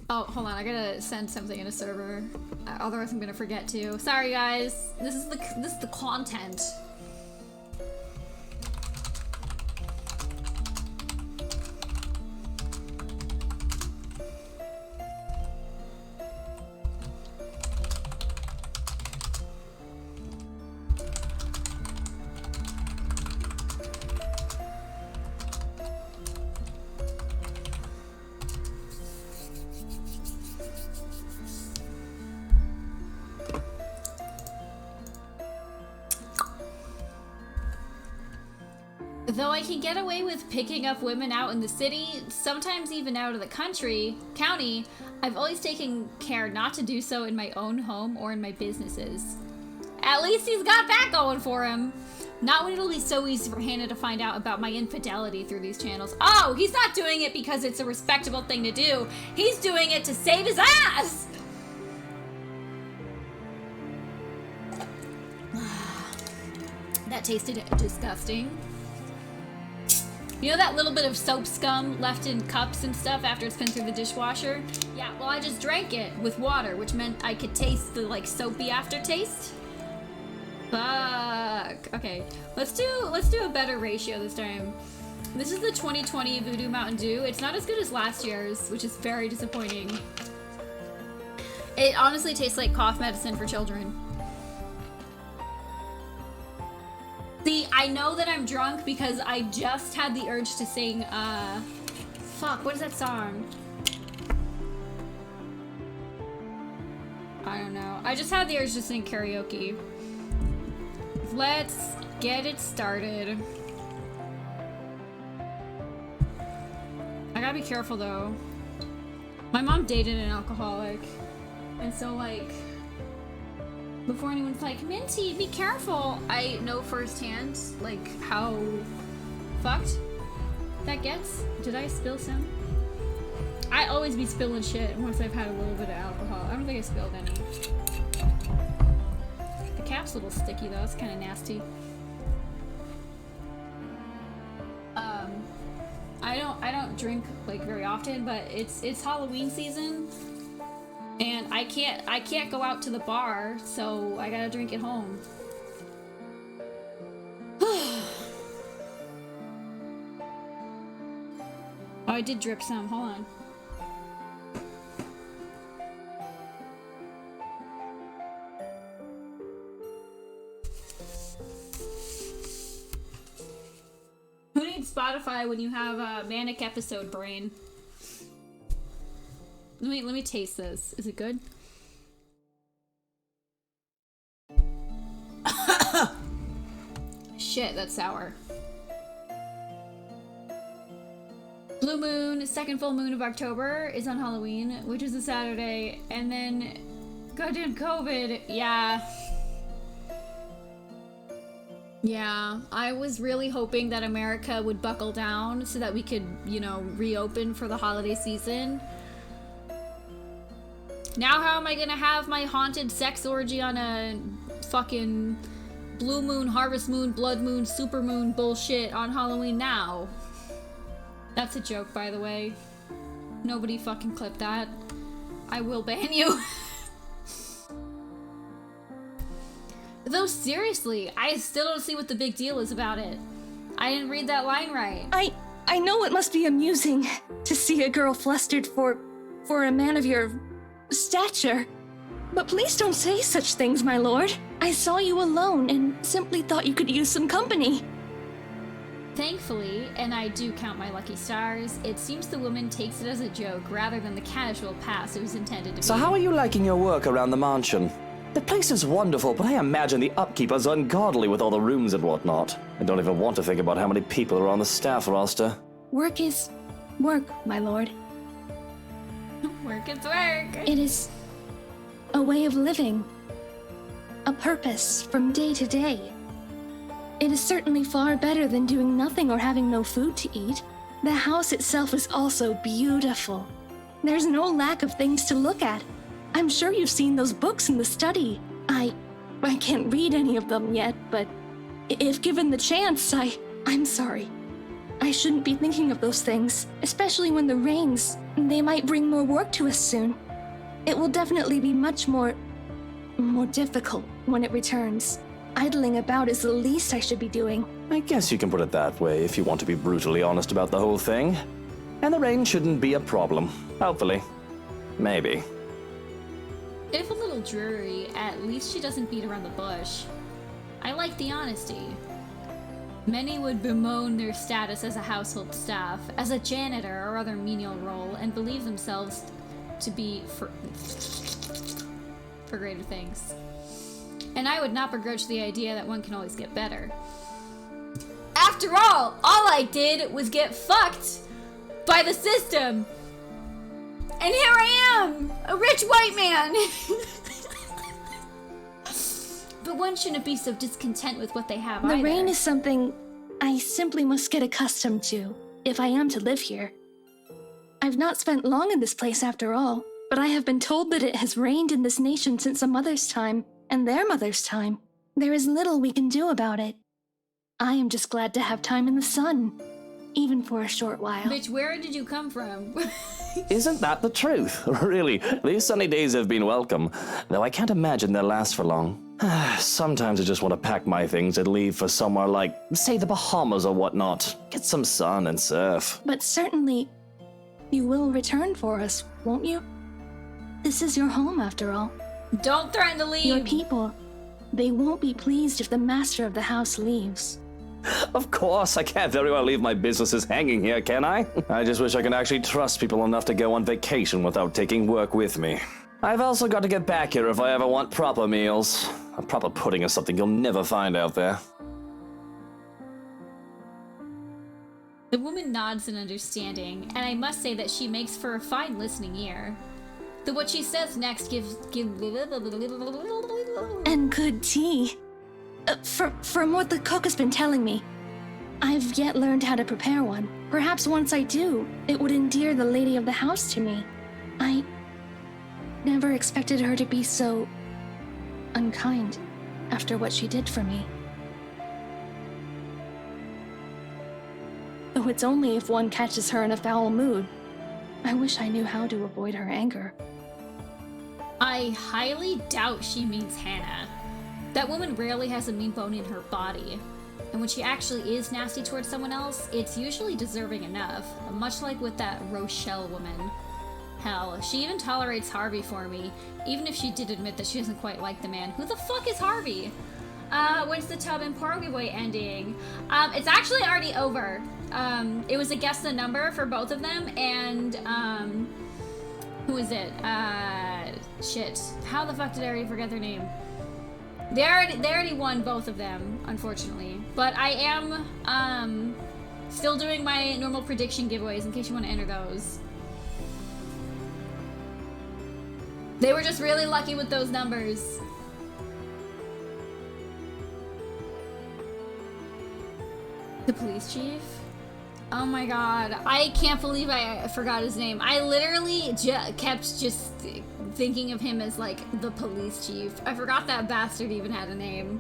Oh, hold on, I gotta send something in a server. Otherwise I'm gonna forget to. Sorry guys, this is the content. Though I can get away with picking up women out in the city, sometimes even out of the county, I've always taken care not to do so in my own home or in my businesses. At least he's got that going for him. Not when it'll be so easy for Hannah to find out about my infidelity through these channels. Oh, he's not doing it because it's a respectable thing to do. He's doing it to save his ass! That tasted disgusting. You know that little bit of soap scum left in cups and stuff after it's been through the dishwasher? Yeah, well I just drank it with water, which meant I could taste the like soapy aftertaste. Fuck. Okay, let's do a better ratio this time. This is the 2020 Voodoo Mountain Dew. It's not as good as last year's, which is very disappointing. It honestly tastes like cough medicine for children. See, I know that I'm drunk because I just had the urge to sing, fuck, what is that song? I don't know. I just had the urge to sing karaoke. Let's get it started. I gotta be careful though. My mom dated an alcoholic. And so like, before anyone's like, Minty, be careful, I know firsthand, like, how fucked that gets. Did I spill some? I always be spilling shit once I've had a little bit of alcohol. I don't think I spilled any. The cap's a little sticky though, it's kind of nasty. I don't drink like very often, but it's Halloween season. And I can't go out to the bar, so I gotta drink at home. Oh, I did drip some, hold on. Who needs Spotify when you have a manic episode brain? Let me taste this. Is it good? Shit, that's sour. Blue moon, second full moon of October is on Halloween, which is a Saturday, and then goddamn COVID. Yeah, I was really hoping that America would buckle down so that we could, you know, reopen for the holiday season. Now how am I gonna have my haunted sex orgy on a fucking blue moon, harvest moon, blood moon, super moon bullshit on Halloween now? That's a joke, by the way. Nobody fucking clip that. I will ban you. Though seriously, I still don't see what the big deal is about it. I didn't read that line right. I know it must be amusing to see a girl flustered for a man of your stature, but please don't say such things, my lord. I saw you alone and simply thought you could use some company. Thankfully, and I do count my lucky stars, it seems the woman takes it as a joke rather than the casual pass it was intended to be. So how are you liking your work around the mansion? The place is wonderful, but I imagine the upkeep is ungodly with all the rooms and whatnot. I don't even want to think about how many people are on the staff roster. Work is work, my lord. Work is work. It is a way of living, a purpose from day to day. It is certainly far better than doing nothing or having no food to eat. The house itself is also beautiful. There's no lack of things to look at. I'm sure you've seen those books in the study. I can't read any of them yet, but if given the chance, I'm sorry. I shouldn't be thinking of those things, especially when the rains, they might bring more work to us soon. It will definitely be much more difficult when it returns. Idling about is the least I should be doing. I guess you can put it that way if you want to be brutally honest about the whole thing. And the rain shouldn't be a problem. Hopefully. Maybe. If a little dreary, at least she doesn't beat around the bush. I like the honesty. Many would bemoan their status as a household staff, as a janitor or other menial role, and believe themselves to be for greater things. And I would not begrudge the idea that one can always get better. After all I did was get fucked by the system. And here I am, a rich white man. But one shouldn't be so discontent with what they have The either. rain is something I simply must get accustomed to, if I am to live here. I've not spent long in this place after all, but I have been told that it has rained in this nation since a mother's time, and their mother's time. There is little we can do about it. I am just glad to have time in the sun, even for a short while. Bitch, where did you come from? Isn't that the truth? Really, these sunny days have been welcome, though I can't imagine they'll last for long. Sometimes I just want to pack my things and leave for somewhere like, say, the Bahamas or whatnot. Get some sun and surf. But certainly, you will return for us, won't you? This is your home, after all. Don't threaten to leave. Your people, they won't be pleased if the master of the house leaves. Of course, I can't very well leave my businesses hanging here, can I? I just wish I could actually trust people enough to go on vacation without taking work with me. I've also got to get back here if I ever want proper meals. A proper pudding is something you'll never find out there. The woman nods in understanding, and I must say that she makes for a fine listening ear. Though what she says next gives And good tea. From what the cook has been telling me, I've yet learned how to prepare one. Perhaps once I do, it would endear the lady of the house to me. I never expected her to be so unkind after what she did for me. Though it's only if one catches her in a foul mood. I wish I knew how to avoid her anger. I highly doubt she means Hannah. That woman rarely has a mean bone in her body. And when she actually is nasty towards someone else, it's usually deserving enough. Much like with that Rochelle woman. Hell, she even tolerates Harvey for me, even if she did admit that she doesn't quite like the man. Who the fuck is Harvey? When's the Tub and Porgy Boy ending? It's actually already over. It was a guess the number for both of them, and, who is it? Shit. How the fuck did I already forget their name? They already won both of them, unfortunately. But I am, still doing my normal prediction giveaways in case you want to enter those. They were just really lucky with those numbers. The police chief? Oh my god, I can't believe I forgot his name. I literally kept just thinking of him as like the police chief. I forgot that bastard even had a name.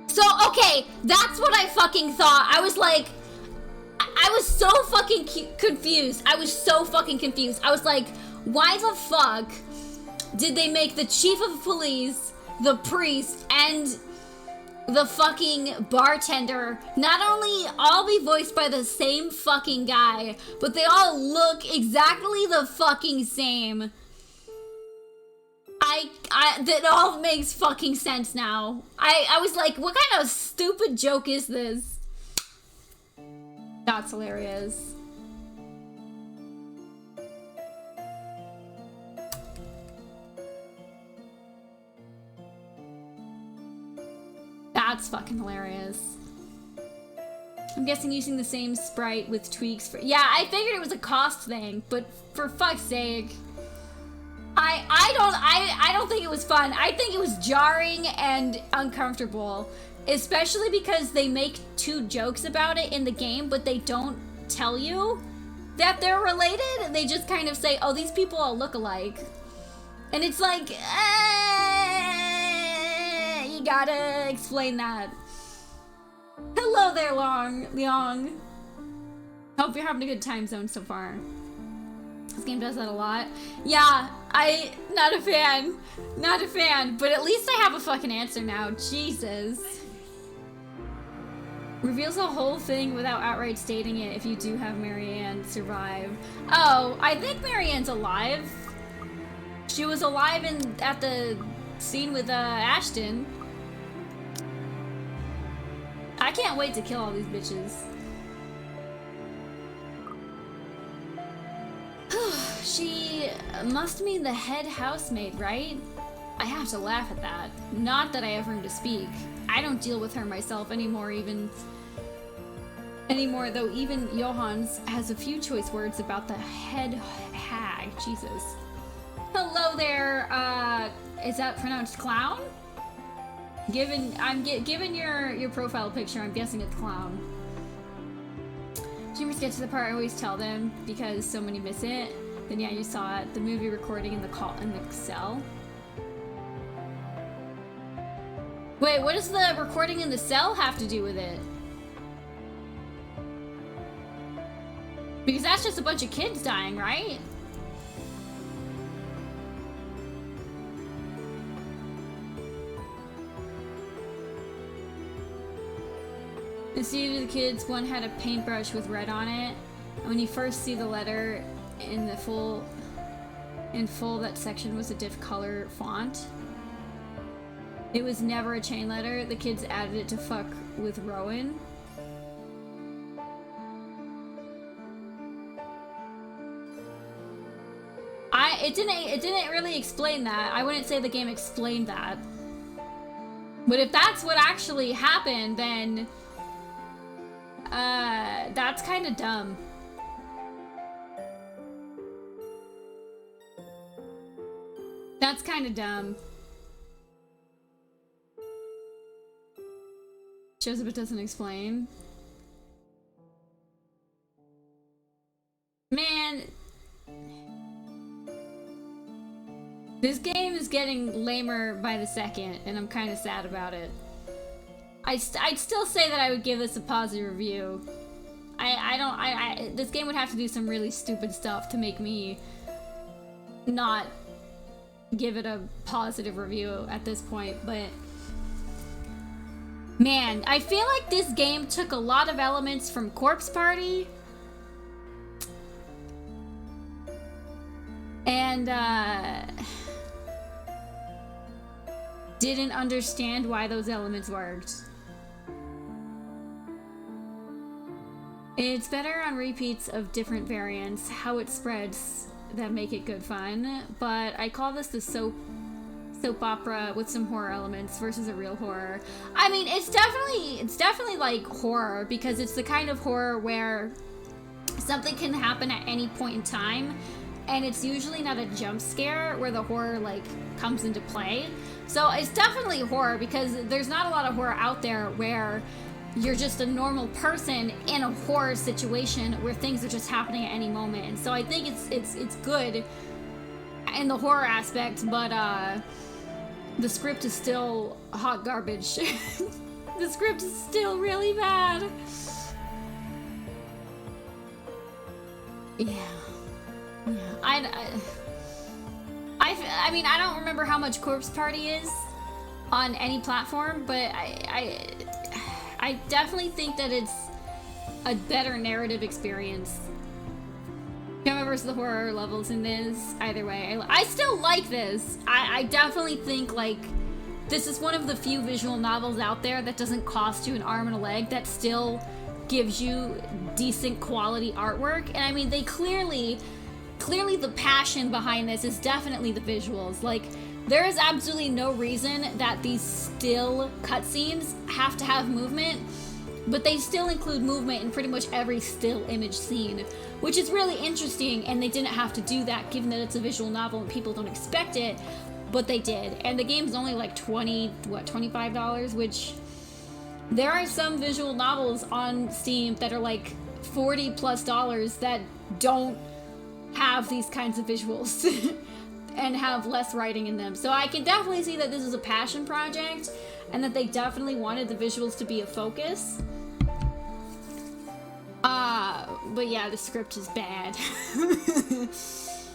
So, okay, that's what I fucking thought. I was like, I was so fucking confused. I was so fucking confused. I was like, why the fuck did they make the chief of police, the priest, and the fucking bartender not only all be voiced by the same fucking guy, but they all look exactly the fucking same? that all makes fucking sense now. I was like, what kind of stupid joke is this? That's hilarious. That's fucking hilarious. I'm guessing using the same sprite with tweaks for— yeah, I figured it was a cost thing, but for fuck's sake. I don't think it was fun. I think it was jarring and uncomfortable, especially because they make 2 jokes about it in the game, but they don't tell you that they're related. They just kind of say, oh, these people all look alike. And it's like, you gotta explain that. Hello there, Leong. Hope you're having a good time zone so far. This game does that a lot. Yeah, not a fan. Not a fan, but at least I have a fucking answer now. Jesus. Reveals the whole thing without outright stating it if you do have Marianne survive. Oh, I think Marianne's alive. She was alive at the scene with Ashton. I can't wait to kill all these bitches. She must mean the head housemaid, right? I have to laugh at that. Not that I have room to speak. I don't deal with her myself anymore, though even Johans has a few choice words about the head hag. Jesus. Hello there, is that pronounced clown? Given your profile picture, I'm guessing it's clown. Dreamers get to the part I always tell them because so many miss it. Then yeah, you saw it. The movie recording in the cell. Wait, what does the recording in the cell have to do with it? Because that's just a bunch of kids dying, right? The scene of the kids, one had a paintbrush with red on it. And when you first see the letter in full, that section was a diff color font. It was never a chain letter. The kids added it to fuck with Rowan. It didn't really explain that. I wouldn't say the game explained that. But if that's what actually happened, then that's kind of dumb. That's kind of dumb. Shows up, it doesn't explain. Man, this game is getting lamer by the second, and I'm kind of sad about it. I'd still say that I would give this a positive review. This game would have to do some really stupid stuff to make me not give it a positive review at this point, but man, I feel like this game took a lot of elements from Corpse Party and didn't understand why those elements worked. It's better on repeats of different variants, how it spreads that make it good fun, but I call this the soap opera with some horror elements versus a real horror. I mean, it's definitely like horror, because it's the kind of horror where something can happen at any point in time, and it's usually not a jump scare where the horror like comes into play. So it's definitely horror, because there's not a lot of horror out there where you're just a normal person in a horror situation where things are just happening at any moment. And so I think it's good in the horror aspect, but the script is still hot garbage. The script is still really bad. Yeah. I mean, I don't remember how much Corpse Party is on any platform, but I definitely think that it's a better narrative experience. Can't remember the horror levels in this. Either way, I still like this. I definitely think, like, this is one of the few visual novels out there that doesn't cost you an arm and a leg, that still gives you decent quality artwork. And I mean, they clearly the passion behind this is definitely the visuals. Like, there is absolutely no reason that these still cutscenes have to have movement, but they still include movement in pretty much every still image scene, which is really interesting, and they didn't have to do that given that it's a visual novel and people don't expect it, but they did. And the game's only like $25, which there are some visual novels on Steam that are like $40+ that don't have these kinds of visuals and have less writing in them. So I can definitely see that this is a passion project and that they definitely wanted the visuals to be a focus. But yeah, the script is bad. This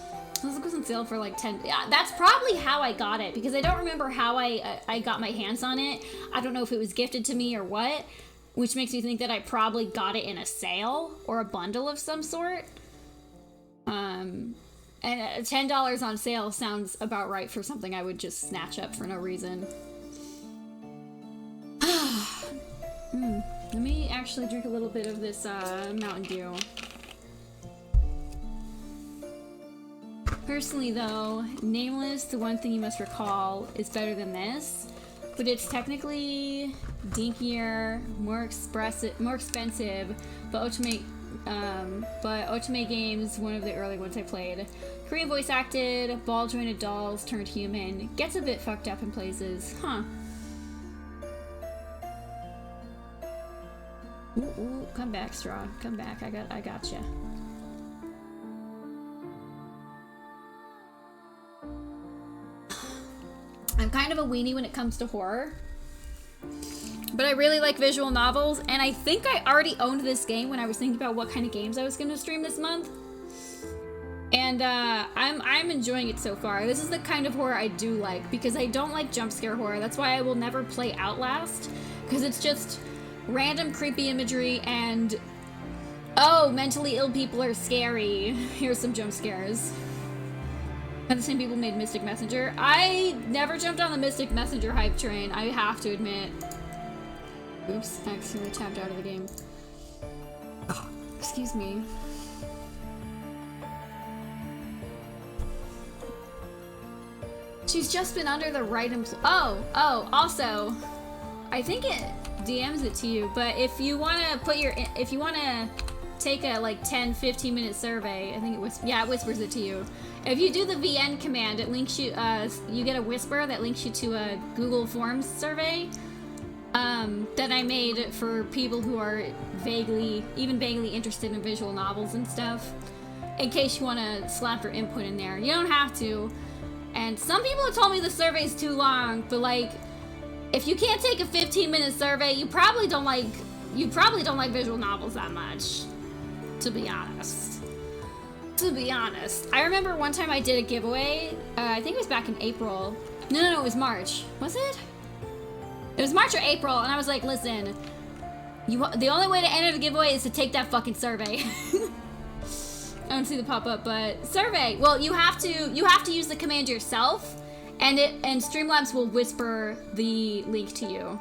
goes on sale for like 10. Yeah, that's probably how I got it, because I don't remember how I got my hands on it. I don't know if it was gifted to me or what, which makes me think that I probably got it in a sale or a bundle of some sort. And $10 on sale sounds about right for something I would just snatch up for no reason. Let me actually drink a little bit of this Mountain Dew. Personally though, Nameless, the one thing you must recall, is better than this, but it's technically dinkier, more expensive, but Otome Games, one of the early ones I played. Korean voice acted, ball jointed dolls turned human, gets a bit fucked up in places, huh. Ooh, come back, Straw. Come back. I gotcha. I'm kind of a weenie when it comes to horror, but I really like visual novels, and I think I already owned this game when I was thinking about what kind of games I was going to stream this month. And I'm enjoying it so far. This is the kind of horror I do like, because I don't like jump scare horror. That's why I will never play Outlast, because it's just random creepy imagery and, oh, mentally ill people are scary. Here's some jump scares. And the same people made Mystic Messenger. I never jumped on the Mystic Messenger hype train, I have to admit. Oops, I accidentally tapped out of the game. Oh, excuse me. She's just been under the right also, I think it DMs it to you, but if you want to take a like 10-15 minute survey, I think it whispers it to you. If you do the VN command, it links you, you get a whisper that links you to a Google Forms survey that I made for people who are vaguely interested in visual novels and stuff, in case you want to slap your input in there. You don't have to. And some people have told me the survey's too long, but like, if you can't take a 15-minute survey, you probably don't like visual novels that much, to be honest. I remember one time I did a giveaway, I think it was back in April. No, it was March. Was it? It was March or April, and I was like, listen, the only way to enter the giveaway is to take that fucking survey. I don't see the pop-up, but survey. Well, you have to use the command yourself, and Streamlabs will whisper the link to you.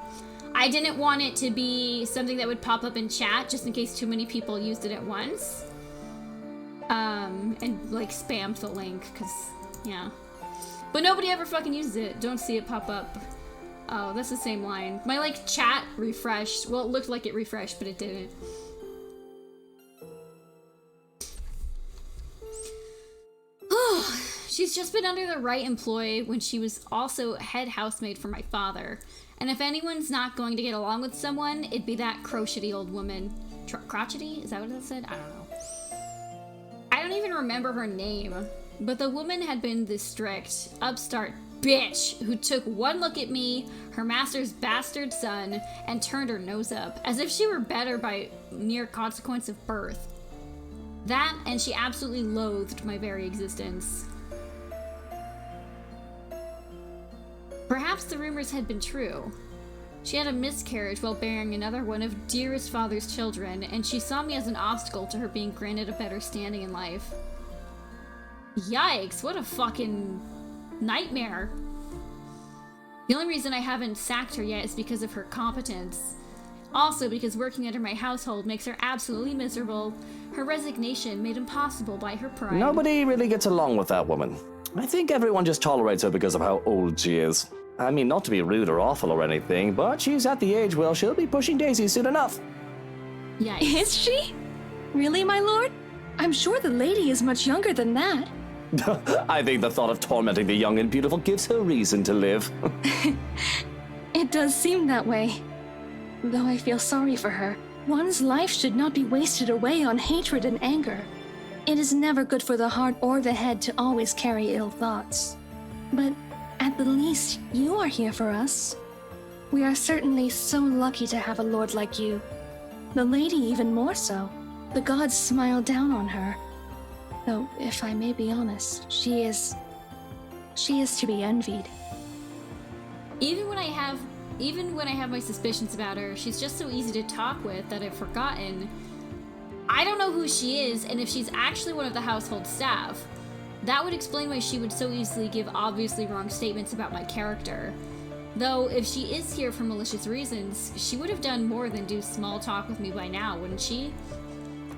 I didn't want it to be something that would pop up in chat just in case too many people used it at once. And like spammed the link, cause yeah. But nobody ever fucking uses it. Don't see it pop up. Oh, that's the same line. My like chat refreshed. Well, it looked like it refreshed, but it didn't. She's just been under the right employee when she was also head housemaid for my father. And if anyone's not going to get along with someone, it'd be that crotchety old woman. Crotchety? Is that what it said? I don't know. I don't even remember her name. But the woman had been the strict, upstart bitch who took one look at me, her master's bastard son, and turned her nose up, as if she were better by mere consequence of birth. That, and she absolutely loathed my very existence. Perhaps the rumors had been true. She had a miscarriage while bearing another one of dearest father's children, and she saw me as an obstacle to her being granted a better standing in life. Yikes, what a fucking nightmare. The only reason I haven't sacked her yet is because of her competence. Also because working under my household makes her absolutely miserable. Her resignation made impossible by her pride. Nobody really gets along with that woman. I think everyone just tolerates her because of how old she is. I mean, not to be rude or awful or anything, but she's at the age where she'll be pushing daisies soon enough. Yikes. Is she? Really, my lord? I'm sure the lady is much younger than that. I think the thought of tormenting the young and beautiful gives her reason to live. It does seem that way. Though I feel sorry for her. One's life should not be wasted away on hatred and anger. It is never good for the heart or the head to always carry ill thoughts. But at the least, you are here for us. We are certainly so lucky to have a lord like you. The lady even more so. The gods smile down on her. Though, if I may be honest, she is to be envied. Even when I have my suspicions about her, she's just so easy to talk with that I've forgotten. I don't know who she is, and if she's actually one of the household staff. That would explain why she would so easily give obviously wrong statements about my character. Though, if she is here for malicious reasons, she would have done more than do small talk with me by now, wouldn't she?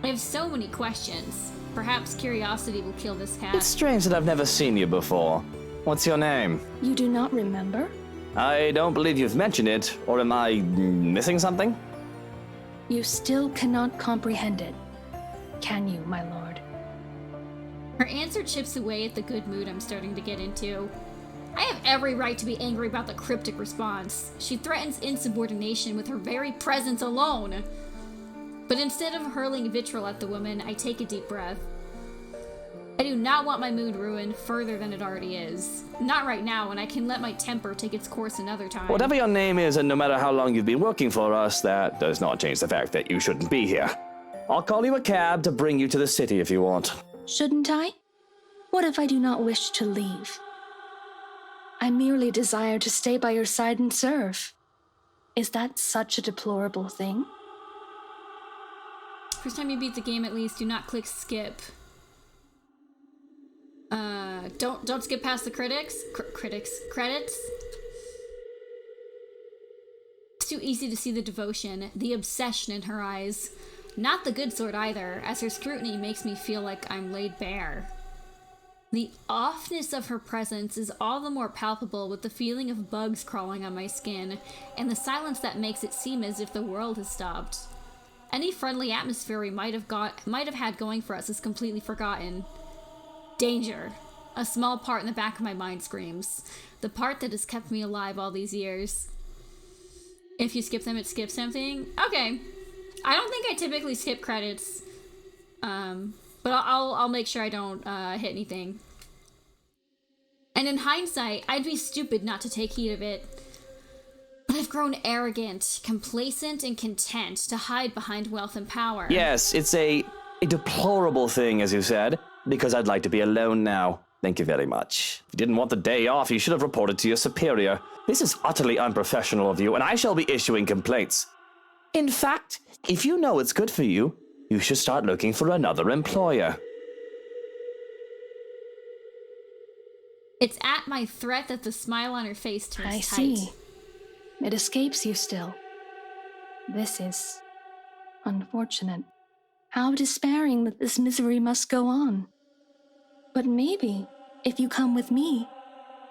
I have so many questions. Perhaps curiosity will kill this cat. It's strange that I've never seen you before. What's your name? You do not remember? I don't believe you've mentioned it, or am I missing something? You still cannot comprehend it, can you, my lord? Her answer chips away at the good mood I'm starting to get into. I have every right to be angry about the cryptic response. She threatens insubordination with her very presence alone. But instead of hurling vitriol at the woman, I take a deep breath. I do not want my mood ruined further than it already is. Not right now, and I can let my temper take its course another time. Whatever your name is, and no matter how long you've been working for us, that does not change the fact that you shouldn't be here. I'll call you a cab to bring you to the city if you want. Shouldn't I? What if I do not wish to leave? I merely desire to stay by your side and serve. Is that such a deplorable thing? First time you beat the game, at least, do not click skip. Don't skip past the credits. It's too easy to see the devotion, the obsession in her eyes. Not the good sort either, as her scrutiny makes me feel like I'm laid bare. The offness of her presence is all the more palpable with the feeling of bugs crawling on my skin, and the silence that makes it seem as if the world has stopped. Any friendly atmosphere we might have had going for us is completely forgotten. Danger. A small part in the back of my mind screams. The part that has kept me alive all these years. If you skip them, it skips something? Okay. I don't think I typically skip credits. But I'll make sure I don't hit anything. And in hindsight, I'd be stupid not to take heed of it. But I've grown arrogant, complacent, and content to hide behind wealth and power. Yes, it's a deplorable thing, as you said, because I'd like to be alone now. Thank you very much. If you didn't want the day off, you should have reported to your superior. This is utterly unprofessional of you, and I shall be issuing complaints. In fact, if you know it's good for you, you should start looking for another employer. It's at my threat that the smile on her face turns tight. I see. It escapes you still. This is unfortunate. How despairing that this misery must go on. But maybe, if you come with me,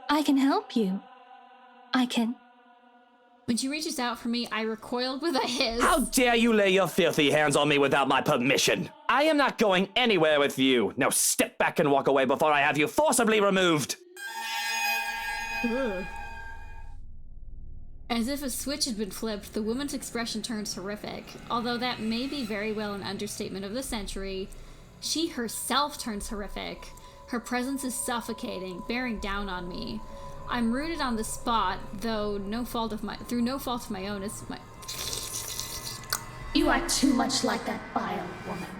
I can help you. I can... When she reaches out for me, I recoiled with a hiss. How dare you lay your filthy hands on me without my permission? I am not going anywhere with you. Now step back and walk away before I have you forcibly removed. Ugh. As if a switch had been flipped, the woman's expression turns horrific. Although that may be very well an understatement of the century, she herself turns horrific. Her presence is suffocating, bearing down on me. I'm rooted on the spot, though through no fault of my own. You are too much like that vile woman.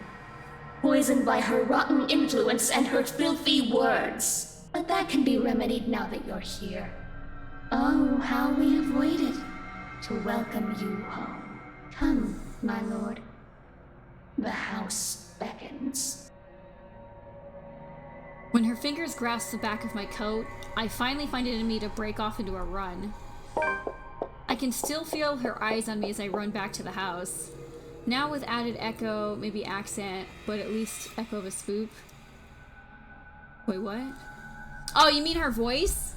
Poisoned by her rotten influence and her filthy words. But that can be remedied now that you're here. Oh, how we have waited to welcome you home. Come, my lord. The house beckons. When her fingers grasp the back of my coat, I finally find it in me to break off into a run. I can still feel her eyes on me as I run back to the house. Now with added echo, maybe accent, but at least echo of a spook. Wait, what? Oh, you mean her voice?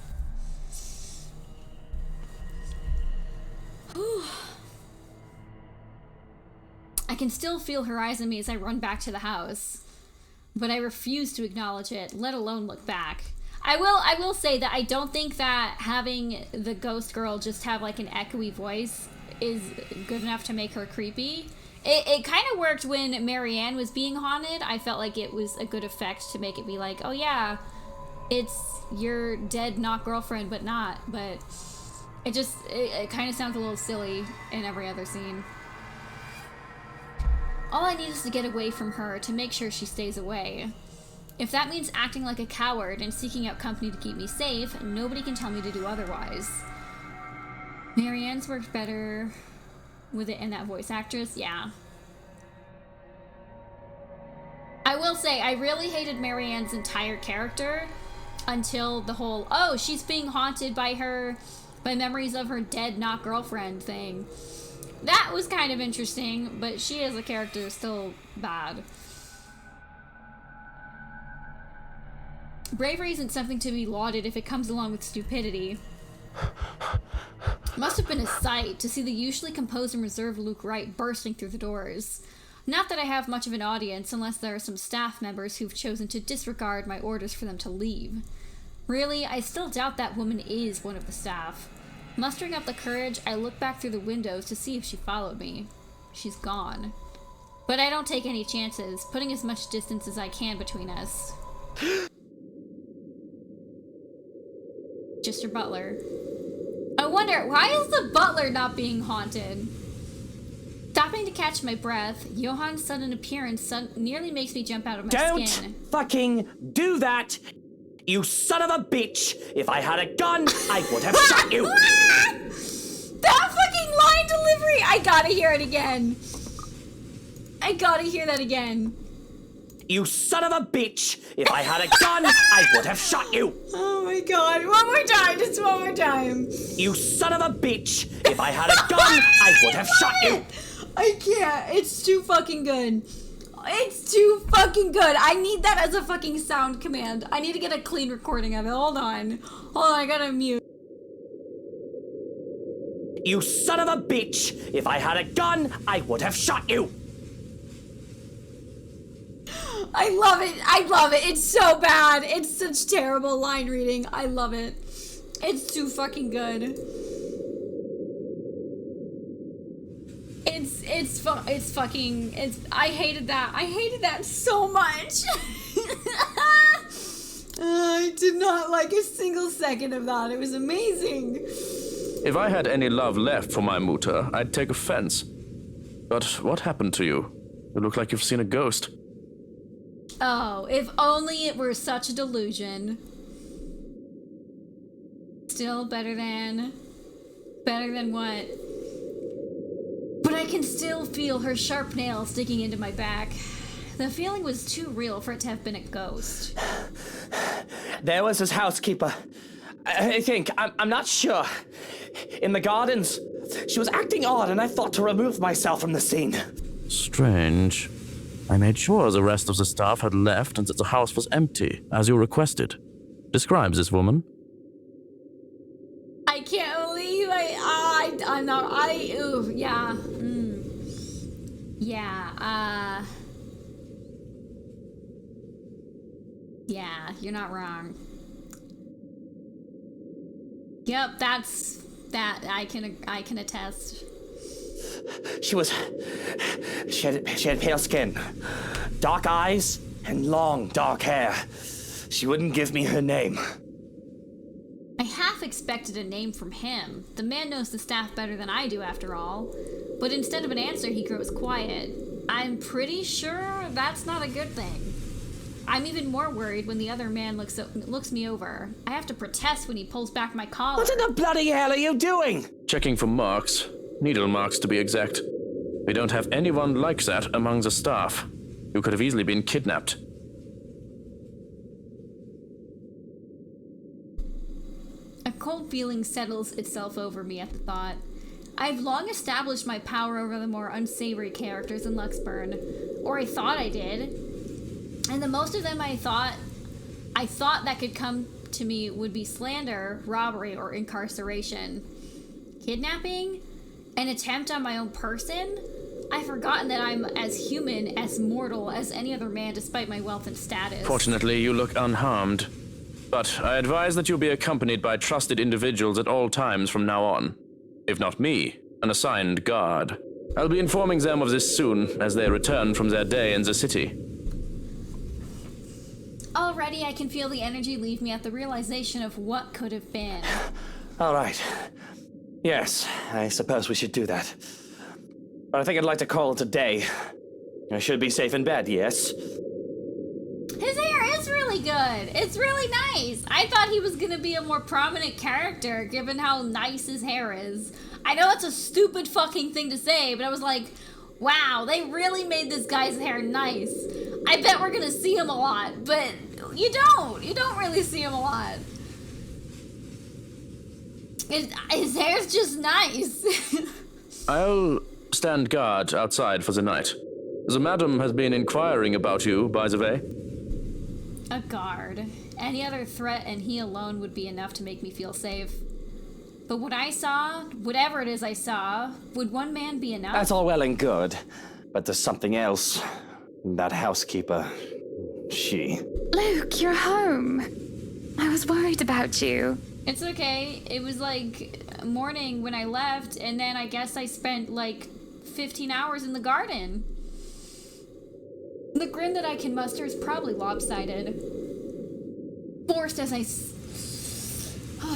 I can still feel her eyes on me as I run back to the house, but I refuse to acknowledge it, let alone look back. I will say that I don't think that having the ghost girl just have like an echoey voice is good enough to make her creepy. It kind of worked when Marianne was being haunted. I felt like it was a good effect to make it be like, oh yeah, it's your dead not girlfriend, but not. But it kind of sounds a little silly in every other scene. All I need is to get away from her to make sure she stays away. If that means acting like a coward and seeking out company to keep me safe, nobody can tell me to do otherwise. Marianne's worked better with it in that voice actress, yeah. I will say, I really hated Marianne's entire character until the whole, oh, she's being haunted by memories of her dead not girlfriend thing. That was kind of interesting, but she as a character is still bad. Bravery isn't something to be lauded if it comes along with stupidity. Must have been a sight to see the usually composed and reserved Luke Wright bursting through the doors. Not that I have much of an audience unless there are some staff members who've chosen to disregard my orders for them to leave. Really, I still doubt that woman is one of the staff. Mustering up the courage, I look back through the windows to see if she followed me. She's gone. But I don't take any chances, putting as much distance as I can between us. Just your butler. I wonder, why is the butler not being haunted? Stopping to catch my breath, Johan's sudden appearance nearly makes me jump out of my skin. Don't fucking do that! You son of a bitch! If I had a gun, I would have shot you! That fucking line delivery! I gotta hear it again. I gotta hear that again. You son of a bitch! If I had a gun, I would have shot you! Oh my god, one more time, just one more time. You son of a bitch! If I had a gun, I would have shot you! I can't, it's too fucking good. It's too fucking good. I need that as a fucking sound command. I need to get a clean recording of it. Hold on, I gotta mute. You son of a bitch! If I had a gun, I would have shot you! I love it, it's so bad. It's such terrible line reading. I love it. It's too fucking good. I hated that so much. I did not like a single second of that. It was amazing. If I had any love left for my mutter, I'd take offense. But what happened to you? You look like you've seen a ghost. Oh, if only it were such a delusion. Still better than what? But I can still feel her sharp nails digging into my back. The feeling was too real for it to have been a ghost. There was his housekeeper. I think, I'm not sure. In the gardens. She was acting odd and I thought to remove myself from the scene. Strange. I made sure the rest of the staff had left and that the house was empty, as you requested. Describe this woman. I can't believe I'm not, ooh, yeah. Yeah, yeah, you're not wrong. Yep, that I can attest. She had pale skin, dark eyes, and long dark hair. She wouldn't give me her name. I half expected a name from him. The man knows the staff better than I do, after all. But instead of an answer, he grows quiet. I'm pretty sure that's not a good thing. I'm even more worried when the other man looks me over. I have to protest when he pulls back my collar. What in the bloody hell are you doing? Checking for marks. Needle marks, to be exact. We don't have anyone like that among the staff. You could have easily been kidnapped. feeling settles itself over me at the thought. I've long established my power over the more unsavory characters in Luxburn. Or I thought I did. And the most of them I thought that could come to me would be slander, robbery, or incarceration. Kidnapping? An attempt on my own person? I've forgotten that I'm as human, as mortal as any other man despite my wealth and status. Fortunately, you look unharmed. But I advise that you be accompanied by trusted individuals at all times from now on. If not me, an assigned guard. I'll be informing them of this soon as they return from their day in the city. Already I can feel the energy leave me at the realization of what could have been. All right. Yes, I suppose we should do that. But I think I'd like to call it a day. I should be safe in bed, yes? His hair is really good. It's really nice. I thought he was gonna be a more prominent character given how nice his hair is. I know it's a stupid fucking thing to say, but I was like, wow, they really made this guy's hair nice. I bet we're gonna see him a lot, but you don't. You don't really see him a lot. His hair's just nice. I'll stand guard outside for the night. The madam has been inquiring about you, by the way. A guard. Any other threat and he alone would be enough to make me feel safe. But what I saw, whatever it is I saw, would one man be enough? That's all well and good, but there's something else. That housekeeper, she... Luke, you're home. I was worried about you. It's okay. It was like morning when I left, and then I guess I spent like 15 hours in the garden. The grin that I can muster is probably lopsided. Forced as I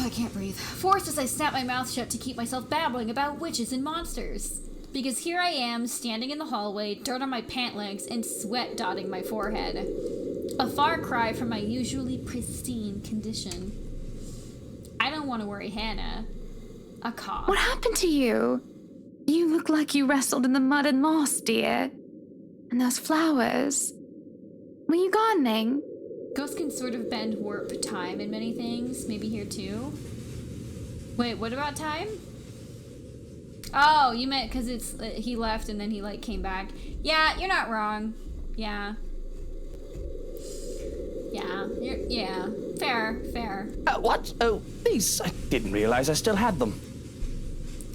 can't breathe. Forced as I snap my mouth shut to keep myself babbling about witches and monsters. Because here I am, standing in the hallway, dirt on my pant legs, and sweat dotting my forehead. A far cry from my usually pristine condition. I don't want to worry Hannah. A cough. What happened to you? You look like you wrestled in the mud and lost, dear. And those flowers. Were you gardening? Ghosts can sort of bend warp time in many things. Maybe here too. Wait, what about time? Oh, you meant because it's he left and then he like came back. Yeah, you're not wrong. Yeah. Yeah. Fair. What? Oh, these. I didn't realize I still had them.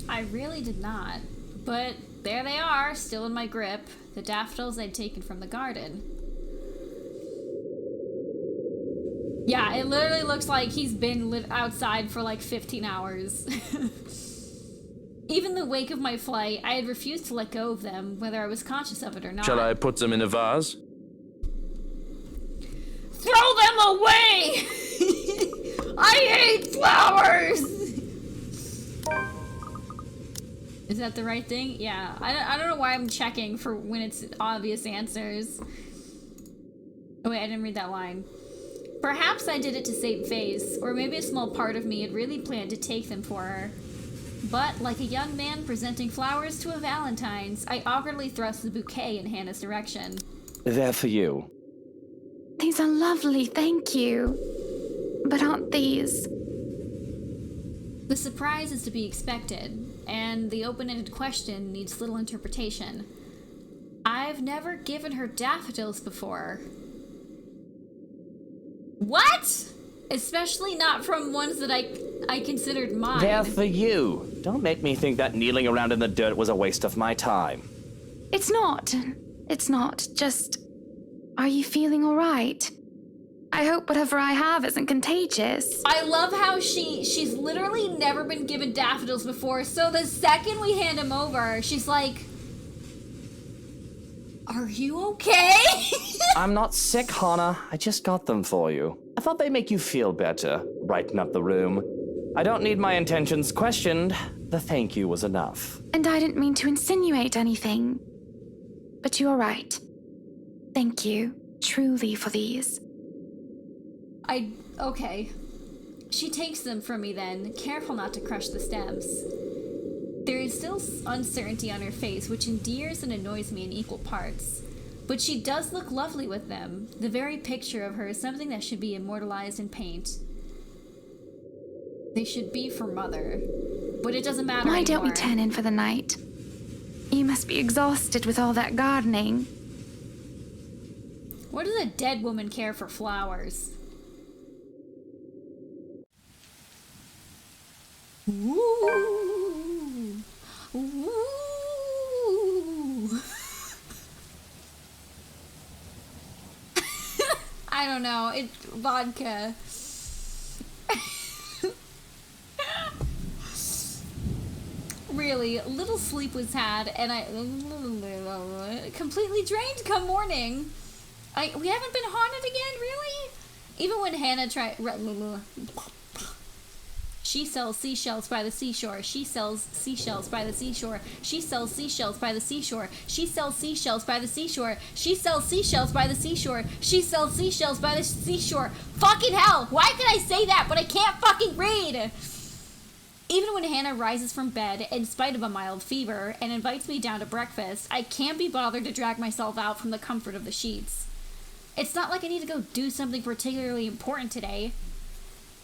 I really did not. But there they are, still in my grip. The daffodils I'd taken from the garden. Yeah, it literally looks like he's been outside for like 15 hours. Even in the wake of my flight, I had refused to let go of them, whether I was conscious of it or not. Shall I put them in a vase? Throw them away! I hate flowers! Is that the right thing? Yeah. I don't know why I'm checking for when it's obvious answers. Oh wait, I didn't read that line. Perhaps I did it to save face, or maybe a small part of me had really planned to take them for her. But, like a young man presenting flowers to a Valentine's, I awkwardly thrust the bouquet in Hannah's direction. They're for you. These are lovely, thank you. But aren't these? The surprise is to be expected, and the open-ended question needs little interpretation. I've never given her daffodils before. What? Especially not from ones that I considered mine. They're for you. Don't make me think that kneeling around in the dirt was a waste of my time. It's not. Just, are you feeling all right? I hope whatever I have isn't contagious. I love how she's literally never been given daffodils before, so the second we hand him over, she's like, are you okay? I'm not sick, Hannah. I just got them for you. I thought they'd make you feel better, brighten up the room. I don't need my intentions questioned. The thank you was enough. And I didn't mean to insinuate anything. But you are right. Thank you, truly, for these. Okay. She takes them from me then, careful not to crush the stems. There is still uncertainty on her face, which endears and annoys me in equal parts. But she does look lovely with them. The very picture of her is something that should be immortalized in paint. They should be for Mother. But it doesn't matter Why don't we anymore. turn in for the night? You must be exhausted with all that gardening. What does a dead woman care for flowers? Ooh. Ooh. I don't know. It's vodka. Really, little sleep was had, and I completely drained come morning. We haven't been haunted again, really? Even when Hannah tried... She sells seashells by the seashore. She sells seashells by the seashore. She sells seashells by the seashore. She sells seashells by the seashore. She sells seashells by the seashore. She sells seashells by the seashore. Fucking hell! Why can I say that, but I can't fucking read? Even when Hannah rises from bed, in spite of a mild fever, and invites me down to breakfast, I can't be bothered to drag myself out from the comfort of the sheets. It's not like I need to go do something particularly important today.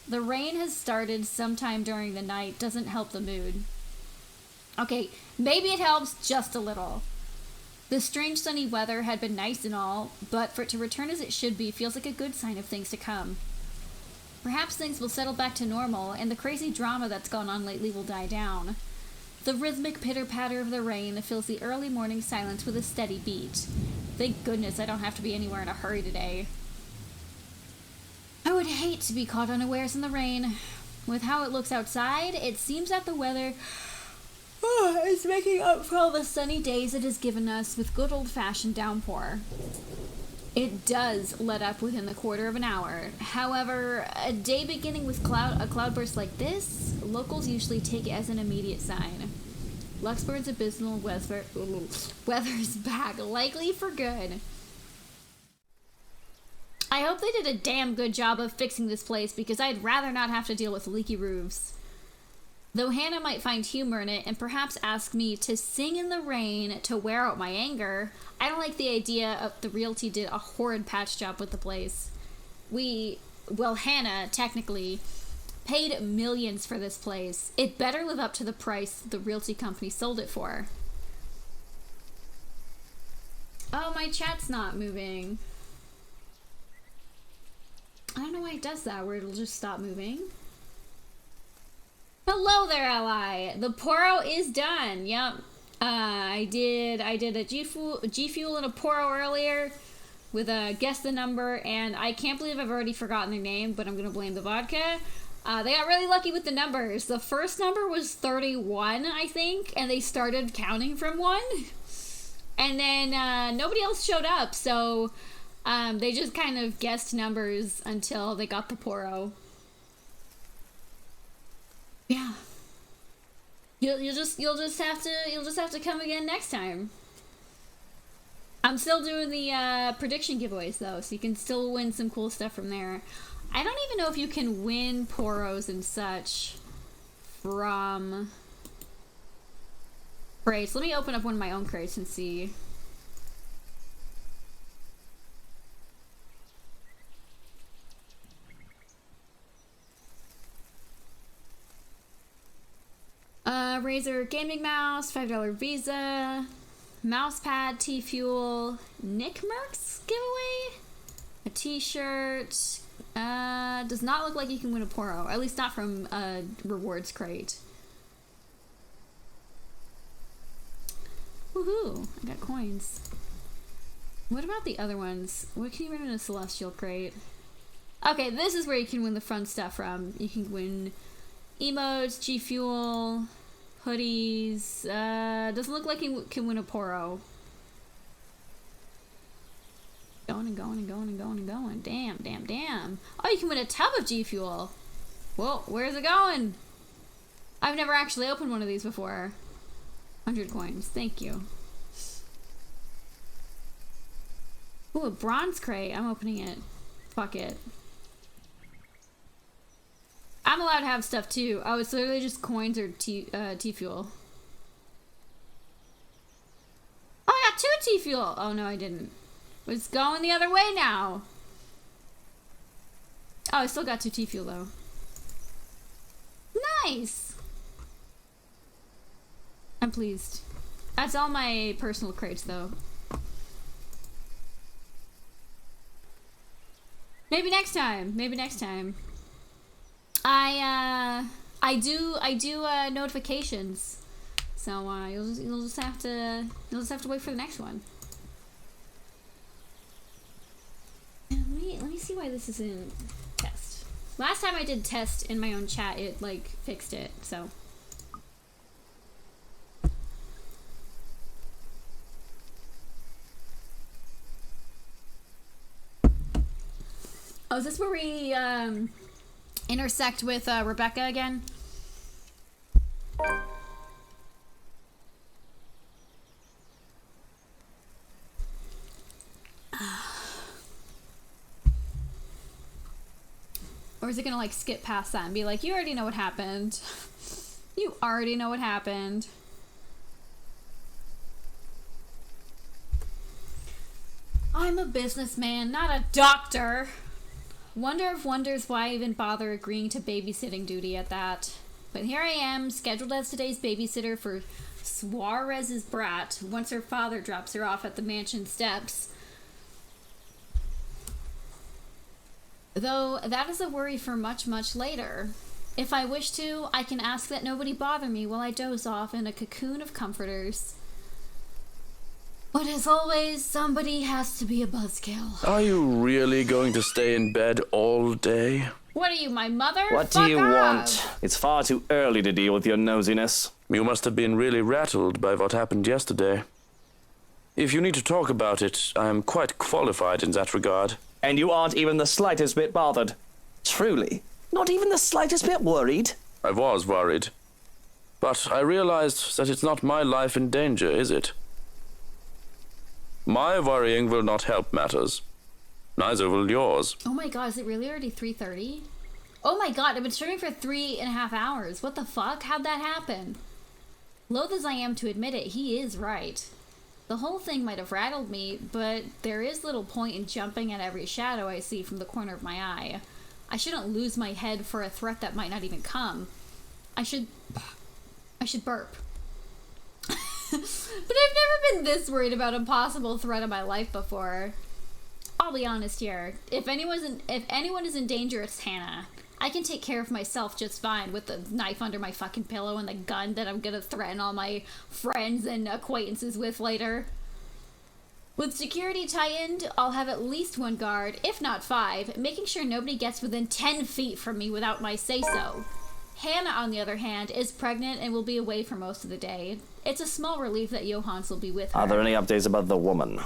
The rain has started sometime during the night, doesn't help the mood. Okay, maybe it helps just a little. The strange sunny weather had been nice and all, but for it to return as it should be feels like a good sign of things to come. Perhaps things will settle back to normal, and the crazy drama that's gone on lately will die down. The rhythmic pitter-patter of the rain fills the early morning silence with a steady beat. Thank goodness I don't have to be anywhere in a hurry today. I would hate to be caught unawares in the rain. With how it looks outside, it seems that the weather is making up for all the sunny days it has given us with good old-fashioned downpour. It does let up within the quarter of an hour. However, a day beginning with a cloudburst like this, locals usually take it as an immediate sign. Luxburg's abysmal weather's back, likely for good. I hope they did a damn good job of fixing this place, because I'd rather not have to deal with leaky roofs. Though Hannah might find humor in it and perhaps ask me to sing in the rain to wear out my anger, I don't like the idea of the realty did a horrid patch job with the place. Hannah, technically, paid millions for this place. It better live up to the price the realty company sold it for. Oh, my chat's not moving. I don't know why it does that, where it'll just stop moving. Hello there, ally. The Poro is done. Yep. I did a G Fuel and a Poro earlier with a guess the number, and I can't believe I've already forgotten their name, but I'm gonna blame the vodka. They got really lucky with the numbers. The first number was 31, I think, and they started counting from 1. And then nobody else showed up, so they just kind of guessed numbers until they got the Poro. Yeah. You'll just have to come again next time. I'm still doing the prediction giveaways though, so you can still win some cool stuff from there. I don't even know if you can win Poros and such from crates. Let me open up one of my own crates and see. Razer gaming mouse, $5 Visa, mouse pad, T-Fuel, Nick Merckx giveaway, a t-shirt, does not look like you can win a Poro, at least not from a rewards crate. Woohoo, I got coins. What about the other ones? What can you win in a Celestial crate? Okay, this is where you can win the fun stuff from. You can win emotes, G Fuel, hoodies. Doesn't look like you can win a Poro. Going and going and going and going and going. Damn, damn, damn. Oh, you can win a tub of G Fuel. Whoa, where's it going? I've never actually opened one of these before. 100 coins. Thank you. Ooh, a bronze crate. I'm opening it. Fuck it. I'm allowed to have stuff too. Oh, it's literally just coins or T-Fuel. Oh, I got 2 T-Fuel. Oh, no, I didn't. It's going the other way now. Oh, I still got 2 T-Fuel though. Nice. I'm pleased. That's all my personal crates, though. Maybe next time. Maybe next time. I do notifications, so you'll just have to wait for the next one. Let me see why this isn't test. Last time I did test in my own chat, it like fixed it. So. Oh, is this where we intersect with Rebecca again? Or is it gonna like skip past that and be like, you already know what happened. You already know what happened. I'm a businessman, not a doctor. Wonder of wonders why I even bother agreeing to babysitting duty at that. But here I am, scheduled as today's babysitter for Suarez's brat once her father drops her off at the mansion steps. Though that is a worry for much, much later. If I wish to, I can ask that nobody bother me while I doze off in a cocoon of comforters. But as always, somebody has to be a buzzkill. Are you really going to stay in bed all day? What are you, my mother? What Fuck do you off. want? It's far too early to deal with your nosiness. You must have been really rattled by what happened yesterday. If you need to talk about it, I am quite qualified in that regard. And you aren't even the slightest bit bothered. Truly, not even the slightest bit worried? I was worried. But I realized that it's not my life in danger, is it? My worrying will not help matters. Neither will yours. Oh my god, is it really already 3:30? Oh my god, I've been streaming for 3.5 hours. What the fuck? How'd that happen? Loath as I am to admit it, he is right. The whole thing might have rattled me, but there is little point in jumping at every shadow I see from the corner of my eye. I shouldn't lose my head for a threat that might not even come. I should burp. But I've never been this worried about a possible threat in my life before. I'll be honest here. If anyone is in danger, it's Hannah. I can take care of myself just fine with the knife under my fucking pillow and the gun that I'm gonna threaten all my friends and acquaintances with later. With security tightened, I'll have at least one guard, if not 5, making sure nobody gets within 10 feet from me without my say-so. Hannah, on the other hand, is pregnant and will be away for most of the day. It's a small relief that Johans will be with her. Are there any updates about the woman?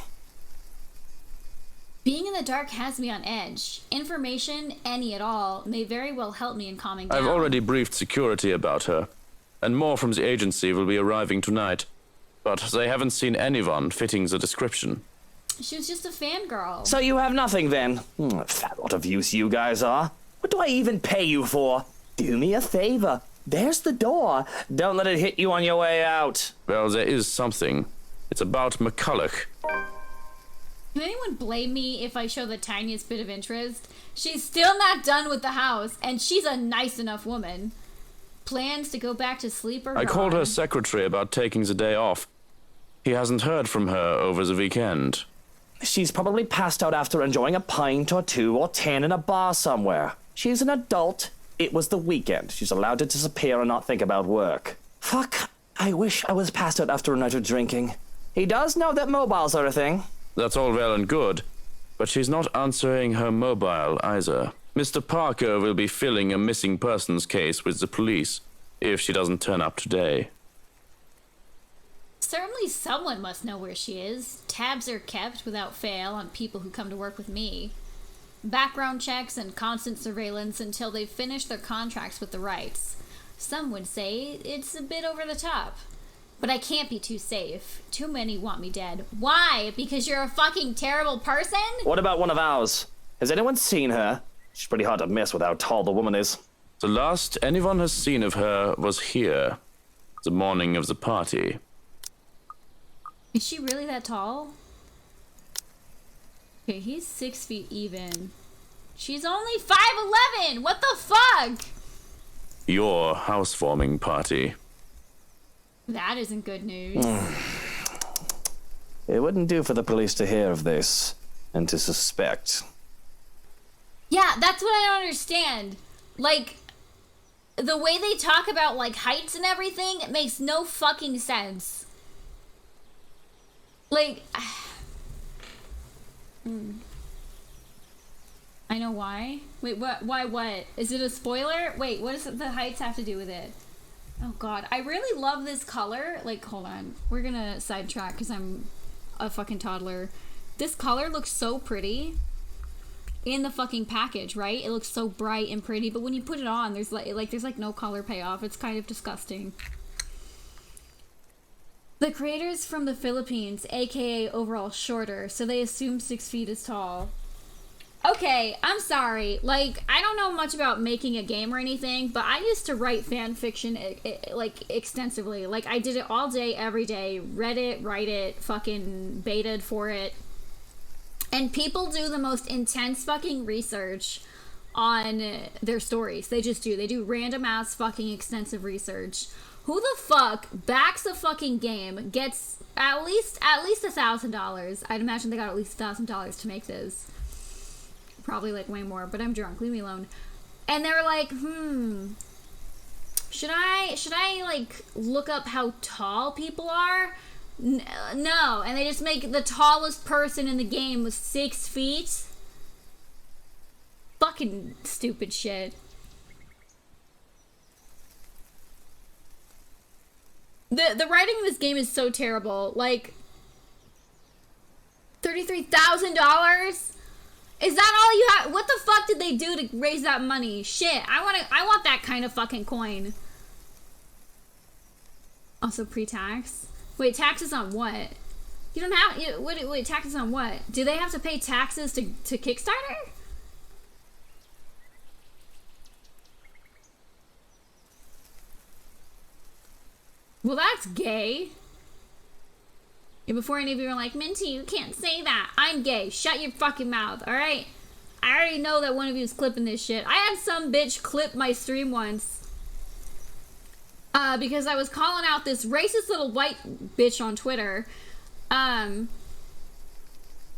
Being in the dark has me on edge. Information, any at all, may very well help me in calming down. I've already briefed security about her, and more from the agency will be arriving tonight. But they haven't seen anyone fitting the description. She was just a fangirl. So you have nothing then? Fat lot of use you guys are. What do I even pay you for? Do me a favor. There's the door. Don't let it hit you on your way out. Well, there is something. It's about McCulloch. Can anyone blame me if I show the tiniest bit of interest? She's still not done with the house, and she's a nice enough woman. Plans to go back to sleep are I called gone. her secretary about taking the day off. He hasn't heard from her over the weekend. She's probably passed out after enjoying a pint or 2 or 10 in a bar somewhere. She's an adult. It was the weekend. She's allowed to disappear and not think about work. Fuck, I wish I was passed out after a night of drinking. He does know that mobiles are a thing. That's all well and good, but she's not answering her mobile either. Mr. Parker will be filling a missing persons case with the police if she doesn't turn up today. Certainly someone must know where she is. Tabs are kept without fail on people who come to work with me. Background checks and constant surveillance until they've finished their contracts with the rights. Some would say it's a bit over the top. But I can't be too safe. Too many want me dead. Why? Because you're a fucking terrible person? What about one of ours? Has anyone seen her? She's pretty hard to miss with how tall the woman is. The last anyone has seen of her was here, the morning of the party. Is she really that tall? Okay, he's 6 feet even. She's only 5'11". What the fuck? your housewarming party. That isn't good news. It wouldn't do for the police to hear of this and to suspect. Yeah, that's what I don't understand. Like, the way they talk about, like, heights and everything, it makes no fucking sense. Like, I know why. Wait, what? Why what? Is it a spoiler? Wait, what does the heights have to do with it? Oh god, I really love this color. Like, hold on. We're gonna sidetrack because I'm a fucking toddler. This color looks so pretty in the fucking package, right? It looks so bright and pretty, but when you put it on, there's like no color payoff. It's kind of disgusting. The creators from the Philippines, aka overall shorter, so they assume 6 feet is tall. Okay, I'm sorry. Like, I don't know much about making a game or anything, but I used to write fan fiction, like, extensively. Like, I did it all day, every day. Read it, write it, fucking betaed for it. And people do the most intense fucking research on their stories. They just do. They do random ass fucking extensive research. Who the fuck backs a fucking game, gets at least $1,000? I'd imagine they got at least $1,000 to make this. Probably like way more, but I'm drunk, leave me alone. And they're like, should I like look up how tall people are? No, and they just make the tallest person in the game was 6 feet. Fucking stupid shit. The writing in this game is so terrible. Like, $33,000? Is that all you have? What the fuck did they do to raise that money? Shit, I want that kind of fucking coin. Also pre-tax? Wait, taxes on what? You don't have, wait, taxes on what? Do they have to pay taxes to Kickstarter? Well, that's gay. And before any of you are like, Minty, you can't say that. I'm gay. Shut your fucking mouth, alright? I already know that one of you is clipping this shit. I had some bitch clip my stream once. Because I was calling out this racist little white bitch on Twitter. And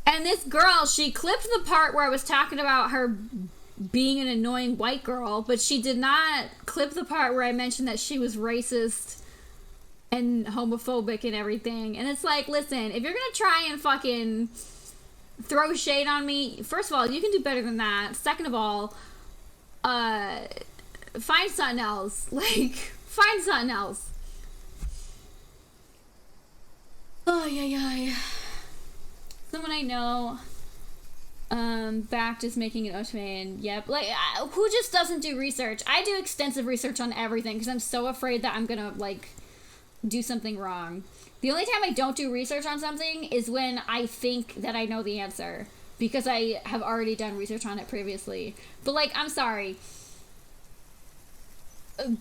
this girl, she clipped the part where I was talking about her being an annoying white girl, but she did not clip the part where I mentioned that she was racist and homophobic and everything. And it's like, listen, if you're gonna try and fucking throw shade on me, first of all, you can do better than that. Second of all, find something else. Like, find something else. Oh, yeah. Someone I know, backed is making an ultimatum. Yep. Like, who just doesn't do research? I do extensive research on everything because I'm so afraid that I'm gonna, like, do something wrong. The only time I don't do research on something is when I think that I know the answer, because I have already done research on it previously. But, like, I'm sorry.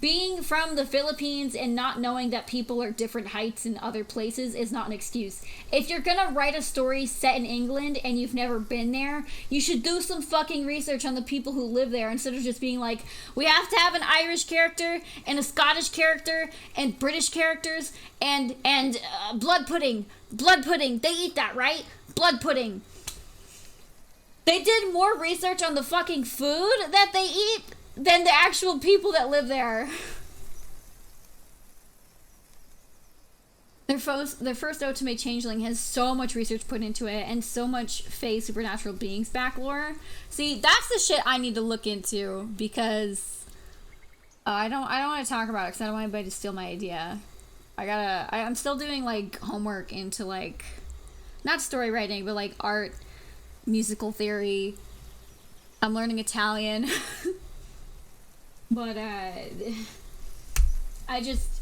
Being from the Philippines and not knowing that people are different heights in other places is not an excuse. If you're gonna write a story set in England and you've never been there, you should do some fucking research on the people who live there instead of just being like, we have to have an Irish character and a Scottish character and British characters and blood pudding. Blood pudding. They eat that, right? Blood pudding. They did more research on the fucking food that they eat than the actual people that live there. Their first Ultimate Changeling has so much research put into it and so much Fae supernatural beings back lore. See, that's the shit I need to look into, because I don't want to talk about it because I don't want anybody to steal my idea. I'm still doing like homework into like, not story writing, but like art, musical theory. I'm learning Italian. But, I just,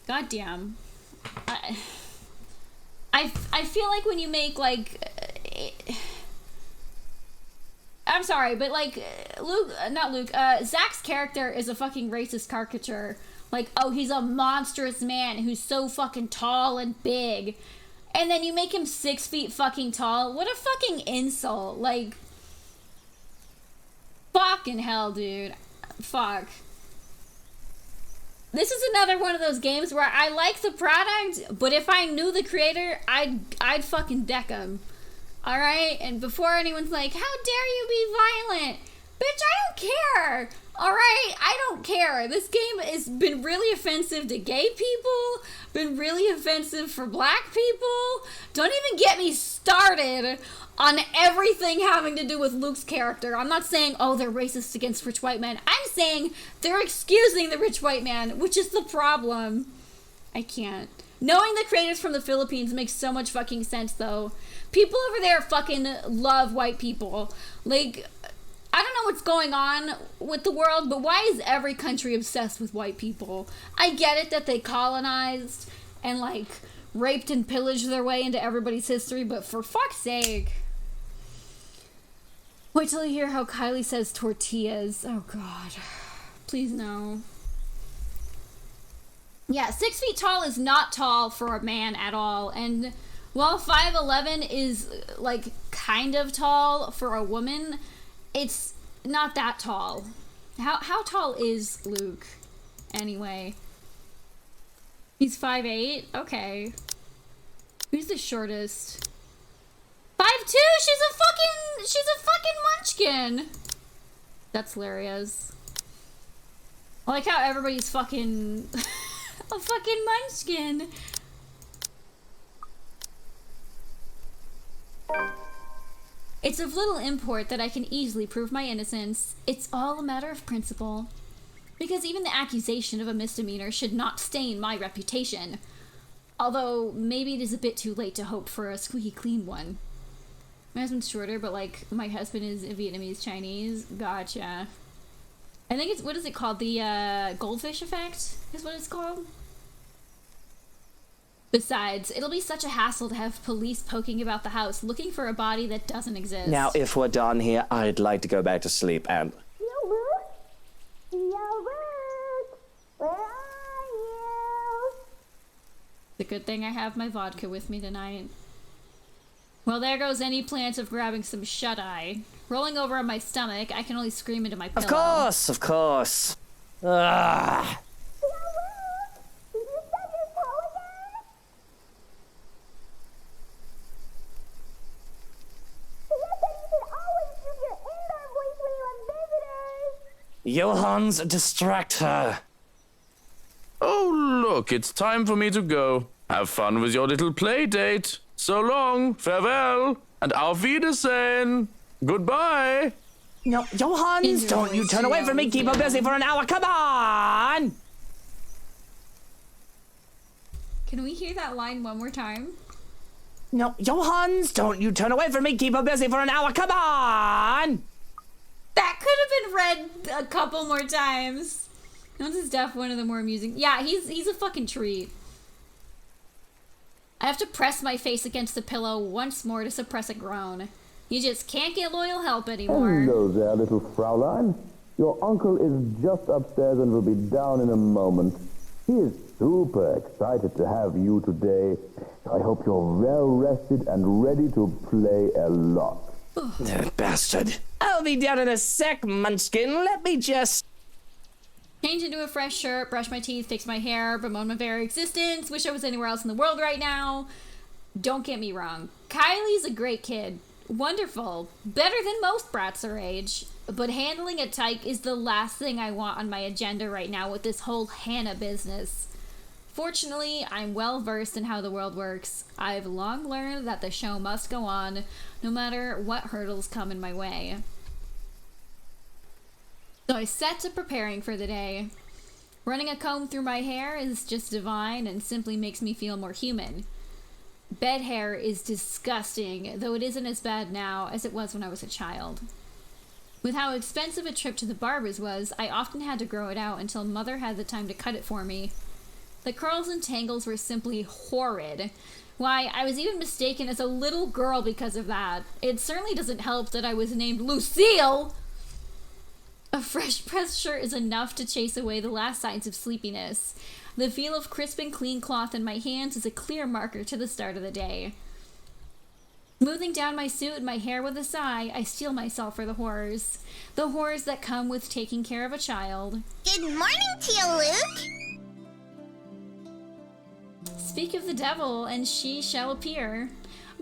goddamn, I feel like when you make, like, I'm sorry, but, like, Zach's character is a fucking racist caricature. Like, oh, he's a monstrous man who's so fucking tall and big. And then you make him 6 feet fucking tall. What a fucking insult. Like, fucking hell, dude. Fuck. This is another one of those games where I like the product, but if I knew the creator, I'd fucking deck him. Alright? And before anyone's like, how dare you be violent? Bitch, I don't care. Alright? I don't care. This game has been really offensive to gay people, been really offensive for black people. Don't even get me started on everything having to do with Luke's character. I'm not saying, oh, they're racist against rich white men. I'm saying they're excusing the rich white man, which is the problem. I can't. Knowing the creators from the Philippines makes so much fucking sense, though. People over there fucking love white people. Like, I don't know what's going on with the world, but why is every country obsessed with white people? I get it that they colonized and, like, raped and pillaged their way into everybody's history, but for fuck's sake. Wait till you hear how Kylie says tortillas. Oh, God. Please, no. Yeah, 6 feet tall is not tall for a man at all. And while 5'11" is, like, kind of tall for a woman, it's not that tall. How tall is Luke, anyway? He's 5'8"? Okay. Who's the shortest? 5'2"! She's a fucking munchkin! That's hilarious. I like how everybody's fucking a fucking munchkin. It's of little import that I can easily prove my innocence. It's all a matter of principle. Because even the accusation of a misdemeanor should not stain my reputation. Although, maybe it is a bit too late to hope for a squeaky clean one. My husband's shorter, but, like, my husband is Vietnamese Chinese. Gotcha. I think it's, what is it called? The, goldfish effect is what it's called? Besides, it'll be such a hassle to have police poking about the house looking for a body that doesn't exist. Now, if we're done here, I'd like to go back to sleep and... Yo, Luke? Yo, Luke? Where are you? It's a good thing I have my vodka with me tonight. Well, there goes any plans of grabbing some shut-eye. Rolling over on my stomach, I can only scream into my pillow. Of course. Ugh. Yo, Luke? Did you stub your toe again? You said you should always use your indoor voice when you have visitors. Johans, distract her. Oh, look, it's time for me to go. Have fun with your little play date. So long, farewell, and auf Wiedersehen. Goodbye. No, Johans, don't you turn away from me. Keep her busy for an hour. Come on. Can we hear that line one more time? No, Johans, don't you turn away from me. Keep her busy for an hour. Come on. That could have been read a couple more times. This is definitely one of the more amusing. Yeah, he's a fucking treat. I have to press my face against the pillow once more to suppress a groan. You just can't get loyal help anymore. Hello there, little Fraulein. Your uncle is just upstairs and will be down in a moment. He is super excited to have you today. I hope you're well rested and ready to play a lot. Bastard. I'll be down in a sec, Munchkin. Let me just... Change into a fresh shirt, brush my teeth, fix my hair, bemoan my very existence, wish I was anywhere else in the world right now. Don't get me wrong. Kylie's a great kid. Wonderful. Better than most brats her age. But handling a tyke is the last thing I want on my agenda right now with this whole Hannah business. Fortunately, I'm well versed in how the world works. I've long learned that the show must go on, no matter what hurdles come in my way. So I set to preparing for the day. Running a comb through my hair is just divine and simply makes me feel more human. Bed hair is disgusting, though it isn't as bad now as it was when I was a child. With how expensive a trip to the barber's was, I often had to grow it out until Mother had the time to cut it for me. The curls and tangles were simply horrid. Why, I was even mistaken as a little girl because of that. It certainly doesn't help that I was named Lucille! A fresh pressed shirt is enough to chase away the last signs of sleepiness. The feel of crisp and clean cloth in my hands is a clear marker to the start of the day. Smoothing down my suit and my hair with a sigh, I steel myself for the horrors. The horrors that come with taking care of a child. Good morning to you, Luke. Speak of the devil, and she shall appear.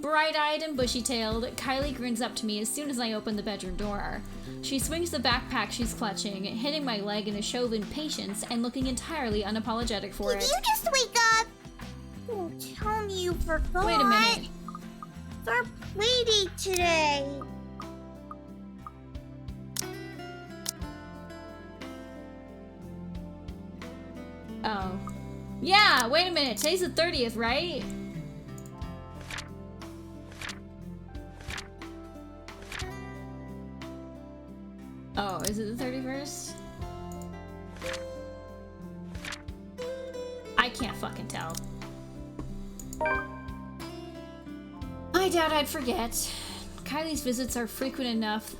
Bright-eyed and bushy-tailed, Kylie grins up to me as soon as I open the bedroom door. She swings the backpack she's clutching, hitting my leg in a show of impatience and looking entirely unapologetic for it. Did you just wake up? Don't tell me you forgot. Wait a minute. It's our playdate today. Oh. Yeah, wait a minute. Today's the 30th, right? Oh, is it the 31st? I can't fucking tell. I doubt I'd forget. Kylie's visits are frequent enough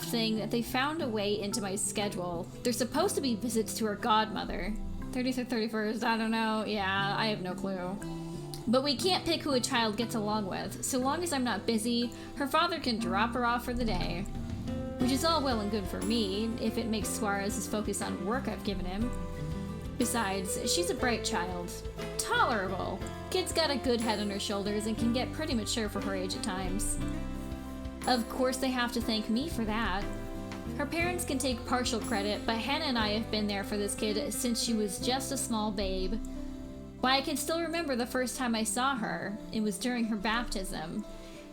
thing that they found a way into my schedule. They're supposed to be visits to her godmother. 30th or 31st, I don't know. Yeah, I have no clue. But we can't pick who a child gets along with. So long as I'm not busy, her father can drop her off for the day. Which is all well and good for me, if it makes Suarez's focus on work I've given him. Besides, she's a bright child. Tolerable. Kid's got a good head on her shoulders and can get pretty mature for her age at times. Of course they have to thank me for that. Her parents can take partial credit, but Hannah and I have been there for this kid since she was just a small babe. Why, I can still remember the first time I saw her. It was during her baptism.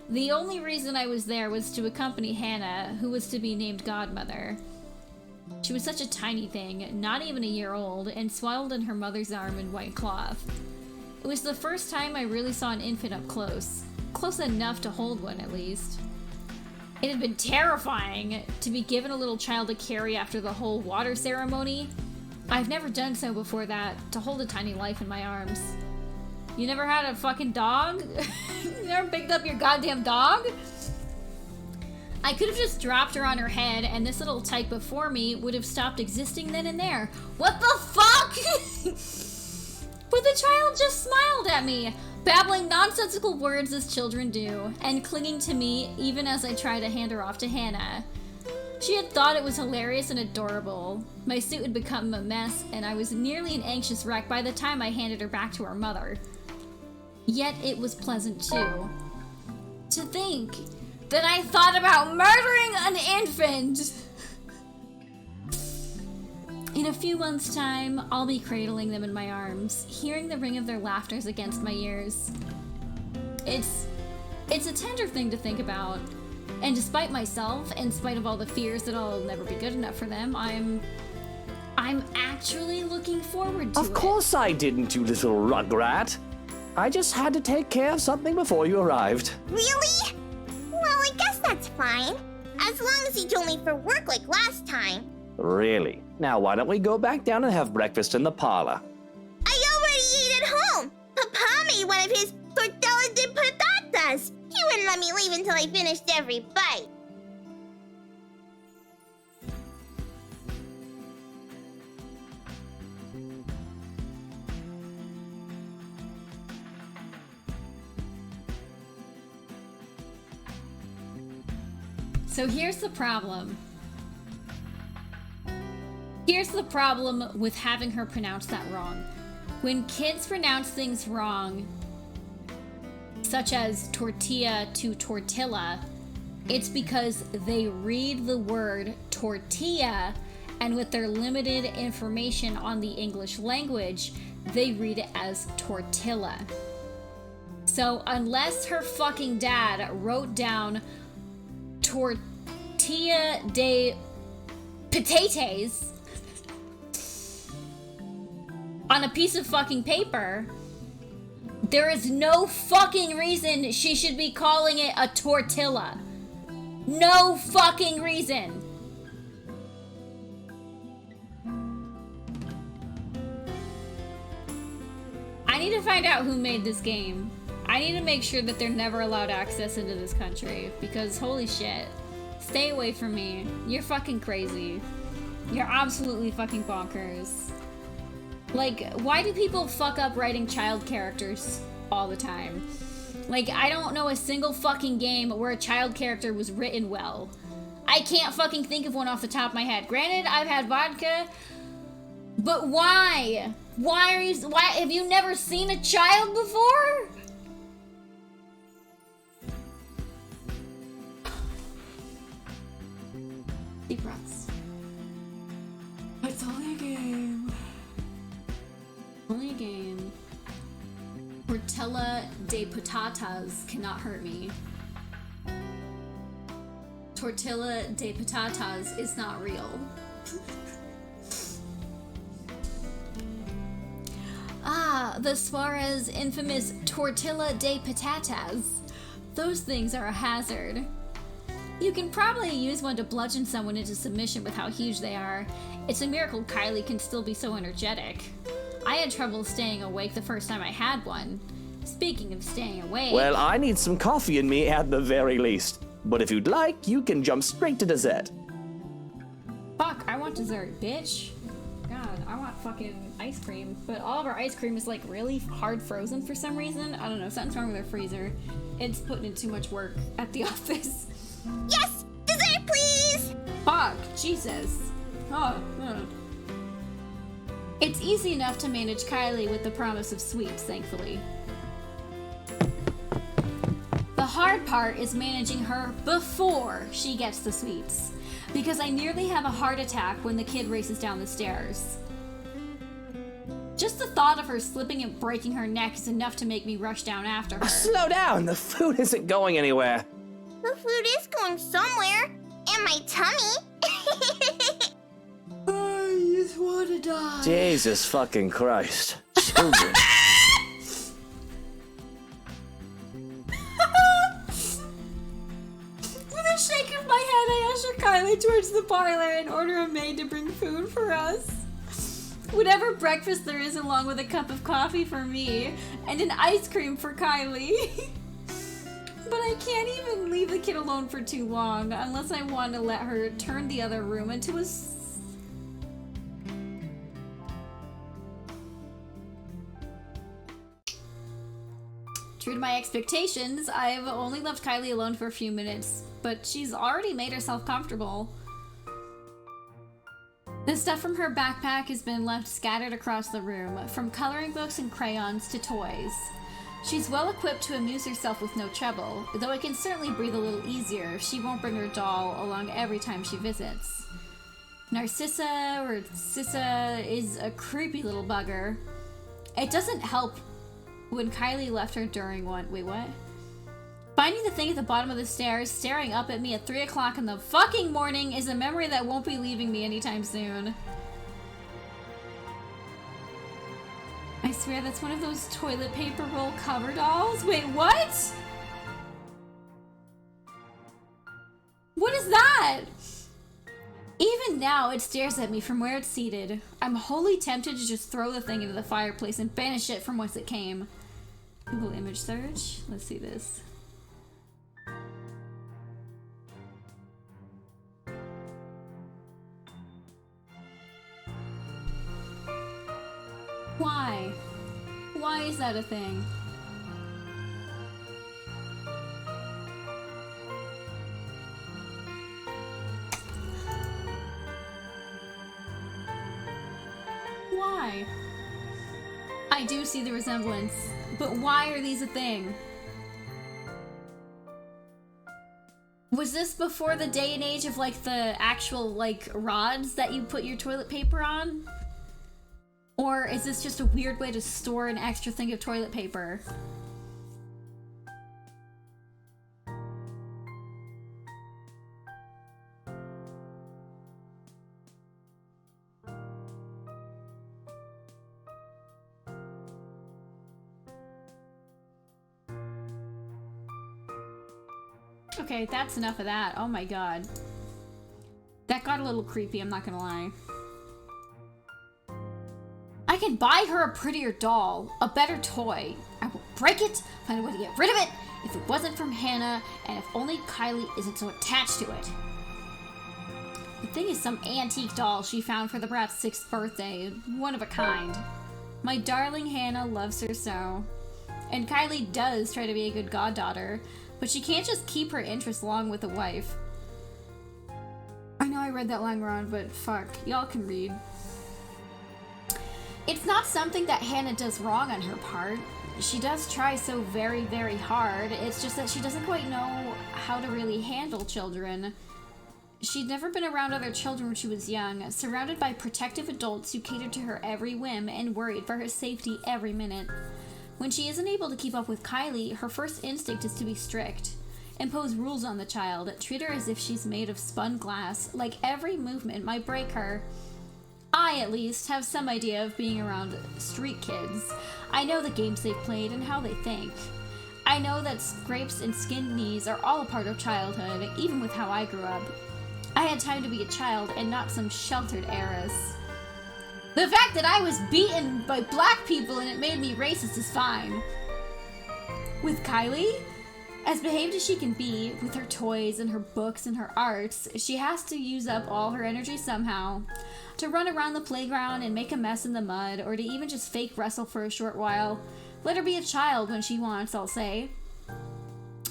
The only reason I was there was to accompany Hannah, who was to be named godmother. She was such a tiny thing, not even a year old, and swaddled in her mother's arm in white cloth. It was the first time I really saw an infant up close. Close enough to hold one, at least. It had been terrifying to be given a little child to carry after the whole water ceremony. I've never done so before that, to hold a tiny life in my arms. You never had a fucking dog? You never picked up your goddamn dog? I could have just dropped her on her head and this little tyke before me would have stopped existing then and there. What the fuck? But the child just smiled at me, babbling nonsensical words as children do, and clinging to me even as I tried to hand her off to Hannah. She had thought it was hilarious and adorable. My suit had become a mess, and I was nearly an anxious wreck by the time I handed her back to her mother. Yet it was pleasant too. To think that I thought about murdering an infant! In a few months' time, I'll be cradling them in my arms, hearing the ring of their laughters against my ears. It's a tender thing to think about. And despite myself, in spite of all the fears that I'll never be good enough for them, I'm actually looking forward to it. Of course I didn't, you little rugrat. I just had to take care of something before you arrived. Really? Well, I guess that's fine. As long as he told me for work like last time. Really? Now why don't we go back down and have breakfast in the parlor? I already ate at home. Papa made one of his tortilla de patatas. He wouldn't let me leave until I finished every bite. So here's the problem. Here's the problem with having her pronounce that wrong. When kids pronounce things wrong, such as tortilla to tortilla, it's because they read the word tortilla, and with their limited information on the English language, they read it as tortilla. So unless her fucking dad wrote down tortilla de patates on a piece of fucking paper, there is no fucking reason she should be calling it a tortilla. No fucking reason. I need to find out who made this game. I need to make sure that they're never allowed access into this country, because holy shit. Stay away from me. You're fucking crazy. You're absolutely fucking bonkers. Like, why do people fuck up writing child characters all the time? Like, I don't know a single fucking game where a child character was written well. I can't fucking think of one off the top of my head. Granted, I've had vodka, but why? Why have you never seen a child before? Deep breaths. It's only a game. Only a game. Tortilla de patatas cannot hurt me. Tortilla de patatas is not real. The Suarez infamous tortilla de patatas. Those things are a hazard. You can probably use one to bludgeon someone into submission with how huge they are. It's a miracle Kylie can still be so energetic. I had trouble staying awake the first time I had one. Speaking of staying awake... Well, I need some coffee in me at the very least. But if you'd like, you can jump straight to dessert. Fuck, I want dessert, bitch. God, I want fucking ice cream. But all of our ice cream is like really hard frozen for some reason. I don't know, something's wrong with our freezer. It's putting in too much work at the office. Yes! Dessert, please! Fuck, Jesus. Oh. It's easy enough to manage Kylie with the promise of sweets, thankfully. The hard part is managing her before she gets the sweets, because I nearly have a heart attack when the kid races down the stairs. Just the thought of her slipping and breaking her neck is enough to make me rush down after her. Slow down, the food isn't going anywhere. The food is going somewhere. In my tummy. I just want to die. Jesus fucking Christ. Children. With a shake of my head, I usher Kylie towards the parlor and order a maid to bring food for us. Whatever breakfast there is, along with a cup of coffee for me and an ice cream for Kylie. But I can't even leave the kid alone for too long unless I want to let her turn the other room into a... True to my expectations, I've only left Kylie alone for a few minutes, but she's already made herself comfortable. The stuff from her backpack has been left scattered across the room, from coloring books and crayons to toys. She's well equipped to amuse herself with no trouble, though I can certainly breathe a little easier if she won't bring her doll along every time she visits. Narcissa, or Sissa, is a creepy little bugger. It doesn't help when Kylie left her during one... Wait, what? Finding the thing at the bottom of the stairs, staring up at me at 3 o'clock in the fucking morning is a memory that won't be leaving me anytime soon. I swear that's one of those toilet paper roll cover dolls. Wait, what? What is that? Even now, it stares at me from where it's seated. I'm wholly tempted to just throw the thing into the fireplace and banish it from whence it came. Google image search. Let's see this. Why? Why is that a thing? Why? I do see the resemblance, but why are these a thing? Was this before the day and age of like the actual like rods that you put your toilet paper on? Or is this just a weird way to store an extra thing of toilet paper? Okay, that's enough of that. Oh my god. That got a little creepy, I'm not gonna lie. I can buy her a prettier doll, a better toy. I will break it, find a way to get rid of it, if it wasn't from Hannah, and if only Kylie isn't so attached to it. The thing is some antique doll she found for the brat's 6th birthday, one of a kind. My darling Hannah loves her so. And Kylie does try to be a good goddaughter, but she can't just keep her interest along with a wife. I know I read that line wrong, but fuck, y'all can read. It's not something that Hannah does wrong on her part. She does try so very, very hard. It's just that she doesn't quite know how to really handle children. She'd never been around other children when she was young, surrounded by protective adults who catered to her every whim and worried for her safety every minute. When she isn't able to keep up with Kylie, her first instinct is to be strict. Impose rules on the child, treat her as if she's made of spun glass, like every movement might break her. I, at least, have some idea of being around street kids. I know the games they've played and how they think. I know that scrapes and skinned knees are all a part of childhood, even with how I grew up. I had time to be a child and not some sheltered heiress. The fact that I was beaten by black people and it made me racist is fine. With Kylie, as behaved as she can be, with her toys and her books and her arts, she has to use up all her energy somehow. To run around the playground and make a mess in the mud, or to even just fake wrestle for a short while. Let her be a child when she wants, I'll say.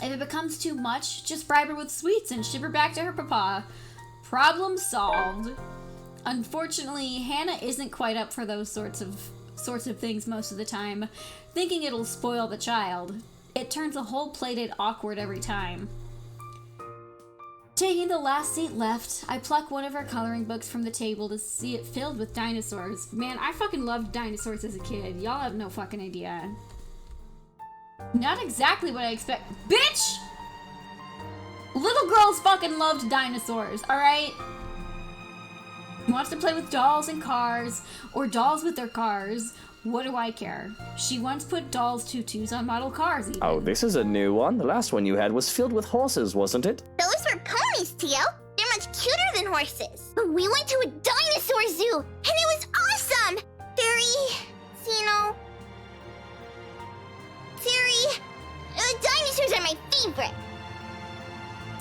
If it becomes too much, just bribe her with sweets and ship her back to her papa. Problem solved. Unfortunately, Hannah isn't quite up for those sorts of things most of the time, thinking it'll spoil the child. It turns the whole playdate awkward every time. Taking the last seat left, I pluck one of her coloring books from the table to see it filled with dinosaurs. Man, I fucking loved dinosaurs as a kid. Y'all have no fucking idea. Not exactly what I expect. Bitch! Little girls fucking loved dinosaurs, alright? Wants to play with dolls and cars, or dolls with their cars. What do I care? She once put dolls' tutus on model cars, even. Oh, this is a new one. The last one you had was filled with horses, wasn't it? Those were ponies, Tio. They're much cuter than horses. But we went to a dinosaur zoo, and it was awesome! Dinosaurs are my favorite.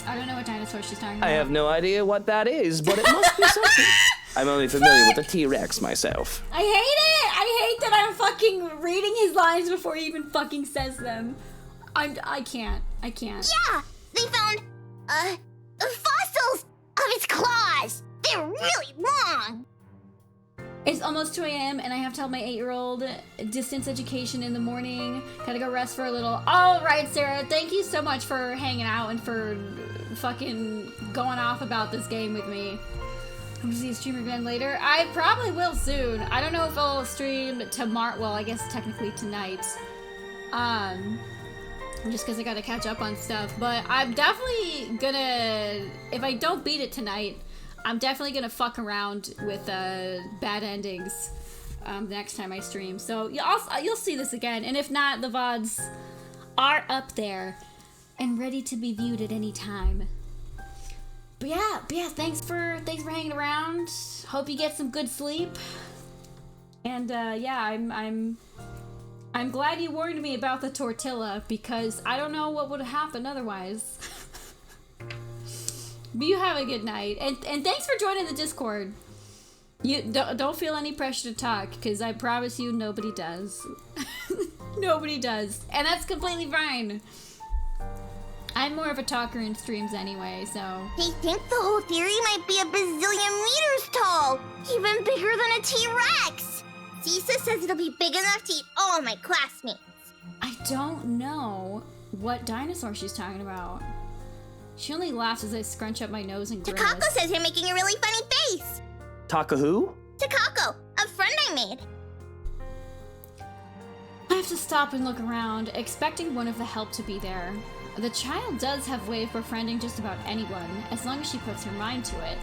I don't know what dinosaur she's talking about. I have no idea what that is, but it must be something. I'm only familiar with the T-Rex myself. I hate it! I hate that I'm fucking reading his lines before he even fucking says them. I can't. Yeah! They found, fossils of its claws! They're really long! It's almost 2 a.m. and I have to help my 8-year-old distance education in the morning. Gotta go rest for a little. Alright, Sarah, thank you so much for hanging out and for fucking going off about this game with me. I'm gonna see you stream again later. I probably will soon. I don't know if I'll stream tomorrow. Well, I guess technically tonight. Just because I gotta catch up on stuff. But I'm definitely gonna, if I don't beat it tonight, I'm definitely gonna fuck around with bad endings the next time I stream. So you'll see this again, and if not, the VODs are up there and ready to be viewed at any time. But yeah, thanks for hanging around. Hope you get some good sleep. And yeah, I'm glad you warned me about the tortilla because I don't know what would have happened otherwise. But you have a good night, and thanks for joining the Discord. You don't feel any pressure to talk, because I promise you nobody does. Nobody does, and that's completely fine. I'm more of a talker in streams anyway, so. They think the whole theory might be a bazillion meters tall, even bigger than a T-Rex. Cisa says it'll be big enough to eat all my classmates. I don't know what dinosaur she's talking about. She only laughs as I scrunch up my nose and grimace. Takako says you're making a really funny face. Taka who? Takako, a friend I made. I have to stop and look around, expecting one of the help to be there. The child does have way of befriending just about anyone, as long as she puts her mind to it.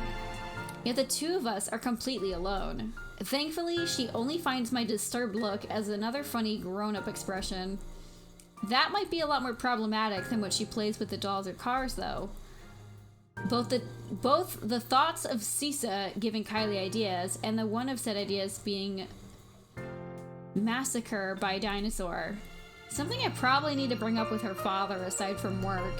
Yet the two of us are completely alone. Thankfully, she only finds my disturbed look as another funny grown-up expression. That might be a lot more problematic than what she plays with the dolls or cars, though. Both the thoughts of Cisa giving Kylie ideas, and the one of said ideas being massacre by dinosaur. Something I probably need to bring up with her father aside from work.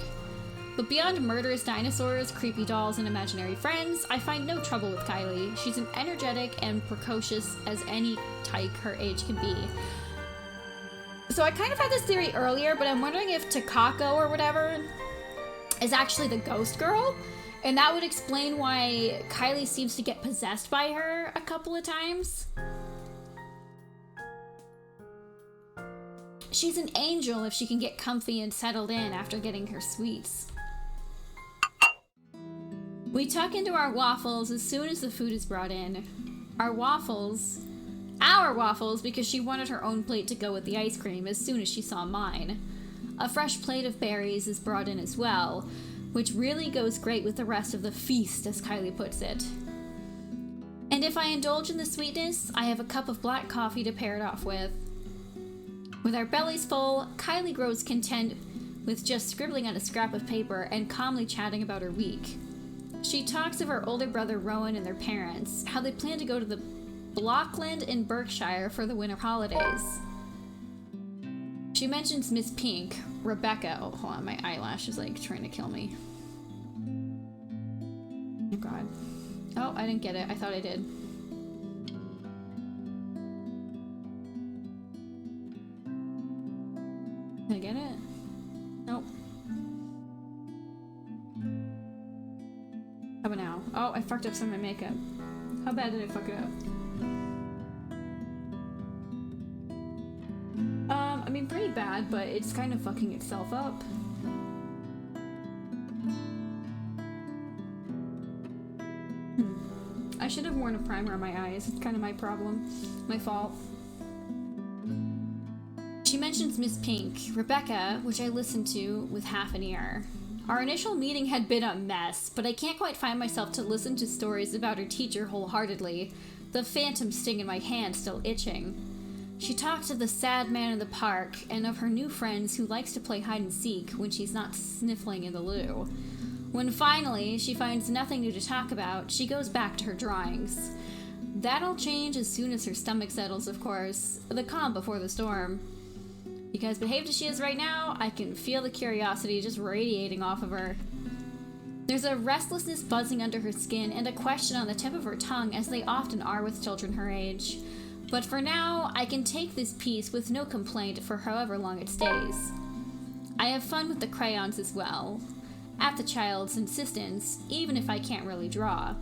But beyond murderous dinosaurs, creepy dolls, and imaginary friends, I find no trouble with Kylie. She's an energetic and precocious as any tyke her age can be. So I kind of had this theory earlier, but I'm wondering if Takako or whatever is actually the ghost girl, and that would explain why Kylie seems to get possessed by her a couple of times. she's an angel if she can get comfy and settled in after getting her sweets. We tuck into our waffles as soon as the food is brought in. Our waffles, because she wanted her own plate to go with the ice cream as soon as she saw mine. A fresh plate of berries is brought in as well, which really goes great with the rest of the feast, as Kylie puts it. And if I indulge in the sweetness, I have a cup of black coffee to pair it off with. With our bellies full, Kylie grows content with just scribbling on a scrap of paper and calmly chatting about her week. She talks of her older brother Rowan and their parents, how they plan to go to the Blockland in Berkshire for the winter holidays. She mentions Miss Pink, Rebecca. Oh, hold on, my eyelash is like trying to kill me. Oh god. Oh, I didn't get it. I thought I did. Did I get it? Nope. How about now? Oh, I fucked up some of my makeup. How bad did I fuck it up? I mean, pretty bad, but it's kind of fucking itself up. I should have worn a primer on my eyes. It's kind of my problem. My fault. She mentions Miss Pink, Rebecca, which I listened to with half an ear. Our initial meeting had been a mess, but I can't quite find myself to listen to stories about her teacher wholeheartedly, the phantom sting in my hand still itching. She talks of the sad man in the park and of her new friends who likes to play hide and seek when she's not sniffling in the loo. When finally she finds nothing new to talk about, she goes back to her drawings. That'll change as soon as her stomach settles, of course, the calm before the storm. Because behaved as she is right now, I can feel the curiosity just radiating off of her. There's a restlessness buzzing under her skin and a question on the tip of her tongue, as they often are with children her age. But for now, I can take this piece with no complaint for however long it stays. I have fun with the crayons as well, at the child's insistence, even if I can't really draw.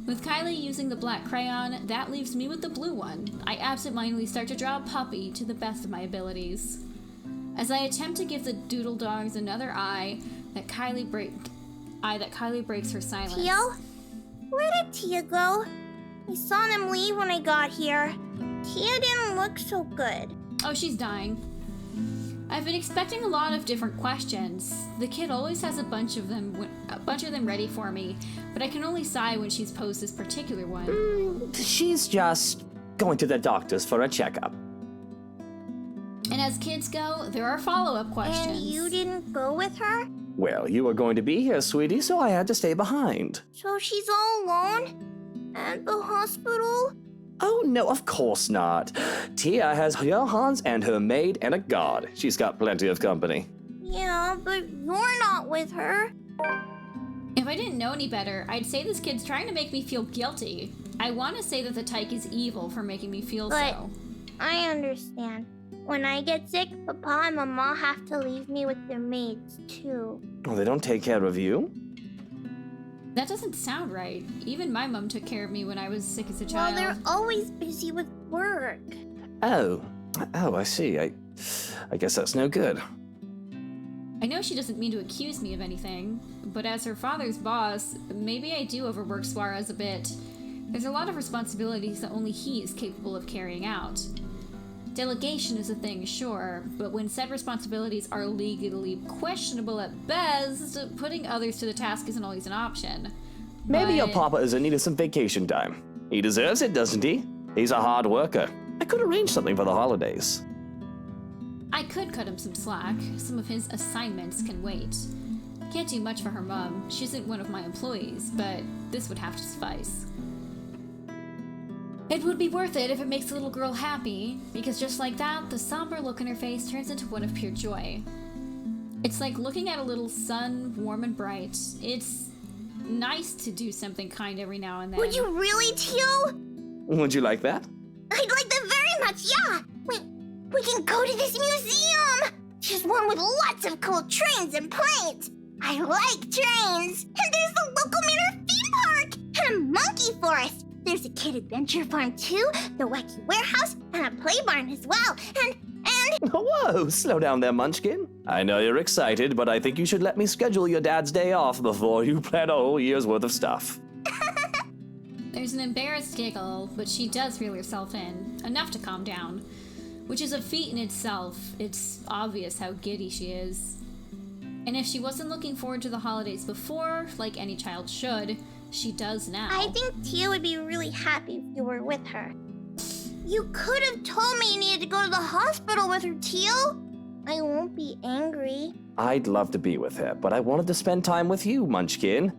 With Kylie using the black crayon, that leaves me with the blue one. I absentmindedly start to draw a puppy to the best of my abilities. As I attempt to give the doodle dogs another eye that Kylie breaks her silence. Tio? Where did Tia go? I saw them leave when I got here. Tia didn't look so good. Oh, she's dying. I've been expecting a lot of different questions. The kid always has a bunch of them ready for me, but I can only sigh when she's posed this particular one. She's just going to the doctor's for a checkup. And as kids go, there are follow-up questions. And you didn't go with her? Well, you were going to be here, sweetie, so I had to stay behind. So she's all alone? At the hospital? Oh, no, of course not. Tia has Johans and her maid and a guard. She's got plenty of company. Yeah, but you're not with her. If I didn't know any better, I'd say this kid's trying to make me feel guilty. I want to say that the tyke is evil for making me feel so. I understand. When I get sick, Papa and Mama have to leave me with their maids, too. Oh, they don't take care of you? That doesn't sound right. Even my mom took care of me when I was sick as a child. Well, they're always busy with work. Oh, I see. I guess that's no good. I know she doesn't mean to accuse me of anything, but as her father's boss, maybe I do overwork Suarez a bit. There's a lot of responsibilities that only he is capable of carrying out. Delegation is a thing, sure, but when said responsibilities are legally questionable at best, putting others to the task isn't always an option. Maybe your papa is in need of some vacation time. He deserves it, doesn't he? He's a hard worker. I could arrange something for the holidays. I could cut him some slack. Some of his assignments can wait. Can't do much for her mom. She isn't one of my employees, but this would have to suffice. It would be worth it if it makes the little girl happy, because just like that, the somber look in her face turns into one of pure joy. It's like looking at a little sun, warm and bright. It's nice to do something kind every now and then. Would you really, Tio? Would you like that? I'd like that very much, yeah! We can go to this museum! There's one with lots of cool trains and planes! I like trains! And there's the local manor theme park! And a monkey forest! There's a kid adventure farm too, the wacky warehouse, and a play barn as well. And Whoa, slow down there, Munchkin. I know you're excited, but I think you should let me schedule your dad's day off before you plan a whole year's worth of stuff. There's an embarrassed giggle, but she does reel herself in, enough to calm down, which is a feat in itself. It's obvious how giddy she is. And if she wasn't looking forward to the holidays before, like any child should, she does now. I think Tia would be really happy if you were with her. You could have told me you needed to go to the hospital with her, Teal. I won't be angry. I'd love to be with her, but I wanted to spend time with you, Munchkin.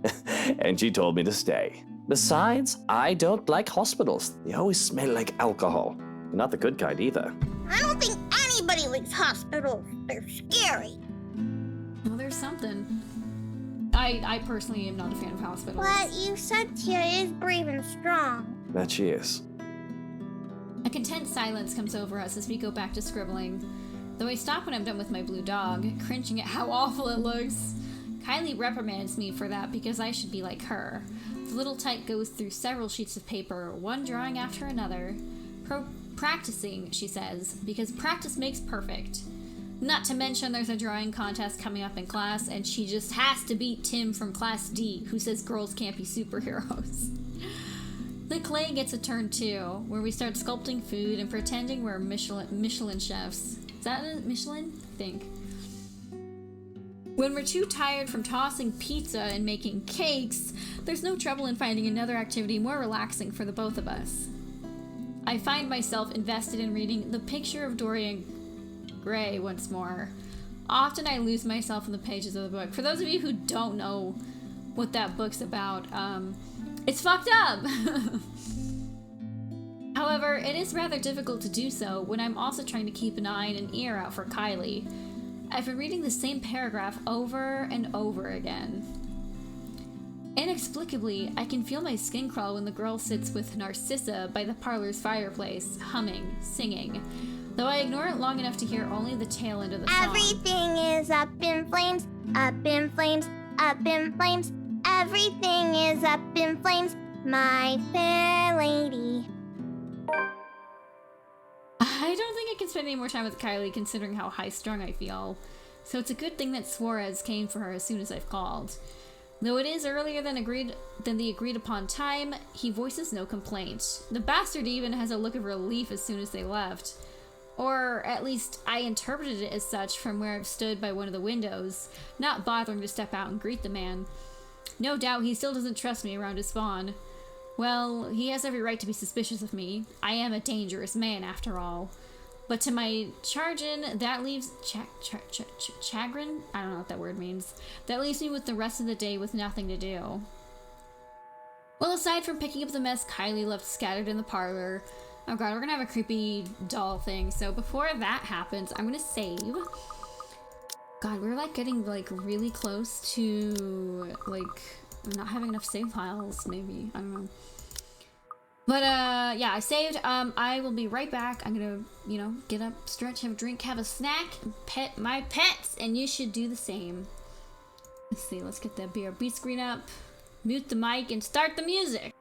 And she told me to stay. Besides, I don't like hospitals. They always smell like alcohol. Not the good kind either. I don't think anybody likes hospitals. They're scary. Well, there's something. I personally am not a fan of hospitals. But you said Tia is brave and strong. That she is. A content silence comes over us as we go back to scribbling. Though I stop when I'm done with my blue dog, cringing at how awful it looks. Kylie reprimands me for that because I should be like her. The little tyke goes through several sheets of paper, one drawing after another. Practicing, she says, because practice makes perfect. Not to mention there's a drawing contest coming up in class, and she just has to beat Tim from Class D, who says girls can't be superheroes. The clay gets a turn too, where we start sculpting food and pretending we're Michelin chefs. Is that a Michelin? I think. When we're too tired from tossing pizza and making cakes, there's no trouble in finding another activity more relaxing for the both of us. I find myself invested in reading The Picture of Dorian Gray once more. Often I lose myself in the pages of the book. For those of you who don't know what that book's about, it's fucked up! However, it is rather difficult to do so when I'm also trying to keep an eye and an ear out for Kylie. I've been reading the same paragraph over and over again. Inexplicably, I can feel my skin crawl when the girl sits with Narcissa by the parlor's fireplace, humming, singing, though I ignore it long enough to hear only the tail end of the song. Everything is up in flames, up in flames, up in flames. Everything is up in flames, my fair lady. I don't think I can spend any more time with Kylie considering how high-strung I feel, so it's a good thing that Suarez came for her as soon as I've called. Though it is earlier than the agreed-upon time, he voices no complaint. The bastard even has a look of relief as soon as they left. Or at least I interpreted it as such from where I've stood by one of the windows, not bothering to step out and greet the man. No doubt he still doesn't trust me around his spawn. Well, he has every right to be suspicious of me. I am a dangerous man, after all. But to my chagrin, that leaves... chagrin? I don't know what that word means. That leaves me with the rest of the day with nothing to do. Well, aside from picking up the mess Kylie left scattered in the parlor... Oh god, we're gonna have a creepy doll thing. So before that happens, I'm gonna save. God, we're like getting like really close to like not having enough save files, maybe. I don't know. But yeah, I saved. I will be right back. I'm gonna, you know, get up, stretch, have a drink, have a snack, and pet my pets, and you should do the same. Let's see, let's get that BRB screen up, mute the mic, and start the music.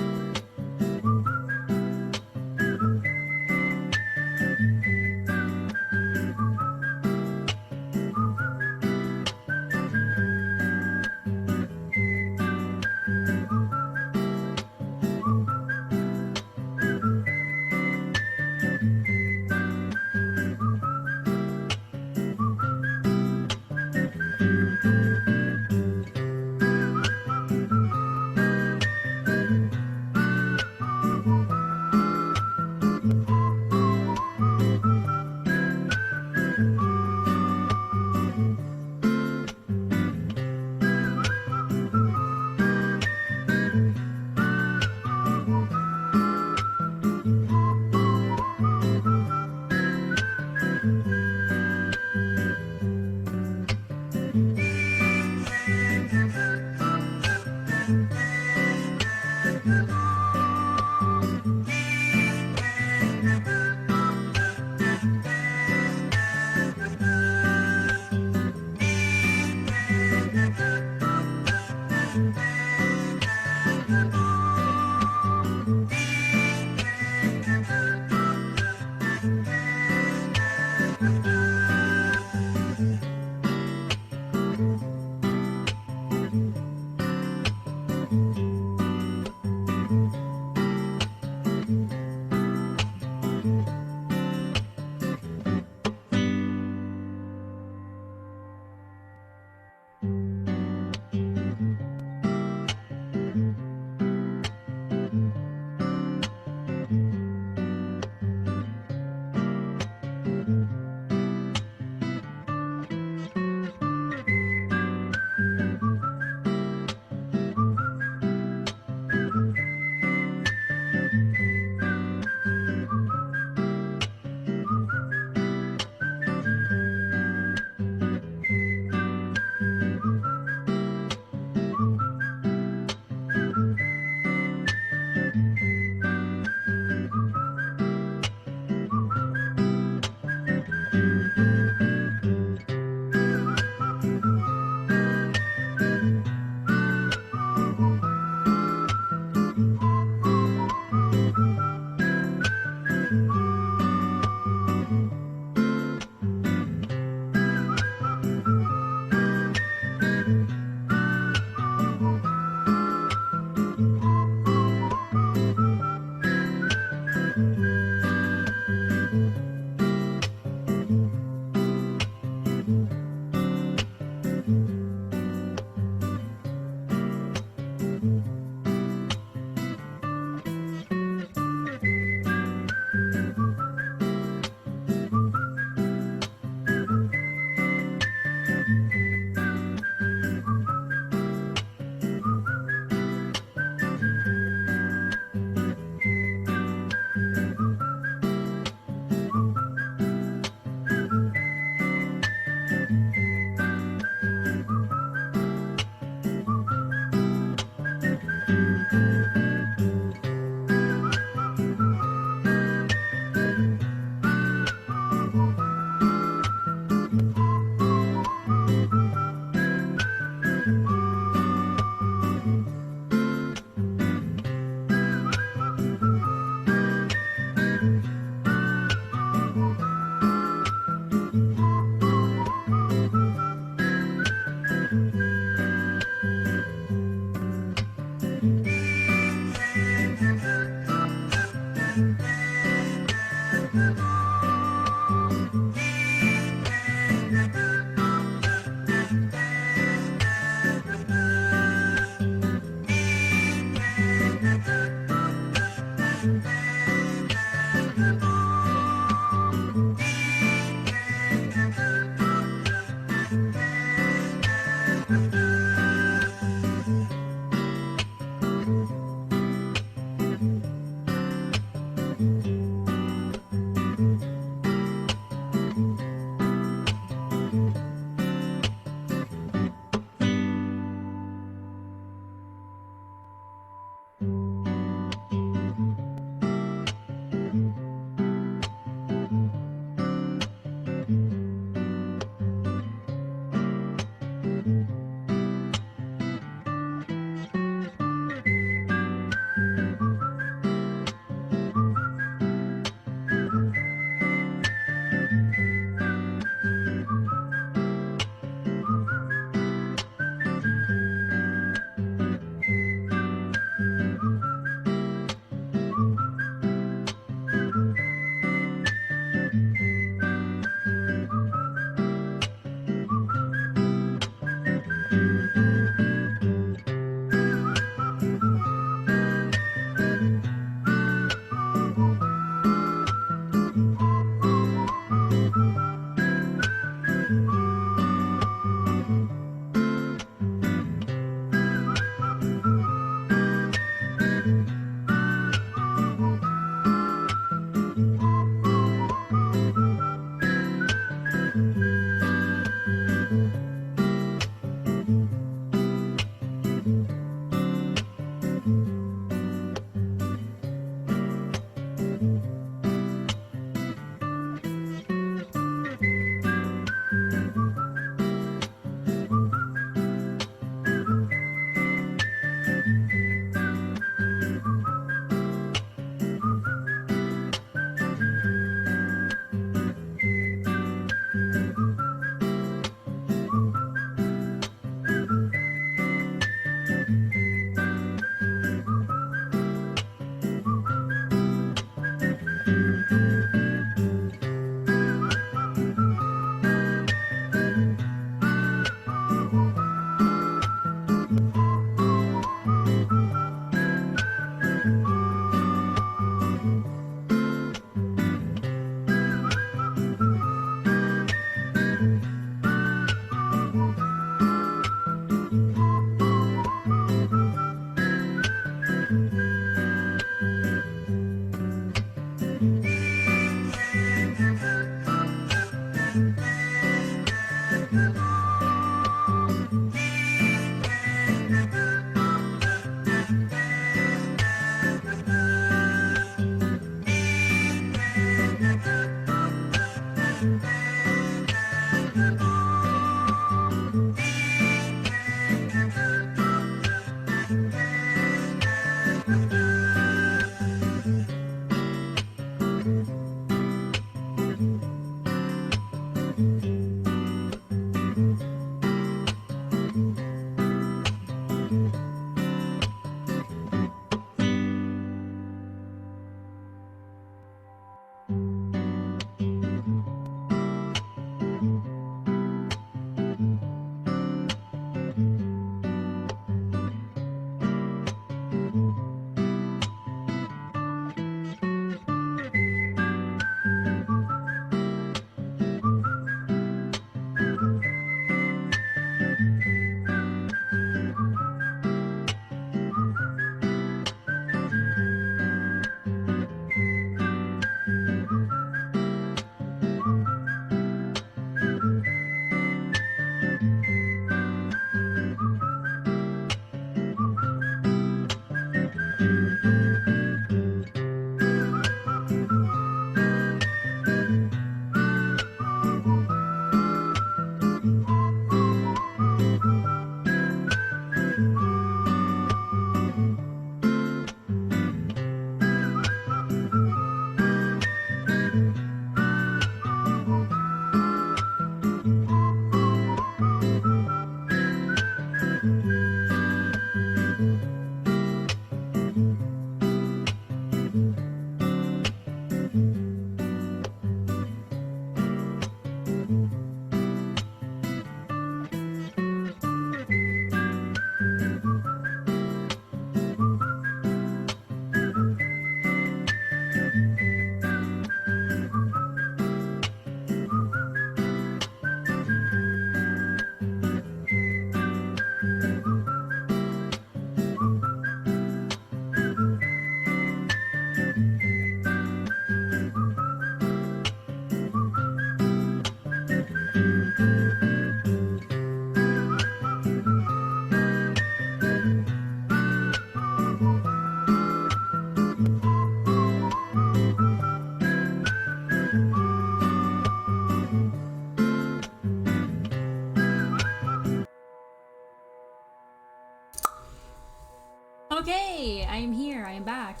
Okay, I am here. I am back.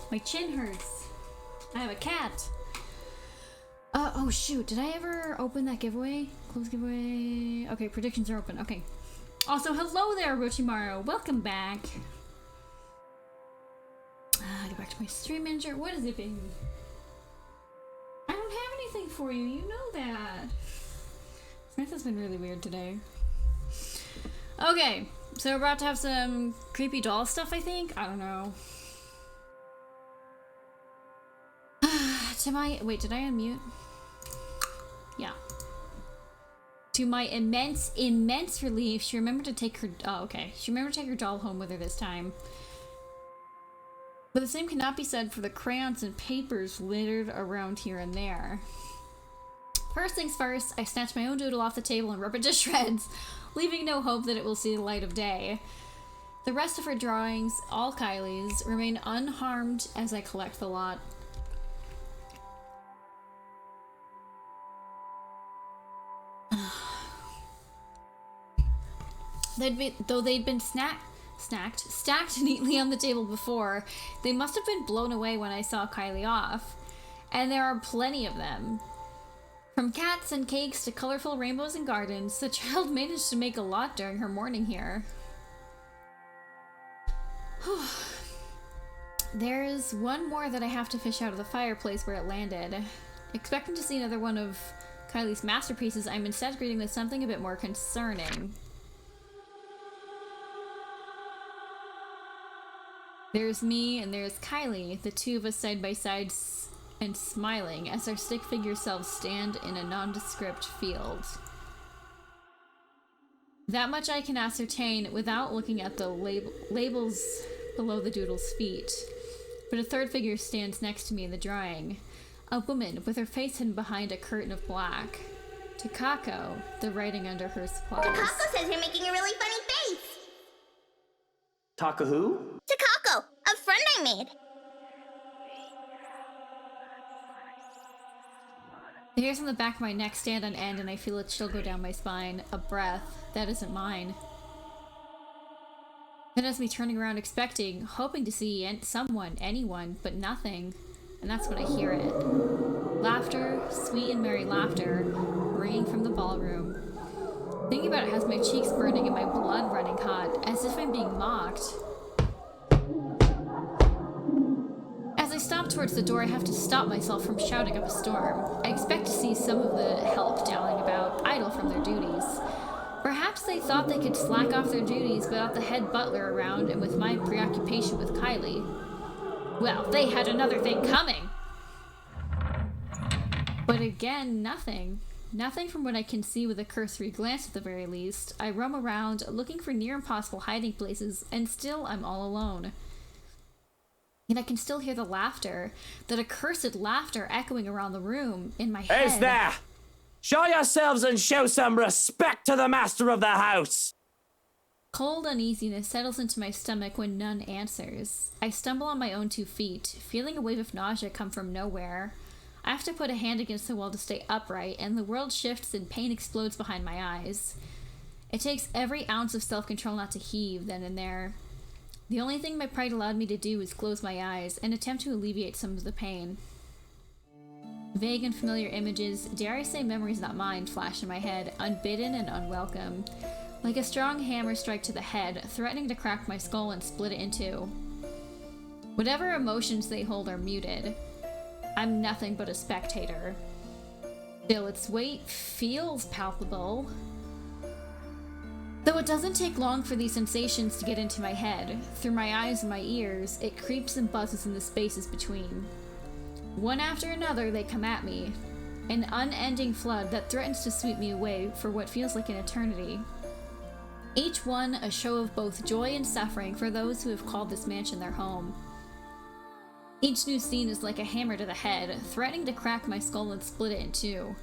My chin hurts. I have a cat. Oh shoot, did I ever open that giveaway? Close giveaway. Okay, predictions are open. Okay. Also, hello there, Rochimaru. Welcome back. Go back to my stream manager. What is it, baby? I don't have anything for you. You know that. Smith has been really weird today. Okay, so we're about to have some creepy doll stuff, I think. I don't know. Wait, did I unmute? Yeah. To my immense relief, she remembered to take her... Oh, okay. She remembered to take her doll home with her this time. But the same cannot be said for the crayons and papers littered around here and there. First things first, I snatch my own doodle off the table and rip it to shreds, leaving no hope that it will see the light of day. The rest of her drawings, all Kylie's, remain unharmed as I collect the lot. Though they'd been stacked neatly on the table before, they must have been blown away when I saw Kylie off. And there are plenty of them. From cats and cakes to colorful rainbows and gardens, the child managed to make a lot during her morning here. There's one more that I have to fish out of the fireplace where it landed. Expecting to see another one of Kylie's masterpieces, I'm instead greeting with something a bit more concerning. There's me and there's Kylie, the two of us side by side and smiling as our stick figure selves stand in a nondescript field. That much I can ascertain without looking at the labels below the doodle's feet. But a third figure stands next to me in the drawing. A woman with her face hidden behind a curtain of black. Takako, the writing under her supplies. Takako says you're making a really funny face. Taka who? Takako, a friend I made. The hairs on the back of my neck stand on end and I feel a chill go down my spine. A breath. That isn't mine. Then as me turning around expecting, hoping to see someone, anyone, but nothing. And that's when I hear it. Laughter, sweet and merry laughter, ringing from the ballroom. Thinking about it has my cheeks burning and my blood running hot, as if I'm being mocked. As I stomp towards the door, I have to stop myself from shouting up a storm. I expect to see some of the help dallying about, idle from their duties. Perhaps they thought they could slack off their duties without the head butler around and with my preoccupation with Kylie. Well, they had another thing coming! But again, nothing. Nothing from what I can see with a cursory glance at the very least. I roam around, looking for near impossible hiding places, and still I'm all alone. And I can still hear the laughter, that accursed laughter echoing around the room, in my head. Who's there? Show yourselves and show some respect to the master of the house! Cold uneasiness settles into my stomach when none answers. I stumble on my own 2 feet, feeling a wave of nausea come from nowhere. I have to put a hand against the wall to stay upright, and the world shifts and pain explodes behind my eyes. It takes every ounce of self-control not to heave then and there. The only thing my pride allowed me to do is close my eyes and attempt to alleviate some of the pain. Vague and familiar images, dare I say memories not mine, flash in my head, unbidden and unwelcome. Like a strong hammer strike to the head, threatening to crack my skull and split it in two. Whatever emotions they hold are muted. I'm nothing but a spectator. Still, its weight feels palpable. Though it doesn't take long for these sensations to get into my head, through my eyes and my ears, it creeps and buzzes in the spaces between. One after another, they come at me, an unending flood that threatens to sweep me away for what feels like an eternity. Each one a show of both joy and suffering for those who have called this mansion their home. Each new scene is like a hammer to the head, threatening to crack my skull and split it in two.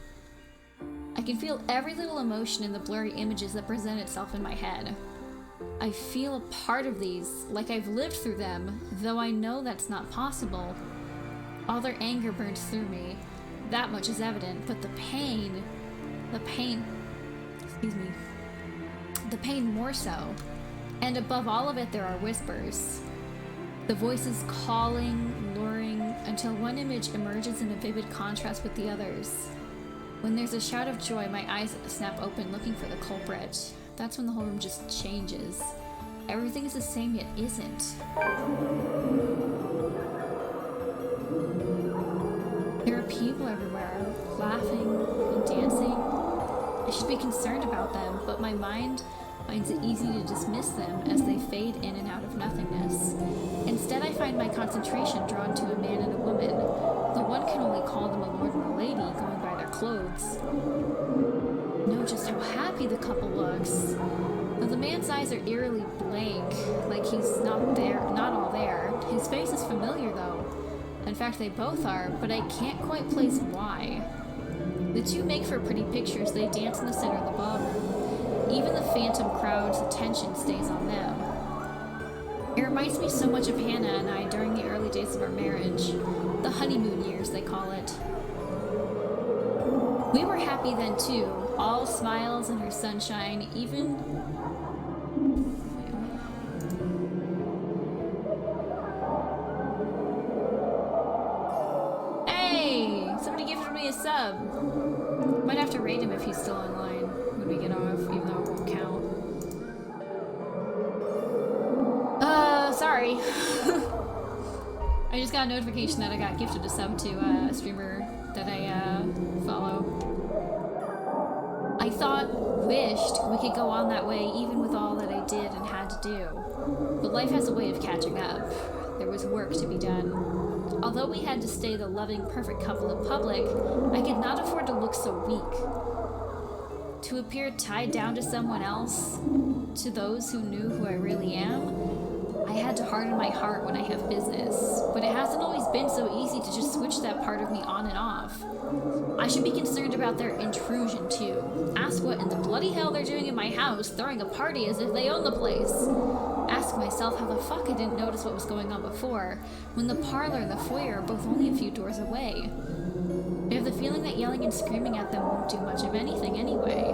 I can feel every little emotion in the blurry images that present itself in my head. I feel a part of these, like I've lived through them, though I know that's not possible. All their anger burns through me. That much is evident, but the pain more so. And above all of it, there are whispers. The voices calling, luring, until one image emerges in a vivid contrast with the others. When there's a shout of joy, my eyes snap open looking for the culprit. That's when the whole room just changes. Everything is the same yet isn't. There are people everywhere, laughing and dancing. I should be concerned about them, but my mind finds it easy to dismiss them as they fade in and out of nothingness. Instead, I find my concentration drawn to a man and a woman. The one can only call them a lord and a lady, going by their clothes. Know just how happy the couple looks. Though the man's eyes are eerily blank, like he's not all there. His face is familiar, though. In fact, they both are, but I can't quite place why. The two make for pretty pictures. They dance in the center of the ballroom. Even the phantom crowd's attention stays on them. It reminds me so much of Hannah and I during the early days of our marriage. The honeymoon years, they call it. We were happy then too, all smiles and her sunshine, even... Hey! Somebody gifted me a sub. Might have to rate him if he's still online when we get off, even though it won't count. Sorry. I just got a notification that I got gifted a sub to a streamer that I follow. I wished we could go on that way even with all that I did and had to do. But life has a way of catching up. There was work to be done. Although we had to stay the loving, perfect couple in public, I could not afford to look so weak. To appear tied down to someone else, to those who knew who I really am, I had to harden my heart when I have business, but it hasn't always been so easy to just switch that part of me on and off. I should be concerned about their intrusion too. Ask what in the bloody hell they're doing in my house, throwing a party as if they own the place. Ask myself how the fuck I didn't notice what was going on before, when the parlor and the foyer are both only a few doors away. I have the feeling that yelling and screaming at them won't do much of anything anyway.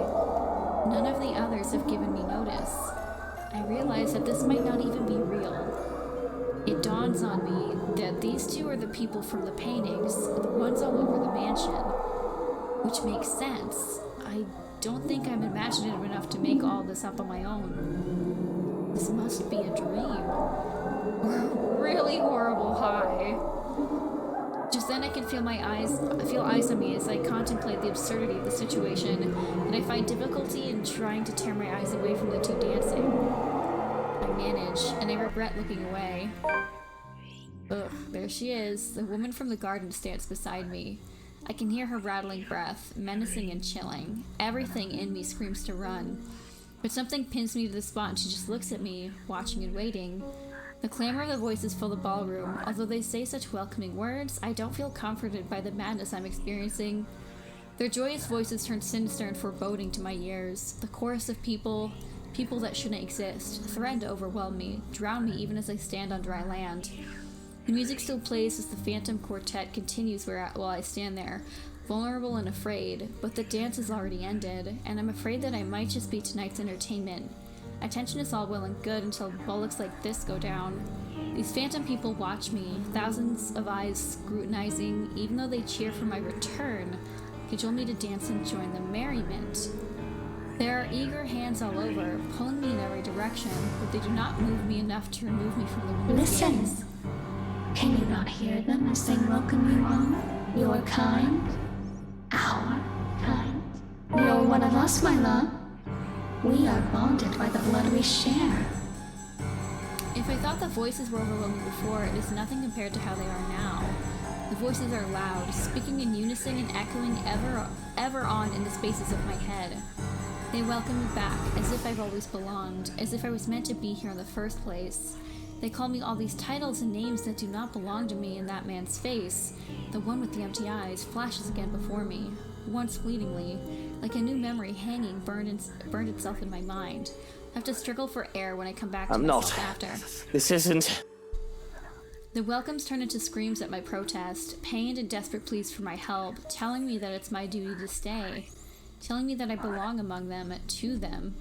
None of the others have given me notice. I realize that this might not even be real. It dawns on me that these two are the people from the paintings, the ones all over the mansion. Which makes sense. I don't think I'm imaginative enough to make all this up on my own. This must be a dream. Or a really horrible high. Just then I can feel eyes on me as I contemplate the absurdity of the situation, and I find difficulty in trying to tear my eyes away from the two dancing. I manage, and I regret looking away. Ugh, there she is. The woman from the garden stands beside me. I can hear her rattling breath, menacing and chilling. Everything in me screams to run. But something pins me to the spot and she just looks at me, watching and waiting. The clamor of the voices fill the ballroom. Although they say such welcoming words, I don't feel comforted by the madness I'm experiencing. Their joyous voices turn sinister and foreboding to my ears. The chorus of people that shouldn't exist, threaten to overwhelm me, drown me even as I stand on dry land. The music still plays as the Phantom Quartet continues while I stand there, vulnerable and afraid, but the dance has already ended, and I'm afraid that I might just be tonight's entertainment. Attention is all well and good until bullocks like this go down. These phantom people watch me, thousands of eyes scrutinizing, even though they cheer for my return, cajole me to dance and join the merriment. There are eager hands all over, pulling me in every direction, but they do not move me enough to remove me from the woman's Listen. gaze. Can you not hear them as they welcome you home? Your kind, our kind. You're one of us, my love. We are bonded by the blood we share. If I thought the voices were overwhelming before, it is nothing compared to how they are now. The voices are loud, speaking in unison and echoing ever on in the spaces of my head. They welcome me back, as if I've always belonged, as if I was meant to be here in the first place. They call me all these titles and names that do not belong to me, and that man's face, the one with the empty eyes, flashes again before me, once fleetingly, like a new memory hanging burned itself in my mind. I have to struggle for air when I come back to myself after. This isn't... The welcomes turn into screams at my protest, pained and desperate pleas for my help, telling me that it's my duty to stay, telling me that I belong among them, to them.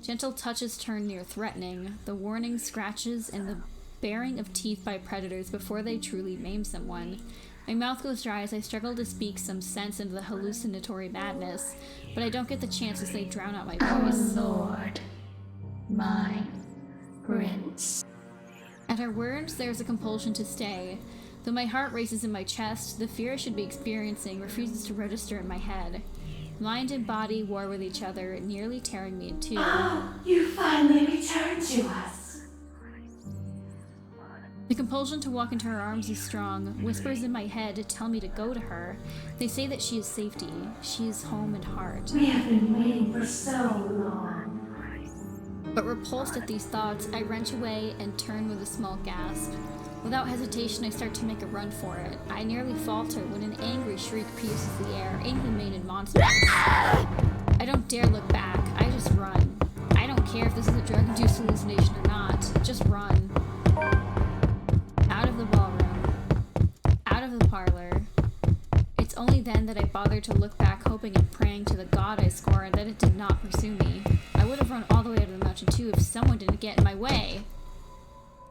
Gentle touches turn near threatening, the warning scratches and the baring of teeth by predators before they truly maim someone. My mouth goes dry as I struggle to speak some sense into the hallucinatory madness, but I don't get the chance as they drown out my voice. Lord, my prince. At her words, there's a compulsion to stay. Though my heart races in my chest, the fear I should be experiencing refuses to register in my head. Mind and body war with each other, nearly tearing me in two. Oh, you finally returned to us. The compulsion to walk into her arms is strong. Whispers in my head to tell me to go to her. They say that she is safety. She is home and heart. We have been waiting for so long. But repulsed at these thoughts, I wrench away and turn with a small gasp. Without hesitation, I start to make a run for it. I nearly falter when an angry shriek pierces the air, inhumane and monstrous. I don't dare look back. I just run. I don't care if this is a drug-induced hallucination or not. Just run. Out of the ballroom. Out of the parlor. It's only then that I bother to look back, hoping and praying to the god I scorn that it did not pursue me. I would have run all the way out of the mountain too if someone didn't get in my way.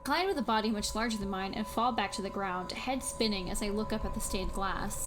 I collide with a body much larger than mine and fall back to the ground, head spinning as I look up at the stained glass.